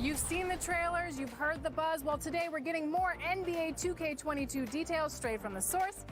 You've seen the trailers, you've heard the buzz. Well, today we're getting more NBA 2K22 details straight from the source.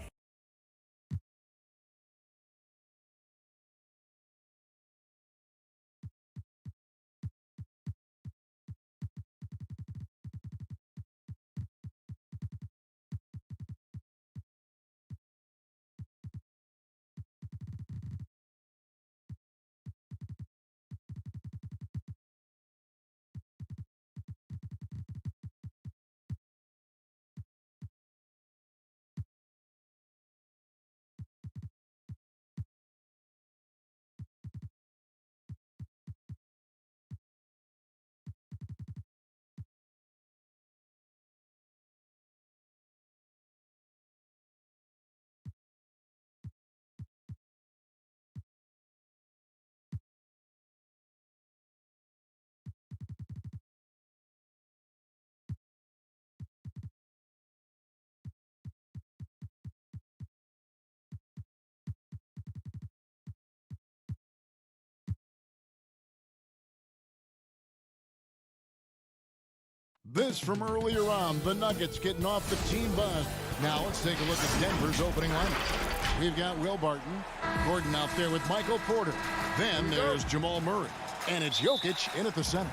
This from earlier on. The Nuggets getting off the team bus. Now let's take a look at Denver's opening lineup. We've got Will Barton, Gordon out there with Michael Porter. Then there's Jamal Murray. And it's Jokic in at the center.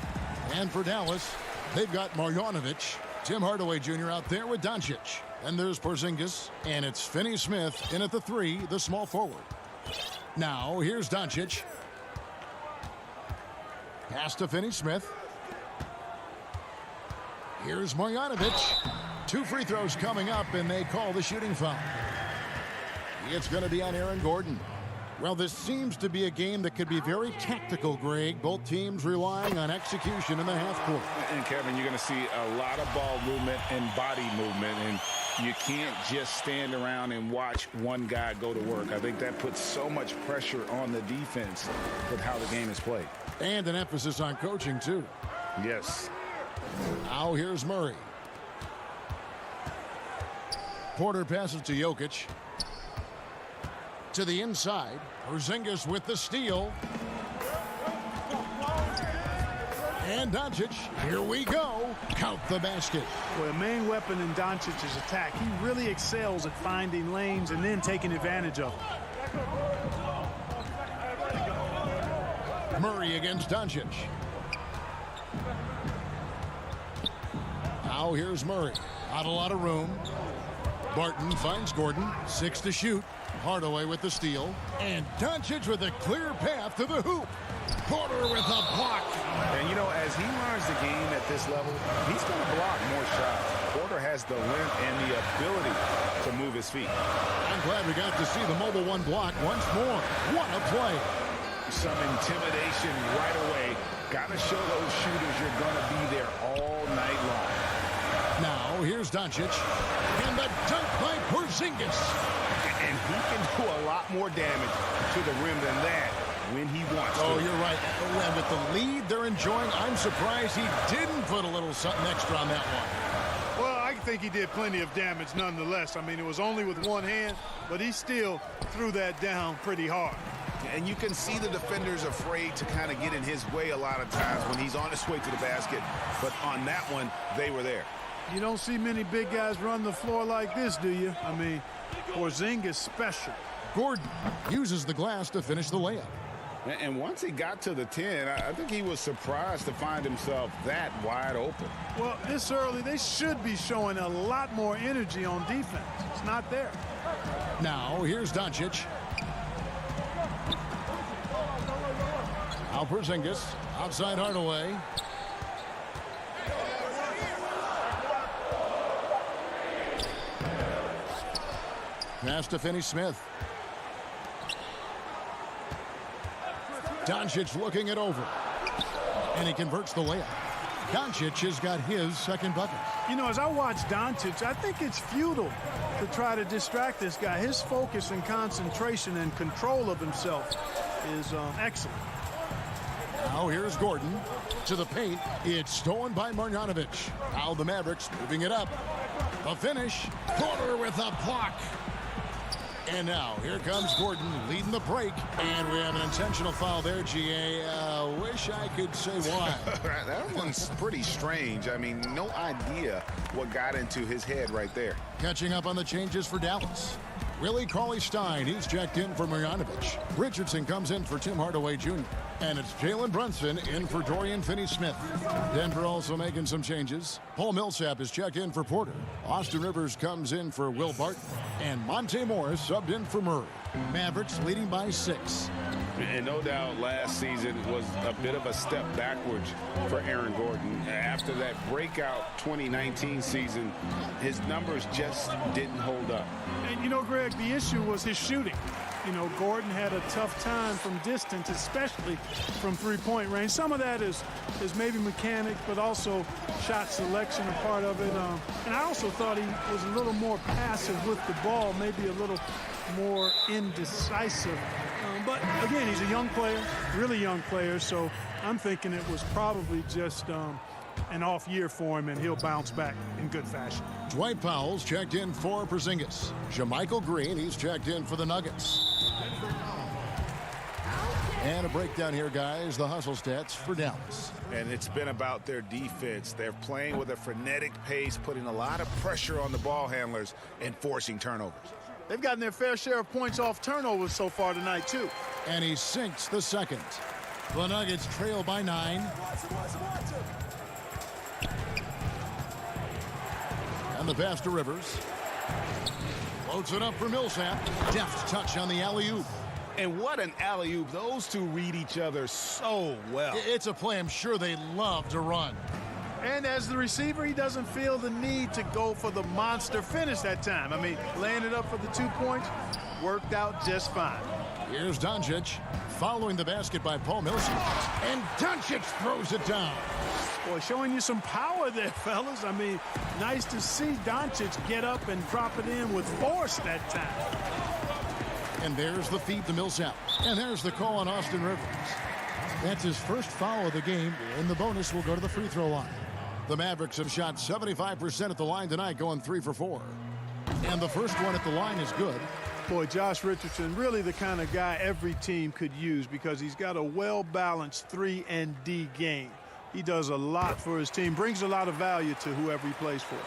And for Dallas, they've got Marjanovic, Tim Hardaway Jr. out there with Doncic. And there's Porzingis. And it's Finney-Smith in at the 3, the small forward. Now here's Doncic. Pass to Finney-Smith. Here's Marjanovic. 2 free throws coming up, and they call the shooting foul. It's going to be on Aaron Gordon. Well, this seems to be a game that could be very tactical, Greg. Both teams relying on execution in the half court. And, Kevin, you're going to see a lot of ball movement and body movement, and you can't just stand around and watch one guy go to work. I think that puts so much pressure on the defense with how the game is played. And an emphasis on coaching, too. Yes. Now here's Murray. Porter passes to Jokic. To the inside. Porzingis with the steal. And Doncic. Here we go. Count the basket. Well, a main weapon in Doncic's attack. He really excels at finding lanes and then taking advantage of them. Murray against Doncic. Now here's Murray. Not a lot of room. Barton finds Gordon. 6 to shoot. Hardaway with the steal. And Doncic with a clear path to the hoop. Porter with a block. And, you know, as he learns the game at this level, he's going to block more shots. Porter has the length and the ability to move his feet. I'm glad we got to see the mobile 1 block once more. What a play. Some intimidation right away. Got to show those shooters you're going to be there all night long. Now, here's Doncic. And the dunk by Porzingis. And he can do a lot more damage to the rim than that when he wants to. Oh, you're right. And with the lead they're enjoying, I'm surprised he didn't put a little something extra on that one. Well, I think he did plenty of damage nonetheless. I mean, it was only with one hand, but he still threw that down pretty hard. And you can see the defenders afraid to kind of get in his way a lot of times when he's on his way to the basket. But on that one, they were there. You don't see many big guys run the floor like this, do you? I mean, Porzingis special. Gordon uses the glass to finish the layup. And once he got to the 10, I think he was surprised to find himself that wide open. Well, this early, they should be showing a lot more energy on defense. It's not there. Now, here's Doncic. Now Porzingis, outside Hardaway. Pass to Finney-Smith. Doncic looking it over. And he converts the layup. Doncic has got his second bucket. You know, as I watch Doncic, I think it's futile to try to distract this guy. His focus and concentration and control of himself is excellent. Now here's Gordon to the paint. It's stolen by Marjanovic. Now the Mavericks moving it up. The finish. Porter with a block. And now, here comes Gordon leading the break. And we have an intentional foul there, GA. Wish I could say why. That one's pretty strange. I mean, no idea what got into his head right there. Catching up on the changes for Dallas. Willie Cauley-Stein, he's checked in for Marjanovic. Richardson comes in for Tim Hardaway Jr. And it's Jalen Brunson in for Dorian Finney-Smith. Denver also making some changes. Paul Millsap is checked in for Porter. Austin Rivers comes in for Will Barton. And Monte Morris subbed in for Murray. Mavericks leading by 6. And no doubt last season was a bit of a step backwards for Aaron Gordon. After that breakout 2019 season, his numbers just didn't hold up. And, you know, Greg, the issue was his shooting. You know, Gordon had a tough time from distance, especially from three-point range. Some of that is maybe mechanics, but also shot selection a part of it. And I also thought he was a little more passive with the ball, maybe a little more indecisive. But, again, he's a young player, really young player, so I'm thinking it was probably just an off year for him, and he'll bounce back in good fashion. Dwight Powell's checked in for Porzingis. JaMychal Green, he's checked in for the Nuggets. And a breakdown here, guys. The hustle stats for Dallas. And it's been about their defense. They're playing with a frenetic pace, putting a lot of pressure on the ball handlers and forcing turnovers. They've gotten their fair share of points off turnovers so far tonight, too. And he sinks the second. The Nuggets trail by 9. And the pass to Rivers. Floats it up for Millsap. Deft touch on the alley-oop. And what an alley-oop. Those two read each other so well. It's a play I'm sure they love to run. And as the receiver, he doesn't feel the need to go for the monster finish that time. I mean, laying it up for the 2 points worked out just fine. Here's Doncic following the basket by Paul Millsap. And Doncic throws it down. Boy, showing you some power there, fellas. I mean, nice to see Doncic get up and drop it in with force that time. And there's the feed to Millsap. And there's the call on Austin Rivers. That's his first foul of the game, and the bonus will go to the free throw line. The Mavericks have shot 75% at the line tonight, going 3 for 4. And the first one at the line is good. Boy, Josh Richardson, really the kind of guy every team could use because he's got a well-balanced 3 and D game. He does a lot for his team, brings a lot of value to whoever he plays for.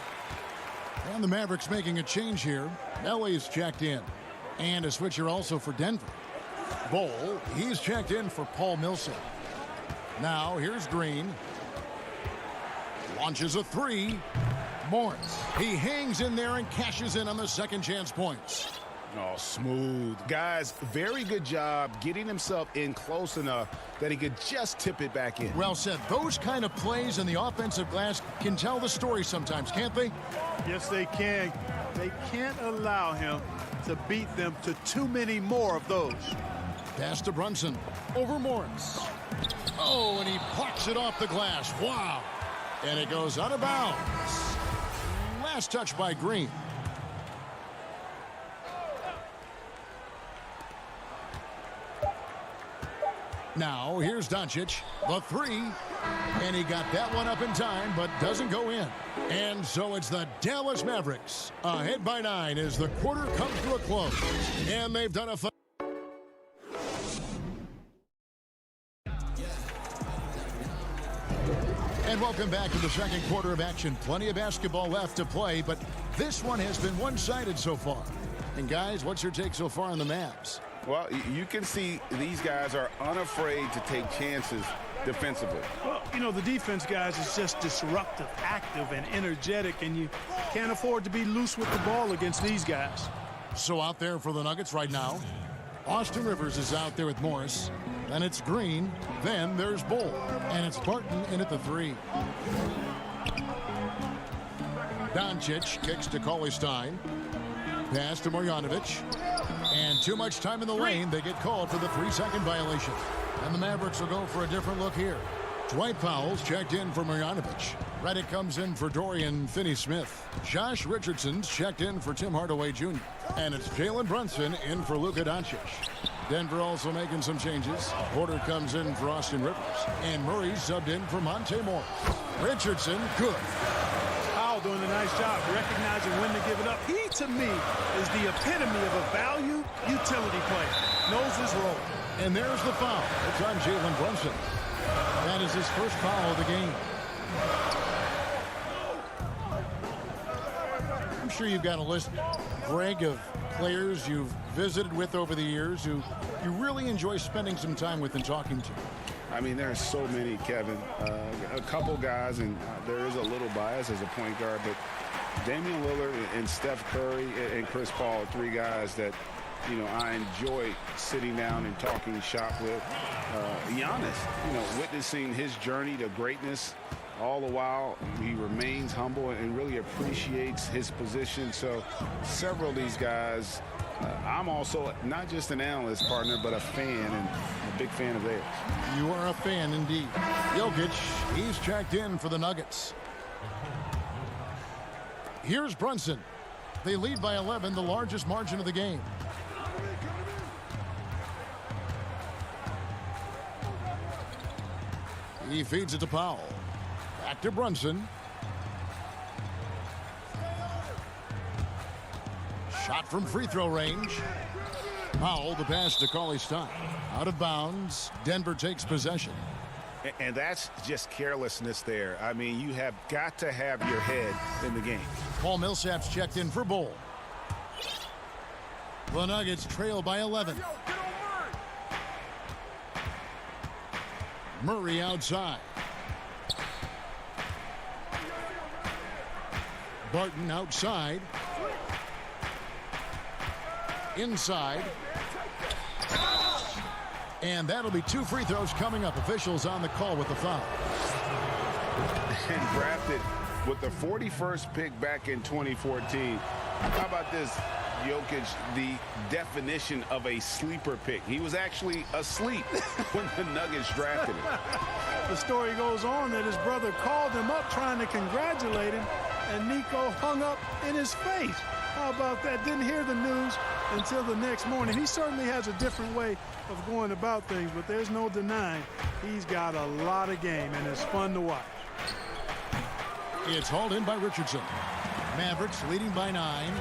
And the Mavericks making a change here. LA's checked in. And a switcher also for Denver. Bol, he's checked in for Paul Millsap. Now here's Green. Launches a 3. Morris. He hangs in there and cashes in on the second chance points. Oh, smooth. Guys, very good job getting himself in close enough that he could just tip it back in. Well said. Those kind of plays in the offensive glass can tell the story sometimes, can't they? Yes, they can. They can't allow him to beat them to too many more of those. Pass to Brunson. Over Morris. Oh, and he plucks it off the glass. Wow. And it goes out of bounds. Last touch by Green. Now, here's Doncic, the 3, and he got that one up in time, but doesn't go in. And so it's the Dallas Mavericks, ahead by 9 as the quarter comes to a close. And they've done a And welcome back to the second quarter of action. Plenty of basketball left to play, but this one has been one-sided so far. And guys, what's your take so far on the Mavs? Well, you can see these guys are unafraid to take chances defensively. Well, you know, the defense, guys, is just disruptive, active, and energetic, and you can't afford to be loose with the ball against these guys. So out there for the Nuggets right now, Austin Rivers is out there with Morris. Then it's Green. Then there's Bol. And it's Barton in at the 3. Doncic kicks to Cauley-Stein. Pass to Marjanovic. And too much time in the lane. They get called for the 3-second violation. And the Mavericks will go for a different look here. Dwight Powell's checked in for Marjanovic. Redick comes in for Dorian Finney-Smith. Josh Richardson's checked in for Tim Hardaway Jr. And it's Jalen Brunson in for Luka Doncic. Denver also making some changes. Porter comes in for Austin Rivers. And Murray subbed in for Monte Morris. Richardson, good. Powell doing a nice job recognizing when to give it up. He, to me, is the epitome of a value utility player. Knows his role. And there's the foul. It's on Jalen Brunson. That is his first foul of the game. I'm sure you've got a list, Greg, of players you've visited with over the years who you really enjoy spending some time with and talking to. I mean, there are so many, Kevin. A couple guys, and there is a little bias as a point guard, but Damian Lillard and Steph Curry and Chris Paul are 3 guys that, you know, I enjoy sitting down and talking shop with. Giannis, witnessing his journey to greatness. All the while, he remains humble and really appreciates his position. So several of these guys, I'm also not just an analyst partner, but a fan and a big fan of theirs. You are a fan indeed. Jokic, he's checked in for the Nuggets. Here's Brunson. They lead by 11, the largest margin of the game. He feeds it to Powell. Back to Brunson. Shot from free throw range. Powell, the pass to Cauley-Stein. Out of bounds. Denver takes possession. And that's just carelessness there. I mean, you have got to have your head in the game. Paul Millsap's checked in for Bull. The Nuggets trail by 11. Murray outside. Barton outside. Inside. And that'll be 2 free throws coming up. Officials on the call with the foul. And drafted with the 41st pick back in 2014. How about this? Jokic, the definition of a sleeper pick. He was actually asleep when the Nuggets drafted him. The story goes on that his brother called him up trying to congratulate him, and Nico hung up in his face. How about that? Didn't hear the news until the next morning. He certainly has a different way of going about things, but there's no denying he's got a lot of game, and it's fun to watch. It's hauled in by Richardson. Mavericks leading by 9.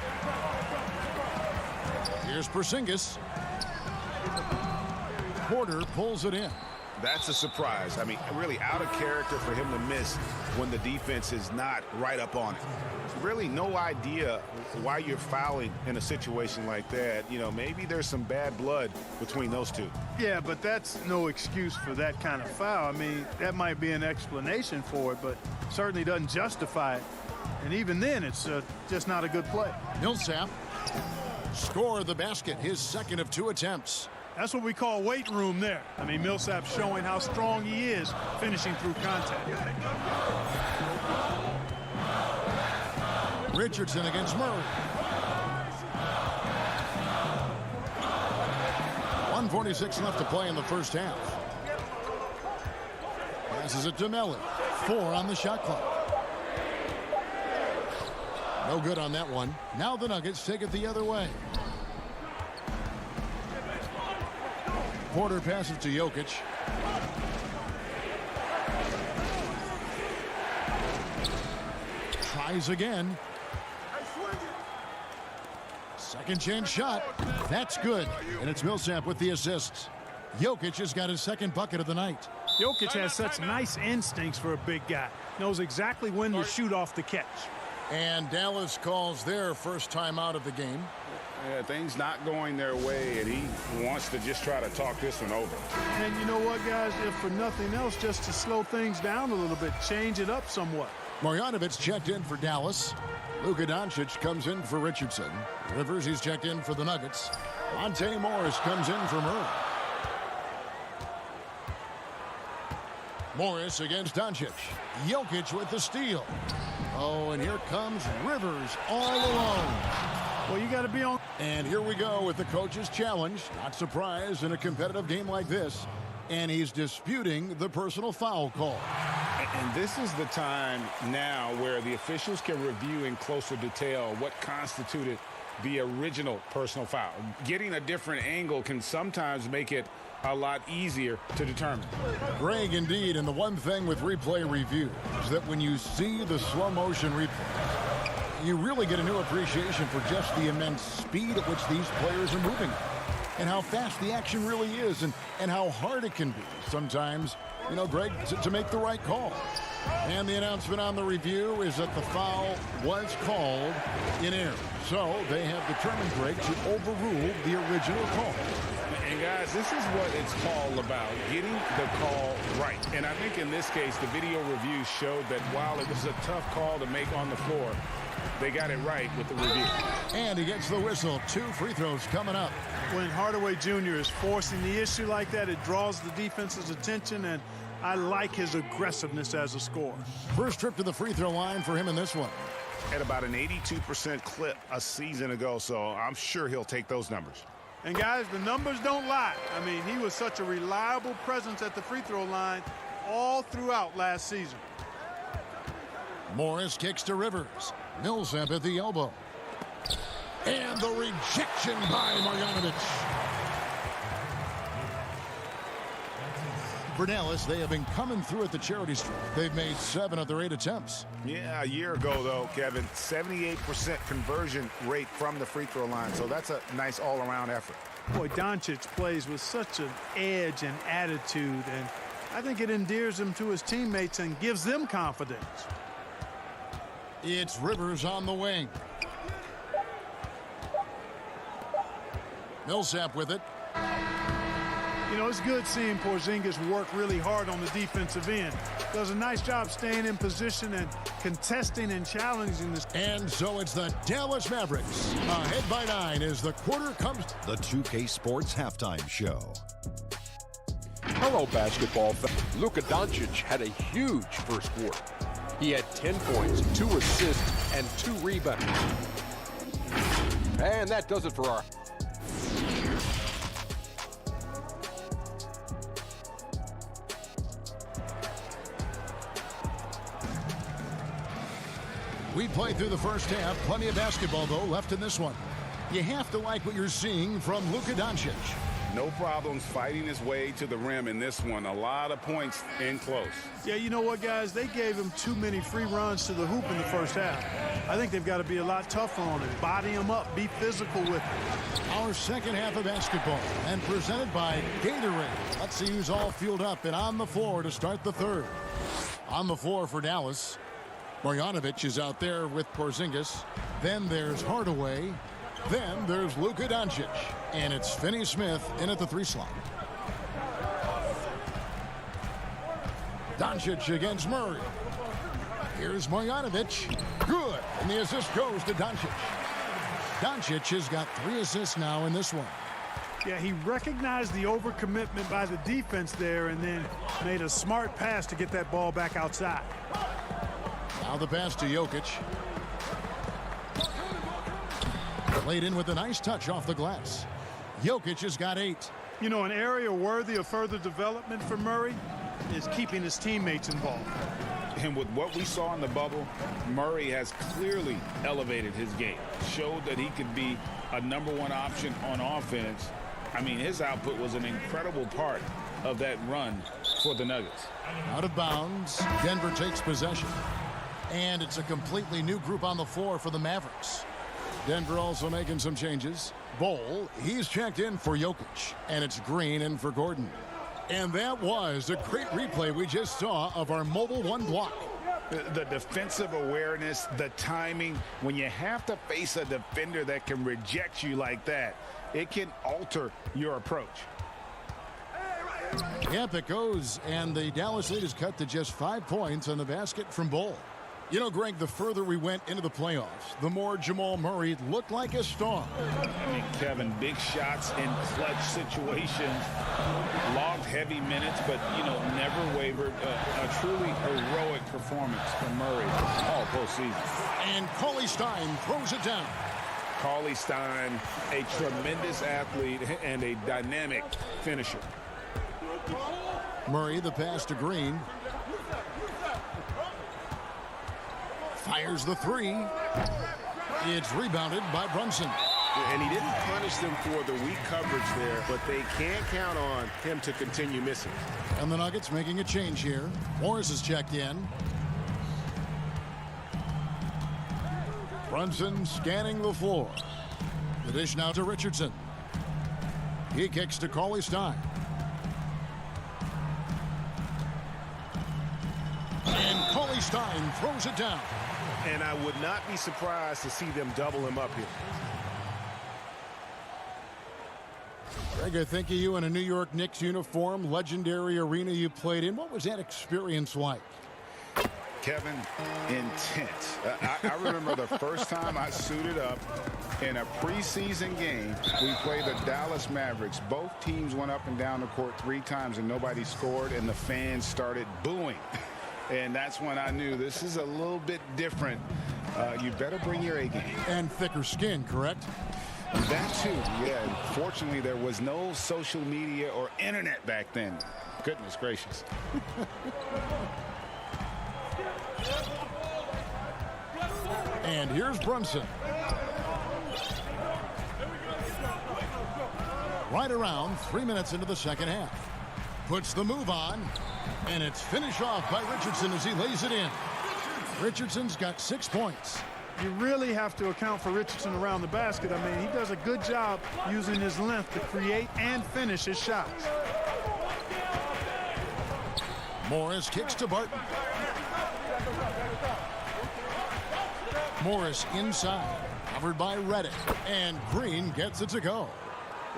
Here's Porzingis. Porter pulls it in. That's a surprise. I mean, really out of character for him to miss when the defense is not right up on it. Really no idea why you're fouling in a situation like that. You know, maybe there's some bad blood between those two. Yeah, but that's no excuse for that kind of foul. I mean, that might be an explanation for it, but certainly doesn't justify it. And even then, it's just not a good play. Millsap score the basket, his second of 2 attempts. That's what we call weight room there. I mean, Millsap showing how strong he is finishing through contact. Richardson against Murray. 1:46 left to play in the first half. Passes it to Melly. 4 on the shot clock. No good on that one. Now the Nuggets take it the other way. Porter passes to Jokic. Tries again. Second chance shot. That's good. And it's Millsap with the assists. Jokic has got his second bucket of the night. Jokic has such nice instincts for a big guy. Knows exactly when to shoot off the catch. And Dallas calls their first time out of the game. Yeah, things not going their way, and he wants to just try to talk this one over. And you know what, guys? If for nothing else, just to slow things down a little bit, change it up somewhat. Marjanovic checked in for Dallas. Luka Doncic comes in for Richardson. Rivers, he's checked in for the Nuggets. Monte Morris comes in for Murray. Morris against Doncic. Jokic with the steal. Oh, and here comes Rivers all alone. Well, you got to be on. And here we go with the coach's challenge. Not surprised in a competitive game like this. And he's disputing the personal foul call. And this is the time now where the officials can review in closer detail what constituted the original personal foul. Getting a different angle can sometimes make it a lot easier to determine. Greg, indeed, and the one thing with replay review is that when you see the slow motion replay, you really get a new appreciation for just the immense speed at which these players are moving and how fast the action really is and how hard it can be sometimes, you know, Greg, to make the right call. And the announcement on the review is that the foul was called in error. So they have determined, Greg, to overrule the original call. And guys, this is what it's all about, getting the call right. And I think in this case, the video review showed that while it was a tough call to make on the floor, they got it right with the review. And he gets the whistle. 2 free throws coming up. When Hardaway Jr. is forcing the issue like that, it draws the defense's attention, and I like his aggressiveness as a scorer. First trip to the free throw line for him in this one. At about an 82% clip a season ago, so I'm sure he'll take those numbers. And guys, the numbers don't lie. I mean, he was such a reliable presence at the free throw line all throughout last season. Morris kicks to Rivers. Millsap at the elbow. And the rejection by Marjanovic. For Dallas, they have been coming through at the charity stripe. They've made 7 of their 8 attempts. Yeah, a year ago, though, Kevin, 78% conversion rate from the free throw line. So that's a nice all-around effort. Boy, Doncic plays with such an edge and attitude, and I think it endears him to his teammates and gives them confidence. It's Rivers on the wing. Millsap with it. You know, it's good seeing Porzingis work really hard on the defensive end. Does a nice job staying in position and contesting and challenging this. And so it's the Dallas Mavericks ahead by 9 as the quarter comes. The 2K Sports Halftime Show. Hello, basketball fans. Luka Doncic had a huge first quarter. He had 10 points, 2 assists, and 2 rebounds. And that does it for our... We played through the first half. Plenty of basketball, though, left in this one. You have to like what you're seeing from Luka Doncic. No problems fighting his way to the rim in this one. A lot of points in close. Yeah, you know what, guys? They gave him too many free runs to the hoop in the first half. I think they've got to be a lot tougher on him. Body him up. Be physical with him. Our second half of basketball and presented by Gatorade. Let's see who's all fueled up and on the floor to start the third. On the floor for Dallas. Marjanovic is out there with Porzingis. Then there's Hardaway. Then there's Luka Doncic. And it's Finney-Smith in at the 3 slot. Doncic against Murray. Here's Marjanovic. Good. And the assist goes to Doncic. Doncic has got 3 assists now in this one. Yeah, he recognized the overcommitment by the defense there and then made a smart pass to get that ball back outside. Now the pass to Jokic. Played in with a nice touch off the glass. Jokic has got 8. You know, an area worthy of further development for Murray is keeping his teammates involved. And with what we saw in the bubble, Murray has clearly elevated his game. Showed that he could be a #1 option on offense. I mean, his output was an incredible part of that run for the Nuggets. Out of bounds. Denver takes possession. And it's a completely new group on the floor for the Mavericks. Denver also making some changes. Bol, he's checked in for Jokic. And it's Green in for Gordon. And that was a great replay we just saw of our Mobile 1 block. The defensive awareness, the timing, when you have to face a defender that can reject you like that, it can alter your approach. Yep, it goes. And the Dallas lead is cut to just 5 points on the basket from Bol. You know, Greg, the further we went into the playoffs, the more Jamal Murray looked like a star. I mean, Kevin, big shots in clutch situations, logged heavy minutes, but, you know, never wavered. A truly heroic performance from Murray all postseason. And Cauley Stein throws it down. Cauley Stein, a tremendous athlete and a dynamic finisher. Murray, the pass to Green. Fires the 3. It's rebounded by Brunson. And he didn't punish them for the weak coverage there, but they can't count on him to continue missing. And the Nuggets making a change here. Morris is checked in. Brunson scanning the floor. The dish now to Richardson. He kicks to Cauley Stein. And Cauley Stein throws it down. And I would not be surprised to see them double him up here. Greg, I think of you in a New York Knicks uniform, legendary arena you played in. What was that experience like? Kevin, intense. I remember the first time I suited up in a preseason game. We played the Dallas Mavericks. Both teams went up and down the court 3 times and nobody scored, and the fans started booing. And that's when I knew this is a little bit different. You better bring your A game. And thicker skin, correct? That too, yeah. Fortunately, there was no social media or internet back then. Goodness gracious. And here's Brunson. Right around 3 minutes into the second half. Puts the move on. And it's finished off by Richardson as he lays it in. Richardson's got 6 points. you really have to account for Richardson around the basket. I mean, he does a good job using his length to create and finish his shots. Morris kicks to Barton. Morris inside, covered by Reddick, and Green gets it to go.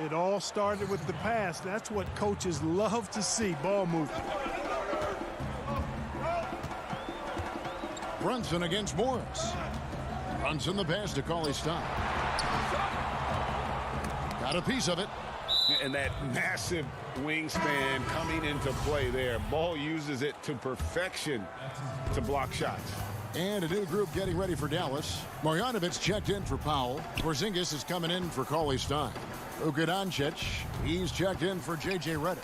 It all started with the pass. That's what coaches love to see, ball movement. Brunson against Morris. Brunson the pass to Cauley-Stein. Got a piece of it. And that massive wingspan coming into play there. Ball uses it to perfection to block shots. And a new group getting ready for Dallas. Marjanovic checked in for Powell. Porzingis is coming in for Cauley-Stein. Luka Doncic, he's checked in for J.J. Redick.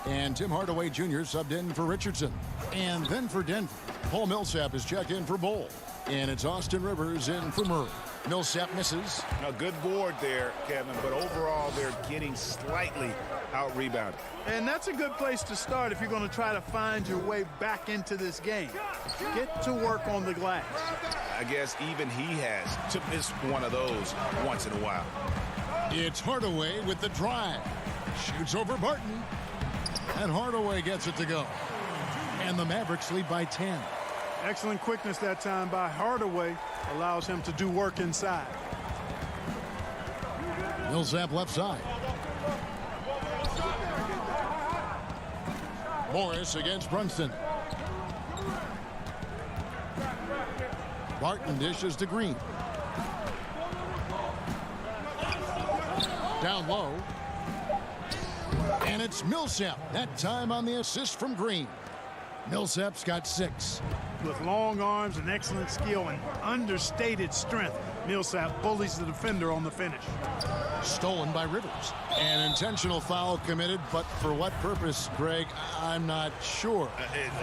And Tim Hardaway Jr. subbed in for Richardson. And then for Denver, Paul Millsap is checked in for Bol. And it's Austin Rivers in for Murray. Millsap misses. A good board there, Kevin, but overall they're getting slightly out-rebounded. And that's a good place to start if you're going to try to find your way back into this game. Get to work on the glass. I guess even he has to miss one of those once in a while. It's Hardaway with the drive. Shoots over Barton. And Hardaway gets it to go. And the Mavericks lead by 10. Excellent quickness that time by Hardaway. Allows him to do work inside. Millsap left side. Morris against Brunson. Barton dishes to Green. Down low. And it's Millsap. That time on the assist from Green. Millsap's got 6. With long arms and excellent skill and understated strength, Millsap bullies the defender on the finish. Stolen by Rivers. An intentional foul committed, but for what purpose, Greg? I'm not sure.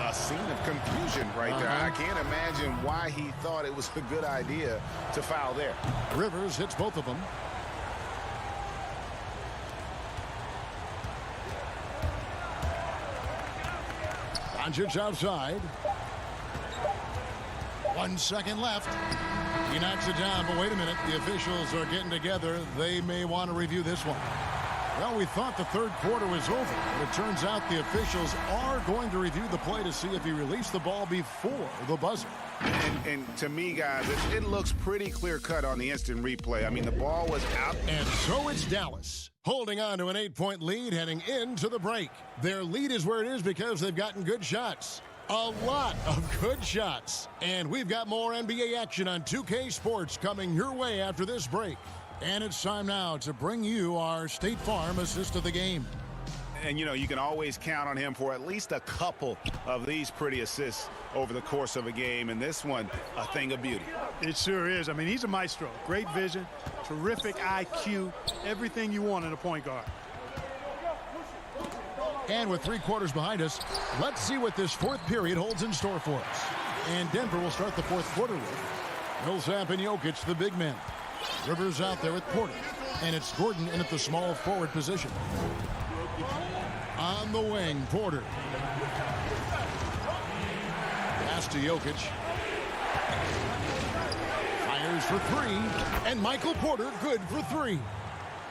A scene of confusion right there. I can't imagine why he thought it was a good idea to foul there. Rivers hits both of them. Doncic outside. 1 second left. He knocks it down, but wait a minute. The officials are getting together. They may want to review this one. Well, we thought the third quarter was over, but it turns out the officials are going to review the play to see if he released the ball before the buzzer. And to me, guys, it looks pretty clear-cut on the instant replay. I mean, the ball was out. And so it's Dallas, holding on to an 8-point lead heading into the break. Their lead is where it is because they've gotten good shots. A lot of good shots. And we've got more NBA action on 2K Sports coming your way after this break. And it's time now to bring you our State Farm assist of the game. And, you know, you can always count on him for at least a couple of these pretty assists over the course of a game. And this one, a thing of beauty. It sure is. I mean, he's a maestro. Great vision, terrific IQ, everything you want in a point guard. And with 3 quarters behind us, let's see what this fourth period holds in store for us. And Denver will start the fourth quarter with Millsap and Jokic, the big men. Rivers out there with Porter. And it's Gordon in at the small forward position. On the wing, Porter. Pass to Jokic. Fires for 3. And Michael Porter good for 3.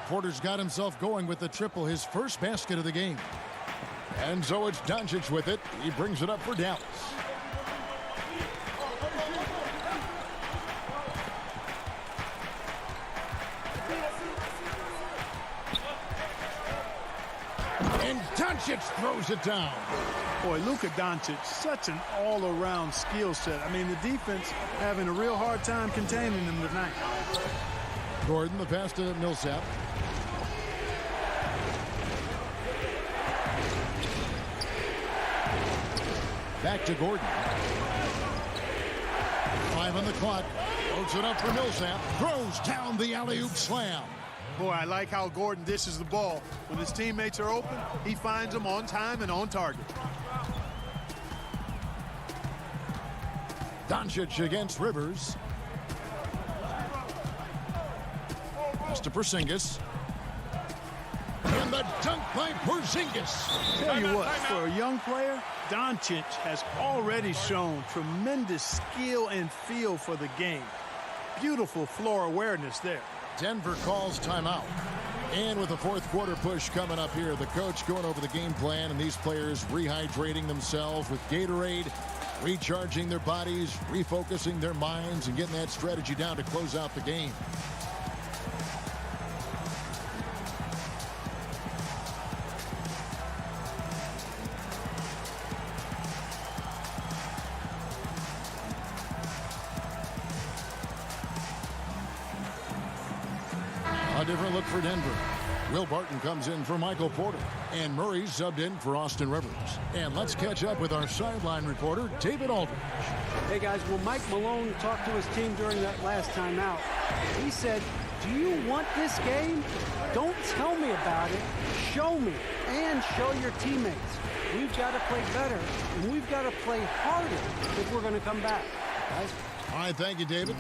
Porter's got himself going with the triple, his first basket of the game. And so it's Doncic with it. He brings it up for Dallas. And Doncic throws it down. Boy, Luka Doncic, such an all-around skill set. I mean, the defense having a real hard time containing him tonight. Gordon, the pass to Millsap. Back to Gordon. 5 on the clock. Loads it up for Millsap. Throws down the alley-oop slam. Boy, I like how Gordon dishes the ball. When his teammates are open, he finds them on time and on target. Doncic against Rivers. Pass to Porzingis. And the dunk by Porzingis. Tell you what, for a young player, Doncic has already shown tremendous skill and feel for the game. Beautiful floor awareness there. Denver calls timeout. And with the fourth quarter push coming up here, the coach going over the game plan and these players rehydrating themselves with Gatorade, recharging their bodies, refocusing their minds, and getting that strategy down to close out the game. A different look for Denver. Will Barton comes in for Michael Porter. And Murray subbed in for Austin Rivers. And let's catch up with our sideline reporter, David Aldridge. Hey, guys, well, Mike Malone talked to his team during that last timeout. He said, do you want this game? Don't tell me about it. Show me and show your teammates. We've got to play better, and we've got to play harder if we're going to come back. Guys? All right, thank you, David.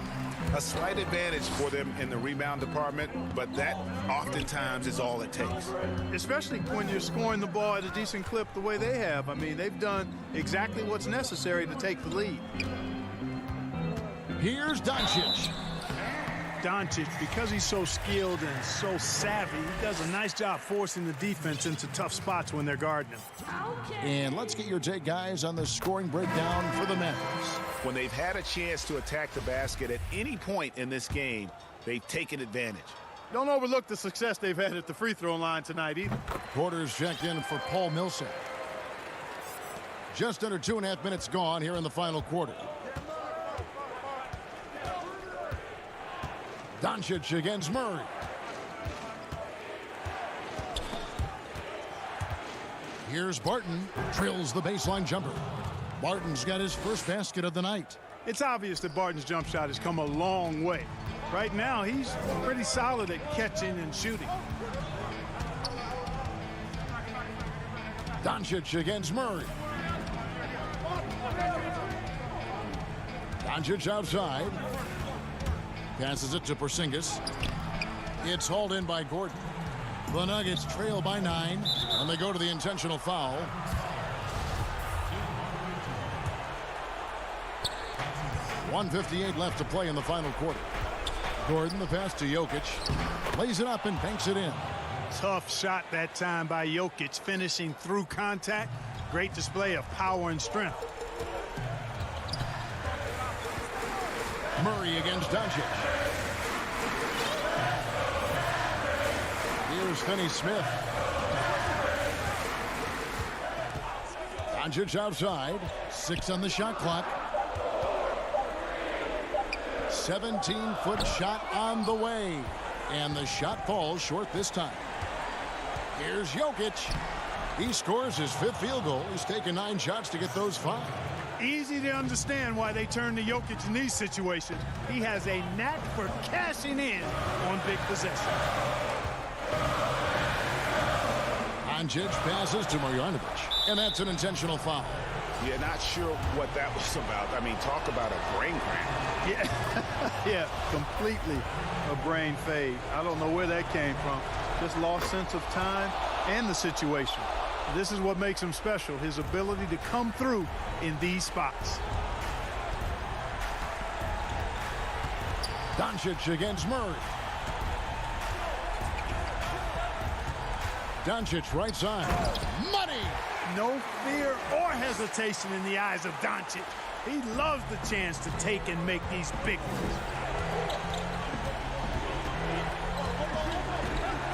A slight advantage for them in the rebound department, but that oftentimes is all it takes. Especially when you're scoring the ball at a decent clip the way they have. I mean, they've done exactly what's necessary to take the lead. Here's Doncic. Doncic, because he's so skilled and so savvy, he does a nice job forcing the defense into tough spots when they're guarding him. And let's get your take, guys, on the scoring breakdown for the Mavericks. When they've had a chance to attack the basket at any point in this game, they've taken advantage. Don't overlook the success they've had at the free throw line tonight either. Porter's checked in for Paul Millsap. Just under 2.5 minutes gone here in the final quarter. Doncic against Murray. Here's Barton. Drills the baseline jumper. Barton's got his first basket of the night. It's obvious that Barton's jump shot has come a long way. Right now, he's pretty solid at catching and shooting. Doncic against Murray. Doncic outside. Passes it to Porzingis. It's hauled in by Gordon. The Nuggets trail by 9, and they go to the intentional foul. .158 left to play in the final quarter. Gordon, the pass to Jokic. Lays it up and banks it in. Tough shot that time by Jokic, finishing through contact. Great display of power and strength. Murray against Doncic. Here's Finney-Smith. Doncic outside. 6 on the shot clock. 17-foot shot on the way. And the shot falls short this time. Here's Jokic. He scores his 5th field goal. He's taken 9 shots to get those 5. Easy to understand why they turn to Jokic in these situations. He has a knack for cashing in on big possessions. Doncic passes to Marjanovic, and that's an intentional foul. Yeah, not sure what that was about. I mean, talk about a brain cramp. Yeah, yeah, completely a brain fade. I don't know where that came from. Just lost sense of time and the situation. This is what makes him special, his ability to come through in these spots. Doncic against Murray. Doncic right side. Money! No fear or hesitation in the eyes of Doncic. He loves the chance to take and make these big ones.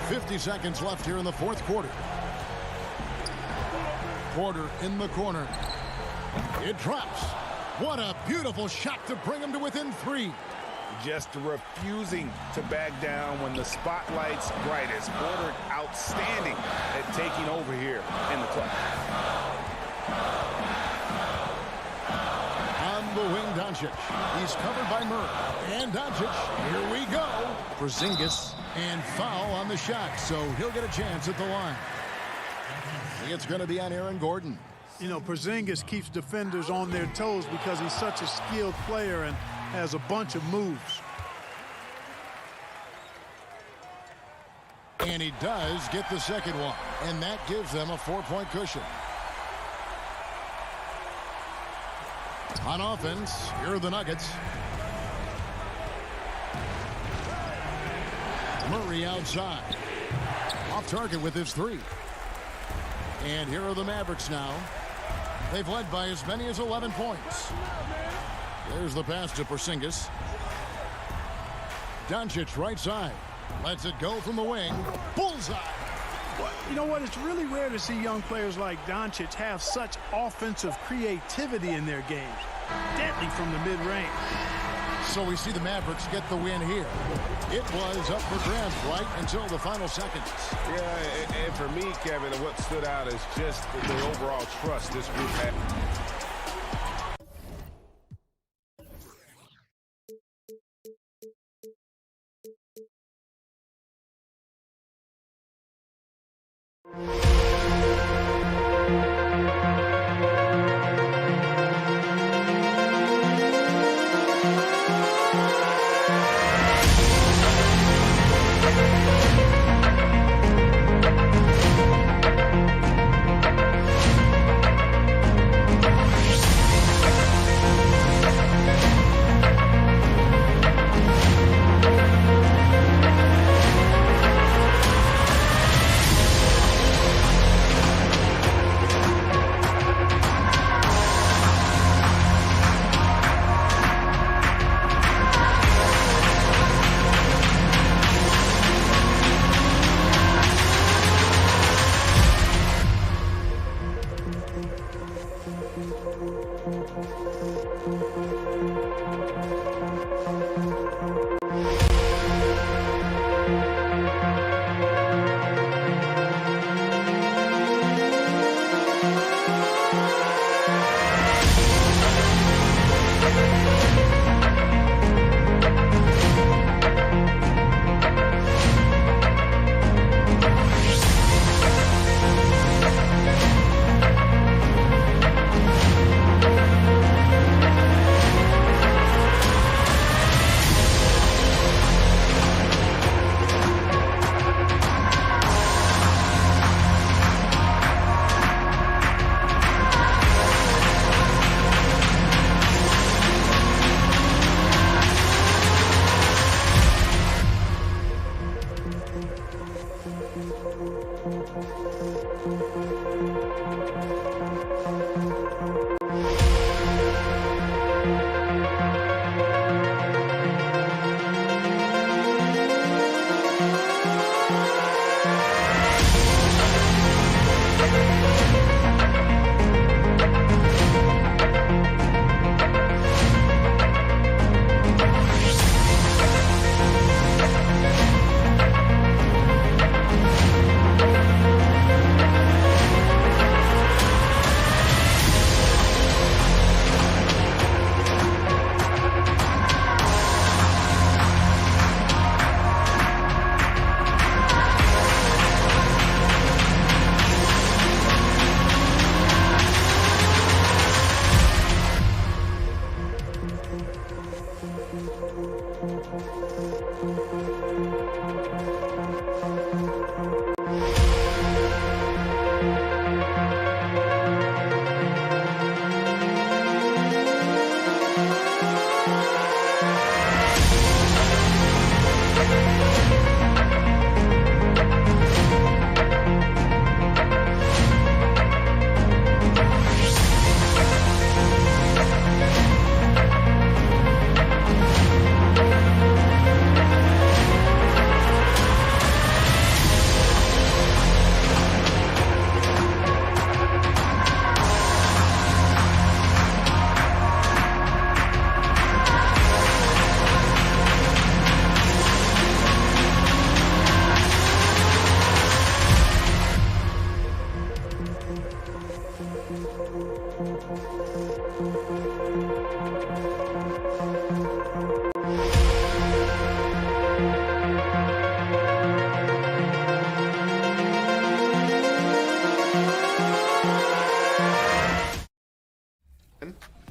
50 seconds left here in the fourth quarter. Porter in the corner. It drops. What a beautiful shot to bring him to within 3. Just refusing to back down when the spotlight's brightest. Porter outstanding at taking over here in the clutch. On the wing, Doncic. He's covered by Murray. And Doncic, here we go. Porzingis, and foul on the shot, so he'll get a chance at the line. It's going to be on Aaron Gordon. You know, Porzingis keeps defenders on their toes because he's such a skilled player and has a bunch of moves. And he does get the second one, and that gives them a 4-point cushion. On offense, here are the Nuggets. Murray outside. Off target with his three. And here are the Mavericks now. They've led by as many as 11 points. There's the pass to Porzingis. Doncic right side. Lets it go from the wing. Bullseye. You know what? It's really rare to see young players like Doncic have such offensive creativity in their games. Deadly from the mid-range. So we see the Mavericks get the win here. It was up for grabs right until the final seconds. Yeah, and for me, Kevin, what stood out is just the overall trust this group had.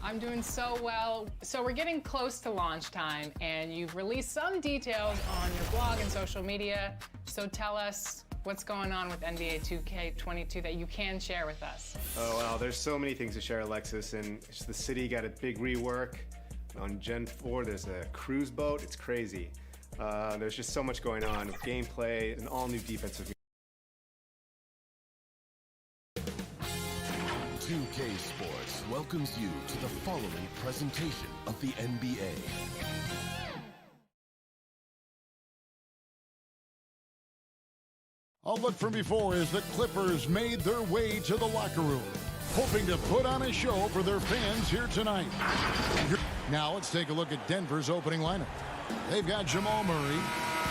I'm doing so well. So we're getting close to launch time, and you've released some details on your blog and social media. So tell us what's going on with NBA 2K22 that you can share with us. Oh, well, there's so many things to share, Alexis, and the city got a big rework. On Gen 4, there's a cruise boat. It's crazy. There's just so much going on with gameplay, an all-new defensive. 2K Sports welcomes you to the following presentation of the NBA. A look from before as the Clippers made their way to the locker room, hoping to put on a show for their fans here tonight. Now let's take a look at Denver's opening lineup. They've got Jamal Murray.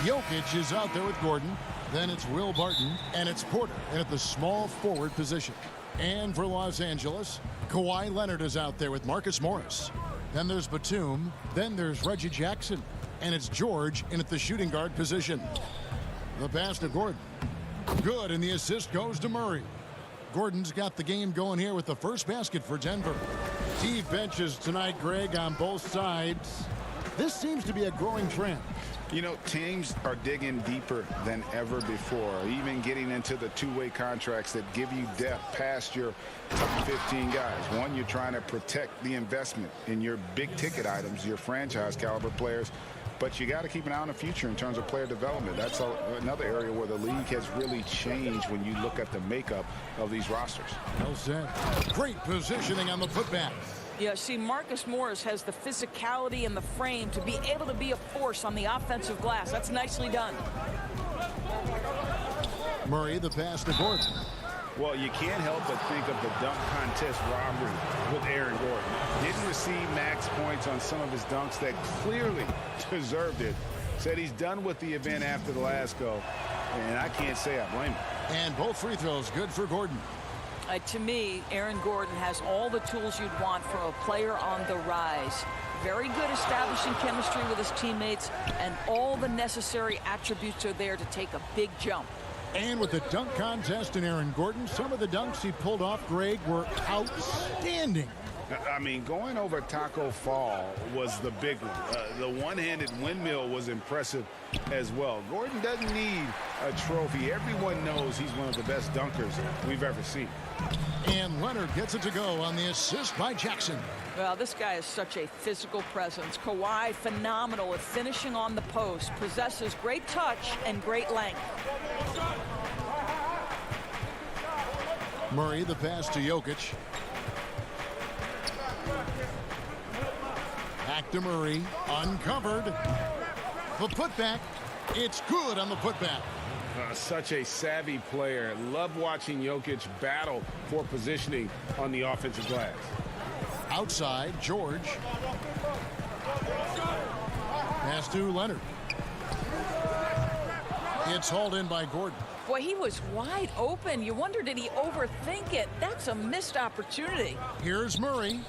Jokic is out there with Gordon. Then it's Will Barton, and it's Porter at the small forward position. And for Los Angeles, Kawhi Leonard is out there with Marcus Morris. Then there's Batum. Then there's Reggie Jackson. And it's George in at the shooting guard position. The pass to Gordon. Good, and the assist goes to Murray. Gordon's got the game going here with the first basket for Denver. Deep benches tonight, Greg, on both sides. This seems to be a growing trend. You know, teams are digging deeper than ever before, even getting into the two-way contracts that give you depth past your top 15 guys. One, you're trying to protect the investment in your big-ticket items, your franchise-caliber players, but you got to keep an eye on the future in terms of player development. That's another area where the league has really changed when you look at the makeup of these rosters. Well said. Great positioning on the putback. Yeah, see, Marcus Morris has the physicality and the frame to be able to be a force on the offensive glass. That's nicely done. Murray, the pass to Gordon. Well, you can't help but think of the dunk contest robbery with Aaron Gordon. Didn't receive max points on some of his dunks that clearly deserved it. Said he's done with the event after the last go, and I can't say I blame him. And both free throws good for Gordon. To me, Aaron Gordon has all the tools you'd want for a player on the rise. Very good establishing chemistry with his teammates, and all the necessary attributes are there to take a big jump. And with the dunk contest in Aaron Gordon, some of the dunks he pulled off, Greg, were outstanding. I mean, going over Taco Fall was the big one. The one-handed windmill was impressive as well. Gordon doesn't need a trophy. Everyone knows he's one of the best dunkers we've ever seen. And Leonard gets it to go on the assist by Jackson. Well, this guy is such a physical presence. Kawhi, phenomenal at finishing on the post, possesses great touch and great length. Murray, the pass to Jokic. Back to Murray, uncovered. The putback, it's good on the putback. Such a savvy player. Love watching Jokic battle for positioning on the offensive glass. Outside, George. Pass to Leonard. It's hauled in by Gordon. Boy, he was wide open. You wonder, did he overthink it? That's a missed opportunity. Here's Murray.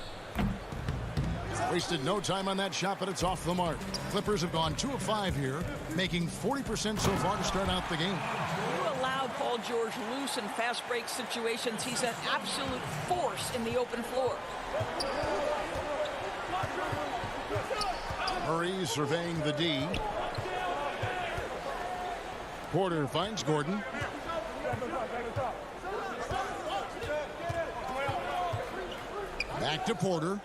Wasted no time on that shot, but it's off the mark. Clippers have gone 2 of 5 here, making 40% so far to start out the game. You allowed Paul George loose in fast break situations. He's an absolute force in the open floor. Murray surveying the D. Porter finds Gordon. Back to Porter.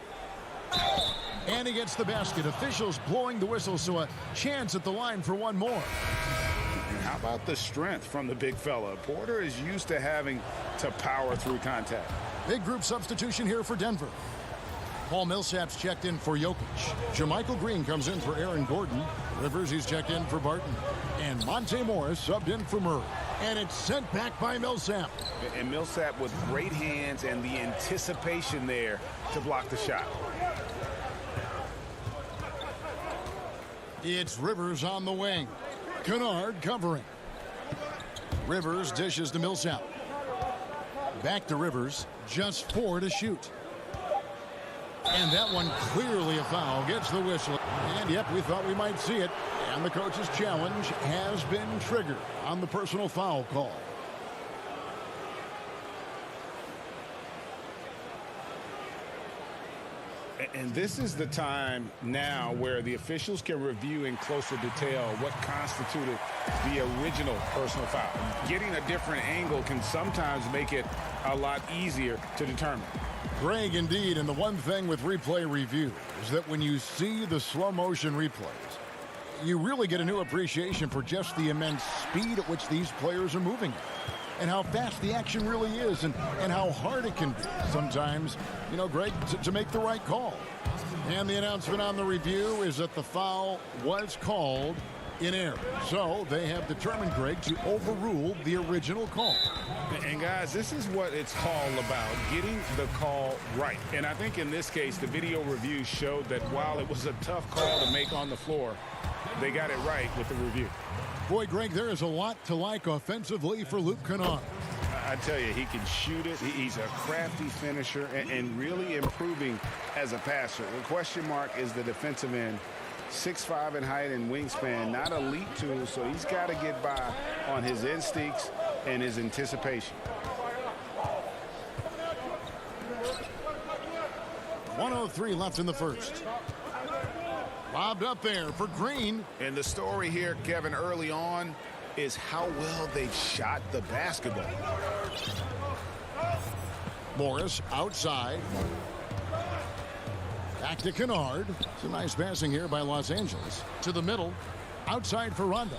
And he gets the basket. Officials blowing the whistle, so a chance at the line for one more. And how about the strength from the big fella? Porter is used to having to power through contact. Big group substitution here for Denver. Paul Millsap's checked in for Jokic. JaMychal Green comes in for Aaron Gordon. Rivers, he's checked in for Barton. And Monte Morris subbed in for Murray. And it's sent back by Millsap. And Millsap with great hands and the anticipation there to block the shot. It's Rivers on the wing. Kennard covering. Rivers dishes to Millsap. Back to Rivers. Just 4 to shoot. And that one clearly a foul. Gets the whistle. And yep, we thought we might see it. And the coach's challenge has been triggered on the personal foul call. And this is the time now where the officials can review in closer detail what constituted the original personal foul. Getting a different angle can sometimes make it a lot easier to determine. Greg, indeed, and the one thing with replay review is that when you see the slow motion replays, you really get a new appreciation for just the immense speed at which these players are moving and how fast the action really is and how hard it can be sometimes, you know, Greg, to make the right call. And the announcement on the review is that the foul was called in error. So they have determined, Greg, to overrule the original call. And guys, this is what it's all about, getting the call right. And I think in this case, the video review showed that while it was a tough call to make on the floor, they got it right with the review. Boy, Greg, there is a lot to like offensively for Luke Kennard. I tell you, he can shoot it. He's a crafty finisher and really improving as a passer. The question mark is the defensive end. 6'5" in height and wingspan, not elite tool, so he's got to get by on his instincts and his anticipation. 1:03 left in the first. Lobbed up there for Green. And the story here, Kevin, early on is how well they shot the basketball. Morris outside. Back to Kennard. Some nice passing here by Los Angeles. To the middle. Outside for Rondo.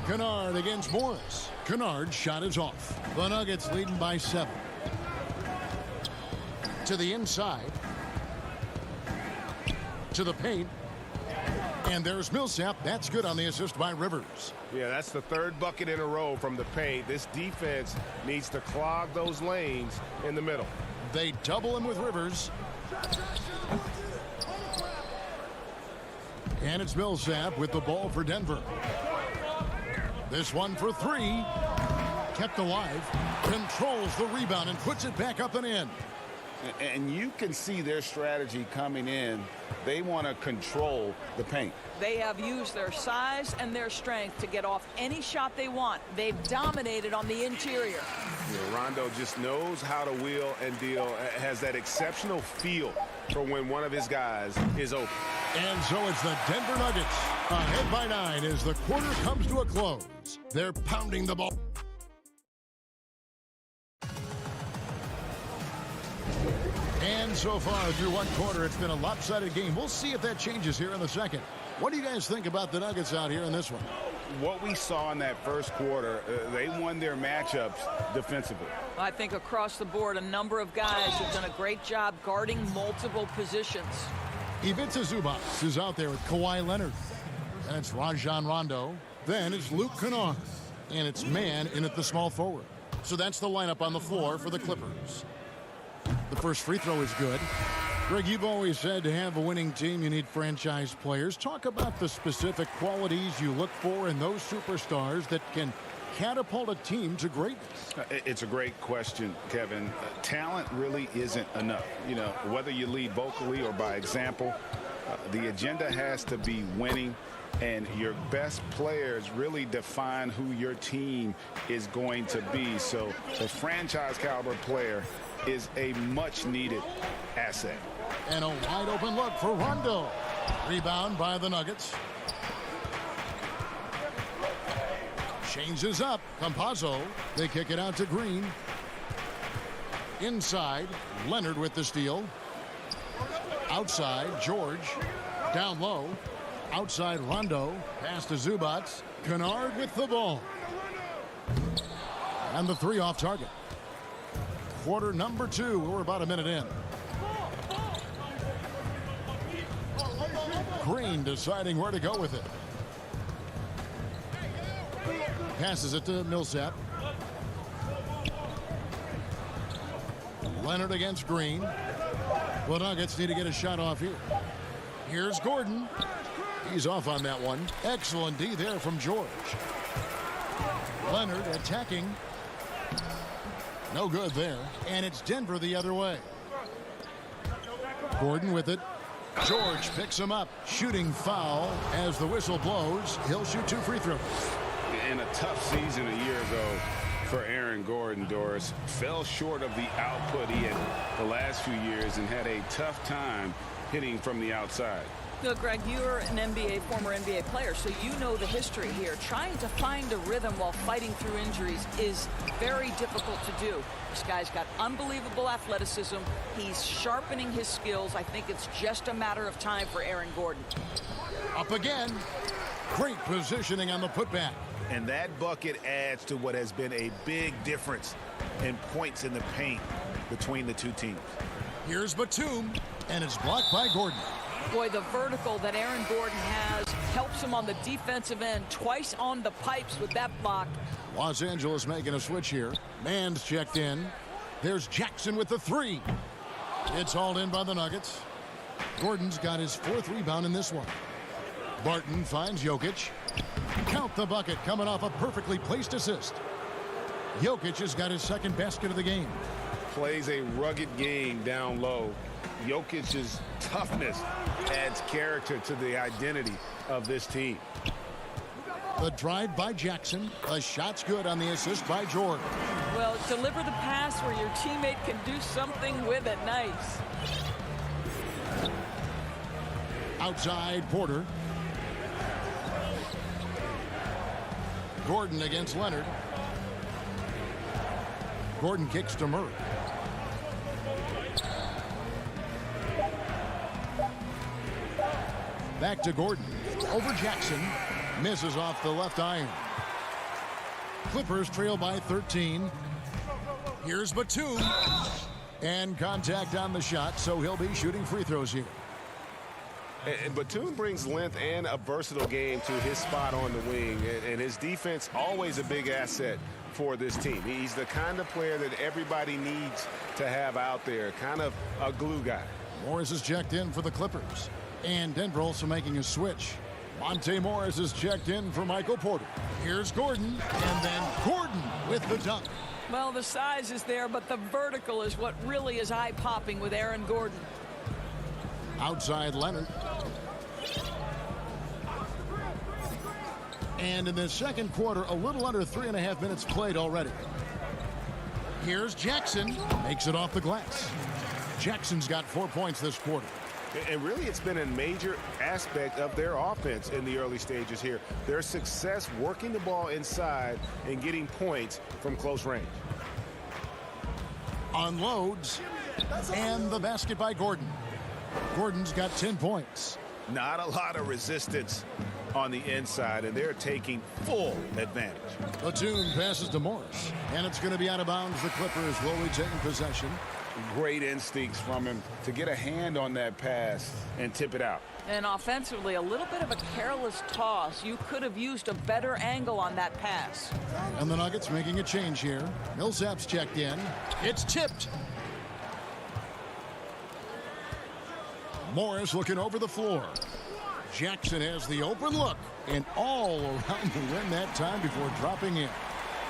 Kennard against Morris. Kennard's shot is off. The Nuggets leading by 7. To the inside. To the paint. And there's Millsap. That's good on the assist by Rivers. Yeah, that's the third bucket in a row from the paint. This defense needs to clog those lanes in the middle. They double him with Rivers. And it's Millsap with the ball for Denver. This one for 3. Kept alive. Controls the rebound and puts it back up and in. And you can see their strategy coming in. They want to control the paint. They have used their size and their strength to get off any shot they want. They've dominated on the interior. Yeah, Rondo just knows how to wheel and deal, has that exceptional feel for when one of his guys is open. And so it's the Denver Nuggets ahead by 9 as the quarter comes to a close. They're pounding the ball. And so far through one quarter, it's been a lopsided game. We'll see if that changes here in the second. What do you guys think about the Nuggets out here in this one? What we saw in that first quarter, they won their matchups defensively. I think across the board, a number of guys have done a great job guarding multiple positions. Ivica Zubac is out there with Kawhi Leonard. And it's Rajon Rondo. Then it's Luke Kennard. And it's Mann in at the small forward. So that's the lineup on the floor for the Clippers. The first free throw is good. Greg, you've always said to have a winning team, you need franchise players. Talk about the specific qualities you look for in those superstars that can catapult a team to greatness. It's a great question, Kevin. Talent really isn't enough. You know, whether you lead vocally or by example, the agenda has to be winning. And your best players really define who your team is going to be. So the franchise caliber player is a much needed asset. And a wide open look for Rondo. Rebound by the Nuggets. Changes up. Campazzo. They kick it out to Green. Inside. Leonard with the steal. Outside. George. Down low. Outside Rondo. Pass to Zubac. Kennard with the ball. And the 3 off target. Quarter number 2. We're about a minute in. Green deciding where to go with it. Passes it to Millsap. Leonard against Green. The Nuggets need to get a shot off here. Here's Gordon. He's off on that one. Excellent D there from George. Leonard attacking. No good there. And it's Denver the other way. Gordon with it. George picks him up. Shooting foul as the whistle blows. He'll shoot 2 free throws. In a tough season a year ago for Aaron Gordon, Doris, fell short of the output he had the last few years and had a tough time hitting from the outside. Look, Greg, you're an former NBA player, so you know the history here. Trying to find a rhythm while fighting through injuries is very difficult to do. This guy's got unbelievable athleticism. He's sharpening his skills. I think it's just a matter of time for Aaron Gordon. Up again. Great positioning on the putback. And that bucket adds to what has been a big difference in points in the paint between the two teams. Here's Batum, and it's blocked by Gordon. Boy, the vertical that Aaron Gordon has helps him on the defensive end. Twice on the pipes with that block. Los Angeles making a switch here. Man's checked in. There's Jackson with the three. It's hauled in by the Nuggets. Gordon's got his fourth rebound in this one. Barton finds Jokic. Count the bucket coming off a perfectly placed assist. Jokic has got his second basket of the game. Plays a rugged game down low. Jokic's toughness adds character to the identity of this team. The drive by Jackson. The shot's good on the assist by Jordan. Well, deliver the pass where your teammate can do something with it. Nice. Outside Porter. Gordon against Leonard. Gordon kicks to Murray. Back to Gordon. Over Jackson. Misses off the left iron. Clippers trail by 13. Here's Batum. And contact on the shot, so he'll be shooting free throws here. And Batum brings length and a versatile game to his spot on the wing. And his defense always a big asset for this team. He's the kind of player that everybody needs to have out there. Kind of a glue guy. Morris is checked in for the Clippers. And Denver also making a switch. Monte Morris is checked in for Michael Porter. Here's Gordon. And then Gordon with the dunk. Well, the size is there, but the vertical is what really is eye-popping with Aaron Gordon. Outside Leonard. And in the second quarter, a little under 3.5 minutes played already. Here's Jackson. Makes it off the glass. Jackson's got 4 points this quarter. And really, it's been a major aspect of their offense in the early stages here. Their success working the ball inside and getting points from close range. Unloads. And the basket by Gordon. Gordon's got 10 points. Not a lot of resistance on the inside, and they're taking full advantage. Batum passes to Morris, and it's going to be out of bounds. The Clippers will retain possession. Great instincts from him to get a hand on that pass and tip it out. And offensively, a little bit of a careless toss. You could have used a better angle on that pass. And the Nuggets making a change here. Millsap's checked in. It's tipped. Morris looking over the floor. Jackson has the open look and all around the rim that time before dropping in.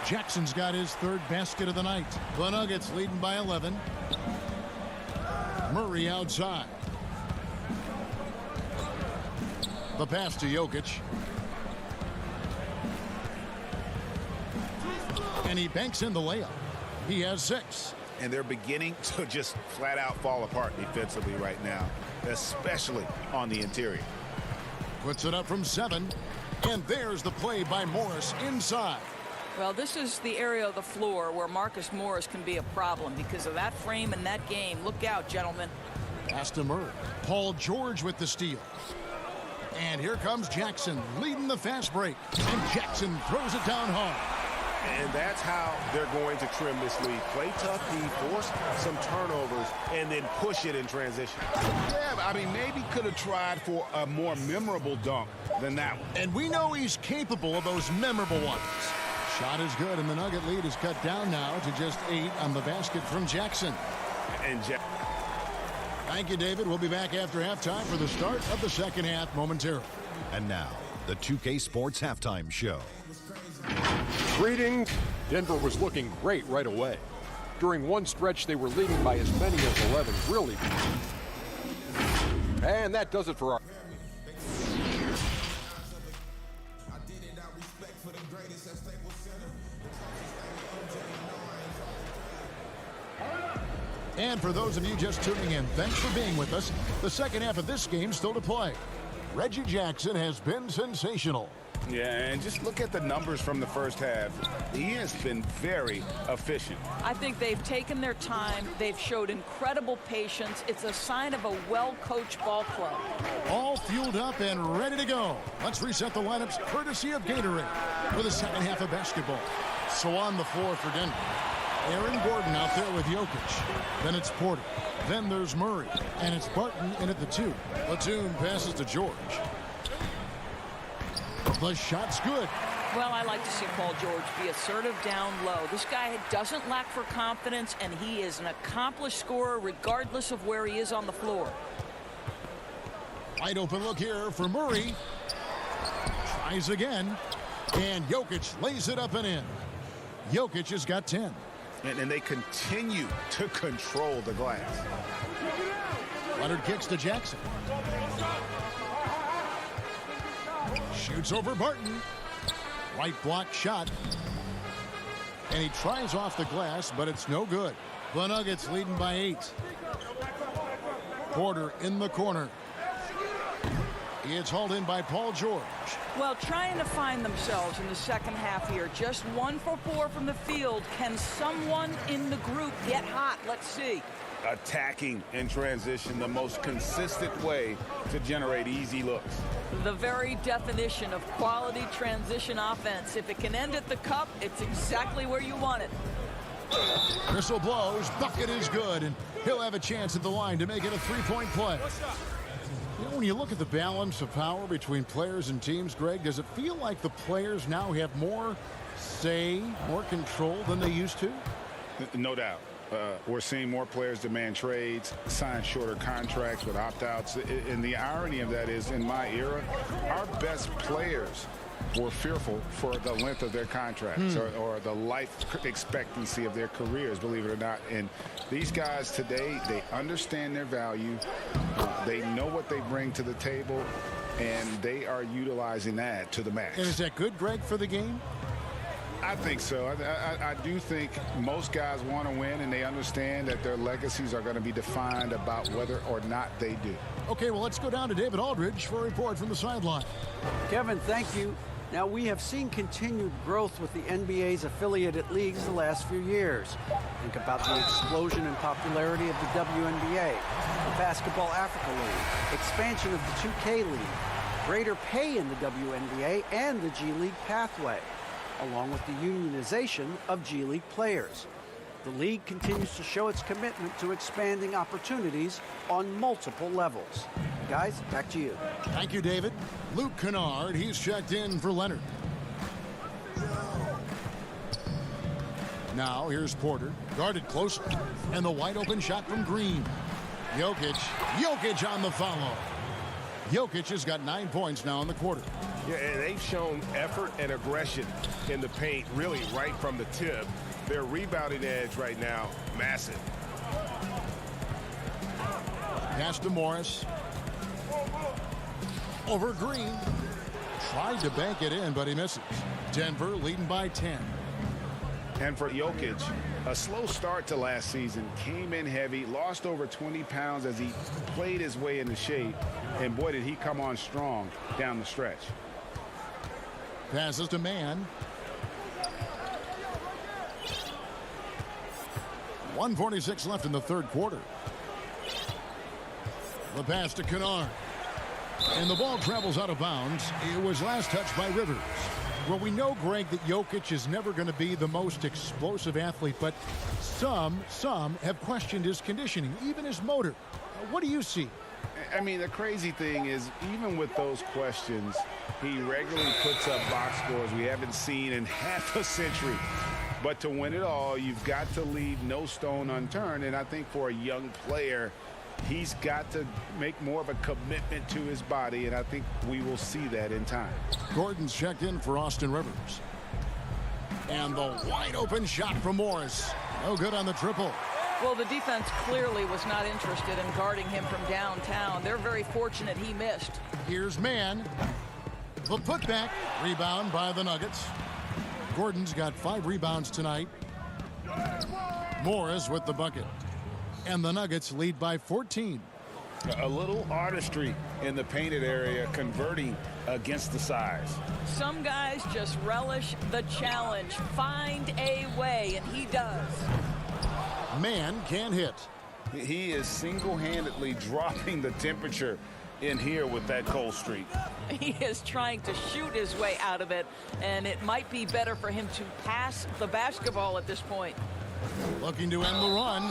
Jackson's got his third basket of the night. The Nuggets leading by 11. Murray outside. The pass to Jokic. And he banks in the layup. He has 6. And they're beginning to just flat out fall apart defensively right now, especially on the interior. Puts it up from 7. And there's the play by Morris inside. Well, this is the area of the floor where Marcus Morris can be a problem because of that frame and that game. Look out, gentlemen. Pass to Murray. Paul George with the steal. And here comes Jackson leading the fast break. And Jackson throws it down hard. And that's how they're going to trim this lead. Play tough D, force some turnovers, and then push it in transition. Yeah, I mean, maybe could have tried for a more memorable dunk than that one. And we know he's capable of those memorable ones. Shot is good, and the Nugget lead is cut down now to just 8 on the basket from Jackson. And Thank you, David. We'll be back after halftime for the start of the second half momentarily. And now, the 2K Sports Halftime Show. Greetings. Denver was looking great right away. During one stretch, they were leading by as many as 11, really. And that does it for our... And for those of you just tuning in, thanks for being with us. The second half of this game still to play. Reggie Jackson has been sensational. Yeah, and just look at the numbers from the first half. He has been very efficient. I think they've taken their time. They've showed incredible patience. It's a sign of a well-coached ball club. All fueled up and ready to go. Let's reset the lineups courtesy of Gatorade for the second half of basketball. So on the floor for Denver, Aaron Gordon out there with Jokic. Then it's Porter. Then there's Murray. And it's Barton in at the 2. Platoon passes to George. The shot's good. Well, I like to see Paul George be assertive down low. This guy doesn't lack for confidence, and he is an accomplished scorer regardless of where he is on the floor. Wide open look here for Murray. Tries again. And Jokic lays it up and in. Jokic has got 10. And they continue to control the glass. Leonard kicks to Jackson. Shoots over Barton. Right block shot. And he tries off the glass, but it's no good. The Nuggets leading by 8. Porter in the corner. It's hauled in by Paul George. Well, trying to find themselves in the second half here. Just 1 for 4 from the field. Can someone in the group get hot? Let's see. Attacking in transition, the most consistent way to generate easy looks. The very definition of quality transition offense. If it can end at the cup, it's exactly where you want it. Whistle blows. Bucket is good, and he'll have a chance at the line to make it a 3-point play. You know, when you look at the balance of power between players and teams, Greg, does it feel like the players now have more say, more control than they used to? No doubt. We're seeing more players demand trades, sign shorter contracts with opt-outs. And the irony of that is, in my era, our best players were fearful for the length of their contracts or the life expectancy of their careers, believe it or not. And these guys today, they understand their value. They know what they bring to the table, and they are utilizing that to the max. And is that good, Greg, for the game? I think so. I do think most guys want to win, and they understand that their legacies are going to be defined about whether or not they do. Okay, well, let's go down to David Aldridge for a report from the sideline. Kevin, thank you. Now, we have seen continued growth with the NBA's affiliated leagues the last few years. Think about the explosion in popularity of the WNBA, the Basketball Africa League, expansion of the 2K League, greater pay in the WNBA, and the G League pathway, along with the unionization of G League players. The league continues to show its commitment to expanding opportunities on multiple levels. Guys, back to you. Thank you, David. Luke Kennard, he's checked in for Leonard. Now here's Porter, guarded closely, and the wide open shot from Green. Jokic on the follow. Jokic has got 9 points now in the quarter. Yeah, and they've shown effort and aggression in the paint really right from the tip. Their rebounding edge right now, massive. Pass to Morris. Over Green. Tried to bank it in, but he misses. Denver leading by 10. And for Jokic, a slow start to last season, came in heavy, lost over 20 pounds as he played his way into shape, and boy, did he come on strong down the stretch. Passes to Mann. 1:46 left in the third quarter. The pass to Kennard. And the ball travels out of bounds. It was last touched by Rivers. Well, we know, Greg, that Jokic is never going to be the most explosive athlete, but some have questioned his conditioning, even his motor. What do you see? I mean, the crazy thing is, even with those questions, he regularly puts up box scores we haven't seen in half a century. But to win it all, you've got to leave no stone unturned. And I think for a young player, he's got to make more of a commitment to his body, and I think we will see that in time. Gordon's checked in for Austin Rivers. And the wide open shot from Morris. No good on the triple. Well, the defense clearly was not interested in guarding him from downtown. They're very fortunate he missed. Here's Mann. The putback. Rebound by the Nuggets. Gordon's got 5 rebounds tonight. Morris with the bucket. And the Nuggets lead by 14. A little artistry in the painted area, converting against the size. Some guys just relish the challenge. Find a way, and he does. Man can hit. He is single-handedly dropping the temperature in here with that cold streak. He is trying to shoot his way out of it, and it might be better for him to pass the basketball at this point. Looking to end the run.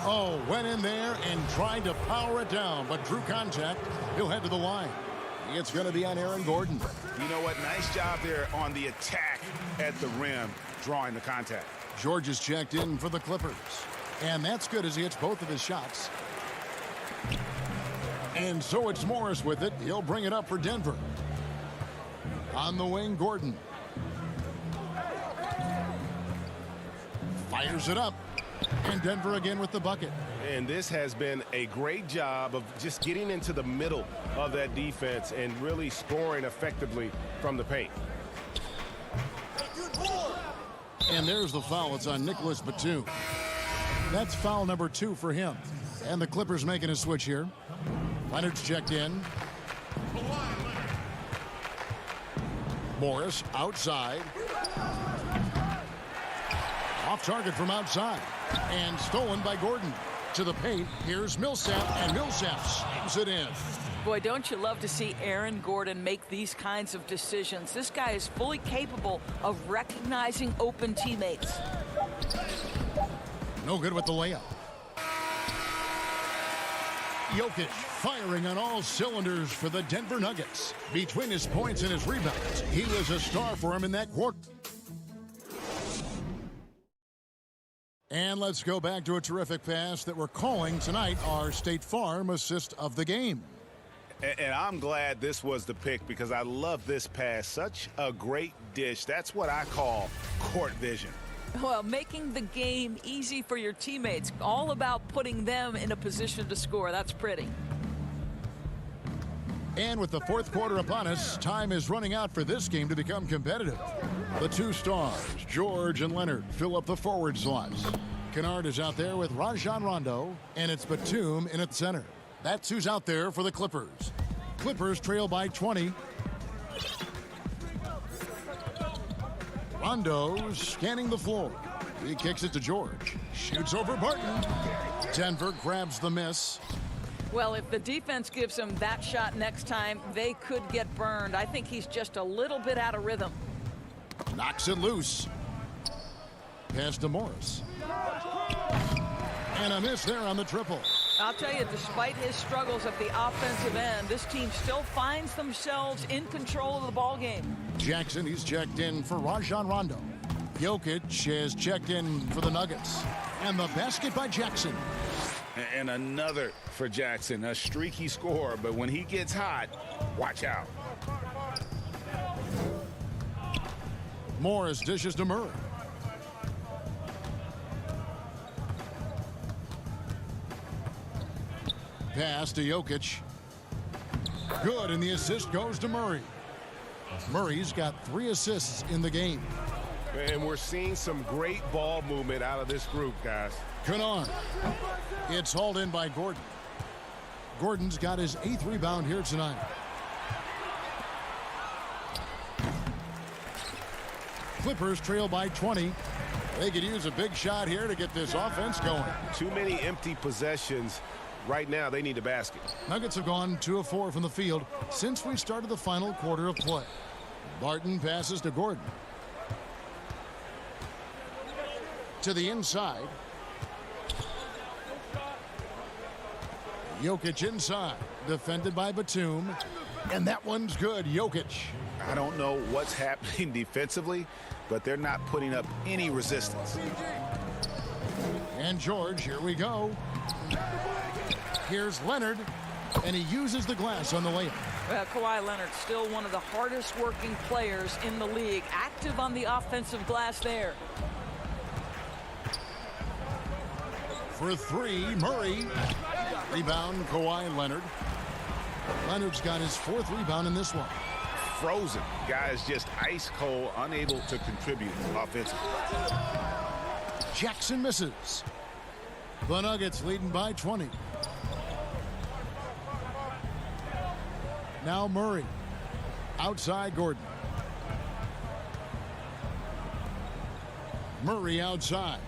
Oh, went in there and tried to power it down, but drew contact. He'll head to the line. It's going to be on Aaron Gordon. You know what? Nice job there on the attack at the rim, drawing the contact. George is checked in for the Clippers. And that's good as he hits both of his shots. And so it's Morris with it. He'll bring it up for Denver. On the wing, Gordon. Fires it up. And Denver again with the bucket. And this has been a great job of just getting into the middle of that defense and really scoring effectively from the paint. And there's the foul. It's on Nicholas Batum. That's foul number 2 for him. And the Clippers making a switch here. Leonard's checked in. Morris outside. Off target from outside. And stolen by Gordon. To the paint. Here's Millsap. And Millsap slams it in. Boy, don't you love to see Aaron Gordon make these kinds of decisions. This guy is fully capable of recognizing open teammates. No good with the layup. Jokic firing on all cylinders for the Denver Nuggets. Between his points and his rebounds, he was a star for him in that quarter. And let's go back to a terrific pass that we're calling tonight our State Farm assist of the game. And I'm glad this was the pick because I love this pass. Such a great dish. That's what I call court vision. Well, making the game easy for your teammates. All about putting them in a position to score. That's pretty. And with the fourth quarter upon us, time is running out for this game to become competitive. The two stars, George and Leonard, fill up the forward slots. Kennard is out there with Rajon Rondo, and it's Batum in at center. That's who's out there for the Clippers. Clippers trail by 20. Rondo scanning the floor. He kicks it to George. Shoots over Barton. Denver grabs the miss. Well, if the defense gives him that shot next time, they could get burned. I think he's just a little bit out of rhythm. Knocks it loose. Pass to Morris. And a miss there on the triple. I'll tell you, despite his struggles at the offensive end, this team still finds themselves in control of the ball game. Jackson, he's checked in for Rajon Rondo. Jokic is checked in for the Nuggets. And the basket by Jackson. And another for Jackson, a streaky score, but when he gets hot, watch out. Morris dishes to Murray. Pass to Jokic. Good, and the assist goes to Murray. Murray's got 3 assists in the game. And we're seeing some great ball movement out of this group, guys. Kennard. It's hauled in by Gordon. Gordon's got his 8th rebound here tonight. Clippers trail by 20. They could use a big shot here to get this offense going. Too many empty possessions. Right now, they need a basket. Nuggets have gone 2 of 4 from the field since we started the final quarter of play. Barton passes to Gordon. To the inside. Jokic inside. Defended by Batum. And that one's good. Jokic. I don't know what's happening defensively, but they're not putting up any resistance. And George, here we go. Here's Leonard, and he uses the glass on the layup. Kawhi Leonard, still one of the hardest working players in the league. Active on the offensive glass there. For 3, Murray. Rebound, Kawhi Leonard. Leonard's got his 4th rebound in this one. Frozen. Guys just ice cold, unable to contribute offensively. Jackson misses. The Nuggets leading by 20. Now Murray. Outside Gordon. Murray outside.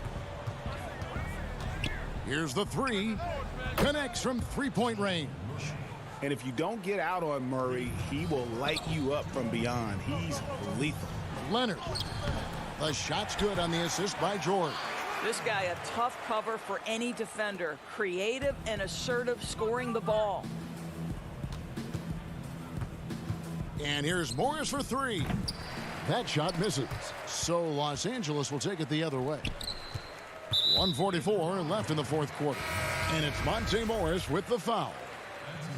Here's the three. Connects from three-point range. And if you don't get out on Murray, he will light you up from beyond. He's lethal. Leonard. The shot's good on the assist by George. This guy a tough cover for any defender. Creative and assertive scoring the ball. And here's Morris for three. That shot misses. So Los Angeles will take it the other way. 1:44 left in the fourth quarter. And it's Monte Morris with the foul.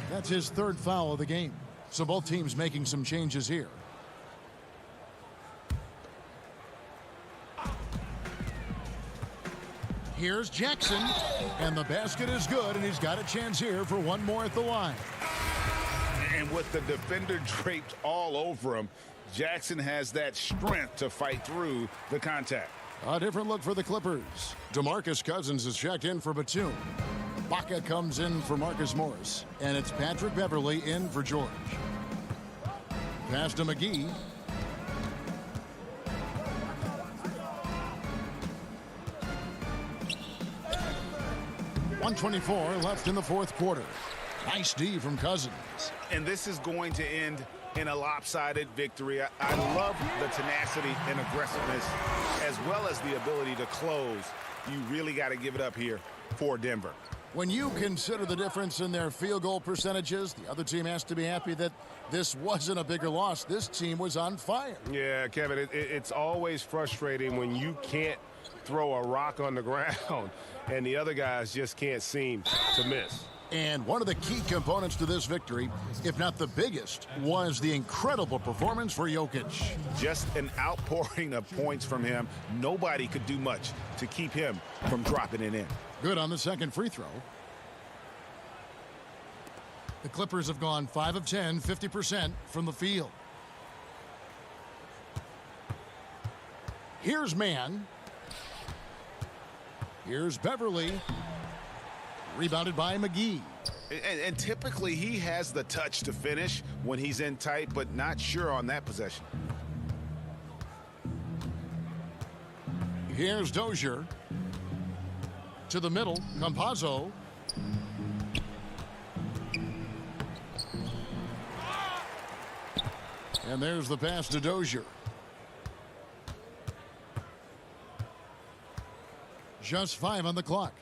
That's his third foul of the game. So both teams making some changes here. Here's Jackson. And the basket is good, and he's got a chance here for one more at the line. And with the defender draped all over him, Jackson has that strength to fight through the contact. A different look for the Clippers. DeMarcus Cousins is checked in for Batum. Baca comes in for Marcus Morris. And it's Patrick Beverly in for George. Pass to McGee. .124 left in the fourth quarter. Nice D from Cousins. And this is going to end in a lopsided victory. I love the tenacity and aggressiveness, as well as the ability to close. You really got to give it up here for Denver. When you consider the difference in their field goal percentages, the other team has to be happy that this wasn't a bigger loss. This team was on fire. Yeah, Kevin, it's always frustrating when you can't throw a rock on the ground and the other guys just can't seem to miss. And one of the key components to this victory, if not the biggest, was the incredible performance for Jokic. Just an outpouring of points from him. Nobody could do much to keep him from dropping it in. Good on the second free throw. The Clippers have gone 5 of 10, 50% from the field. Here's Mann. Here's Beverly. Rebounded by McGee. And typically he has the touch to finish when he's in tight, but not sure on that possession. Here's Dozier. To the middle, Campazzo. And there's the pass to Dozier. Just 5 on the clock.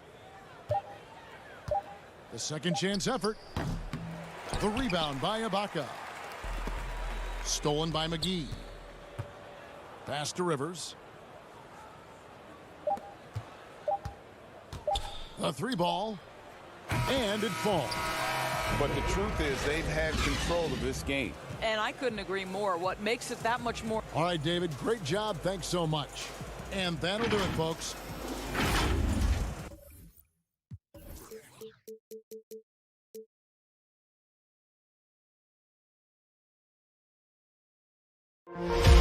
The second chance effort. The rebound by Ibaka. Stolen by McGee. Pass to Rivers. The three ball. And it falls. But the truth is they've had control of this game. And I couldn't agree more. What makes it that much more... All right, David, great job. Thanks so much. And that'll do it, folks. you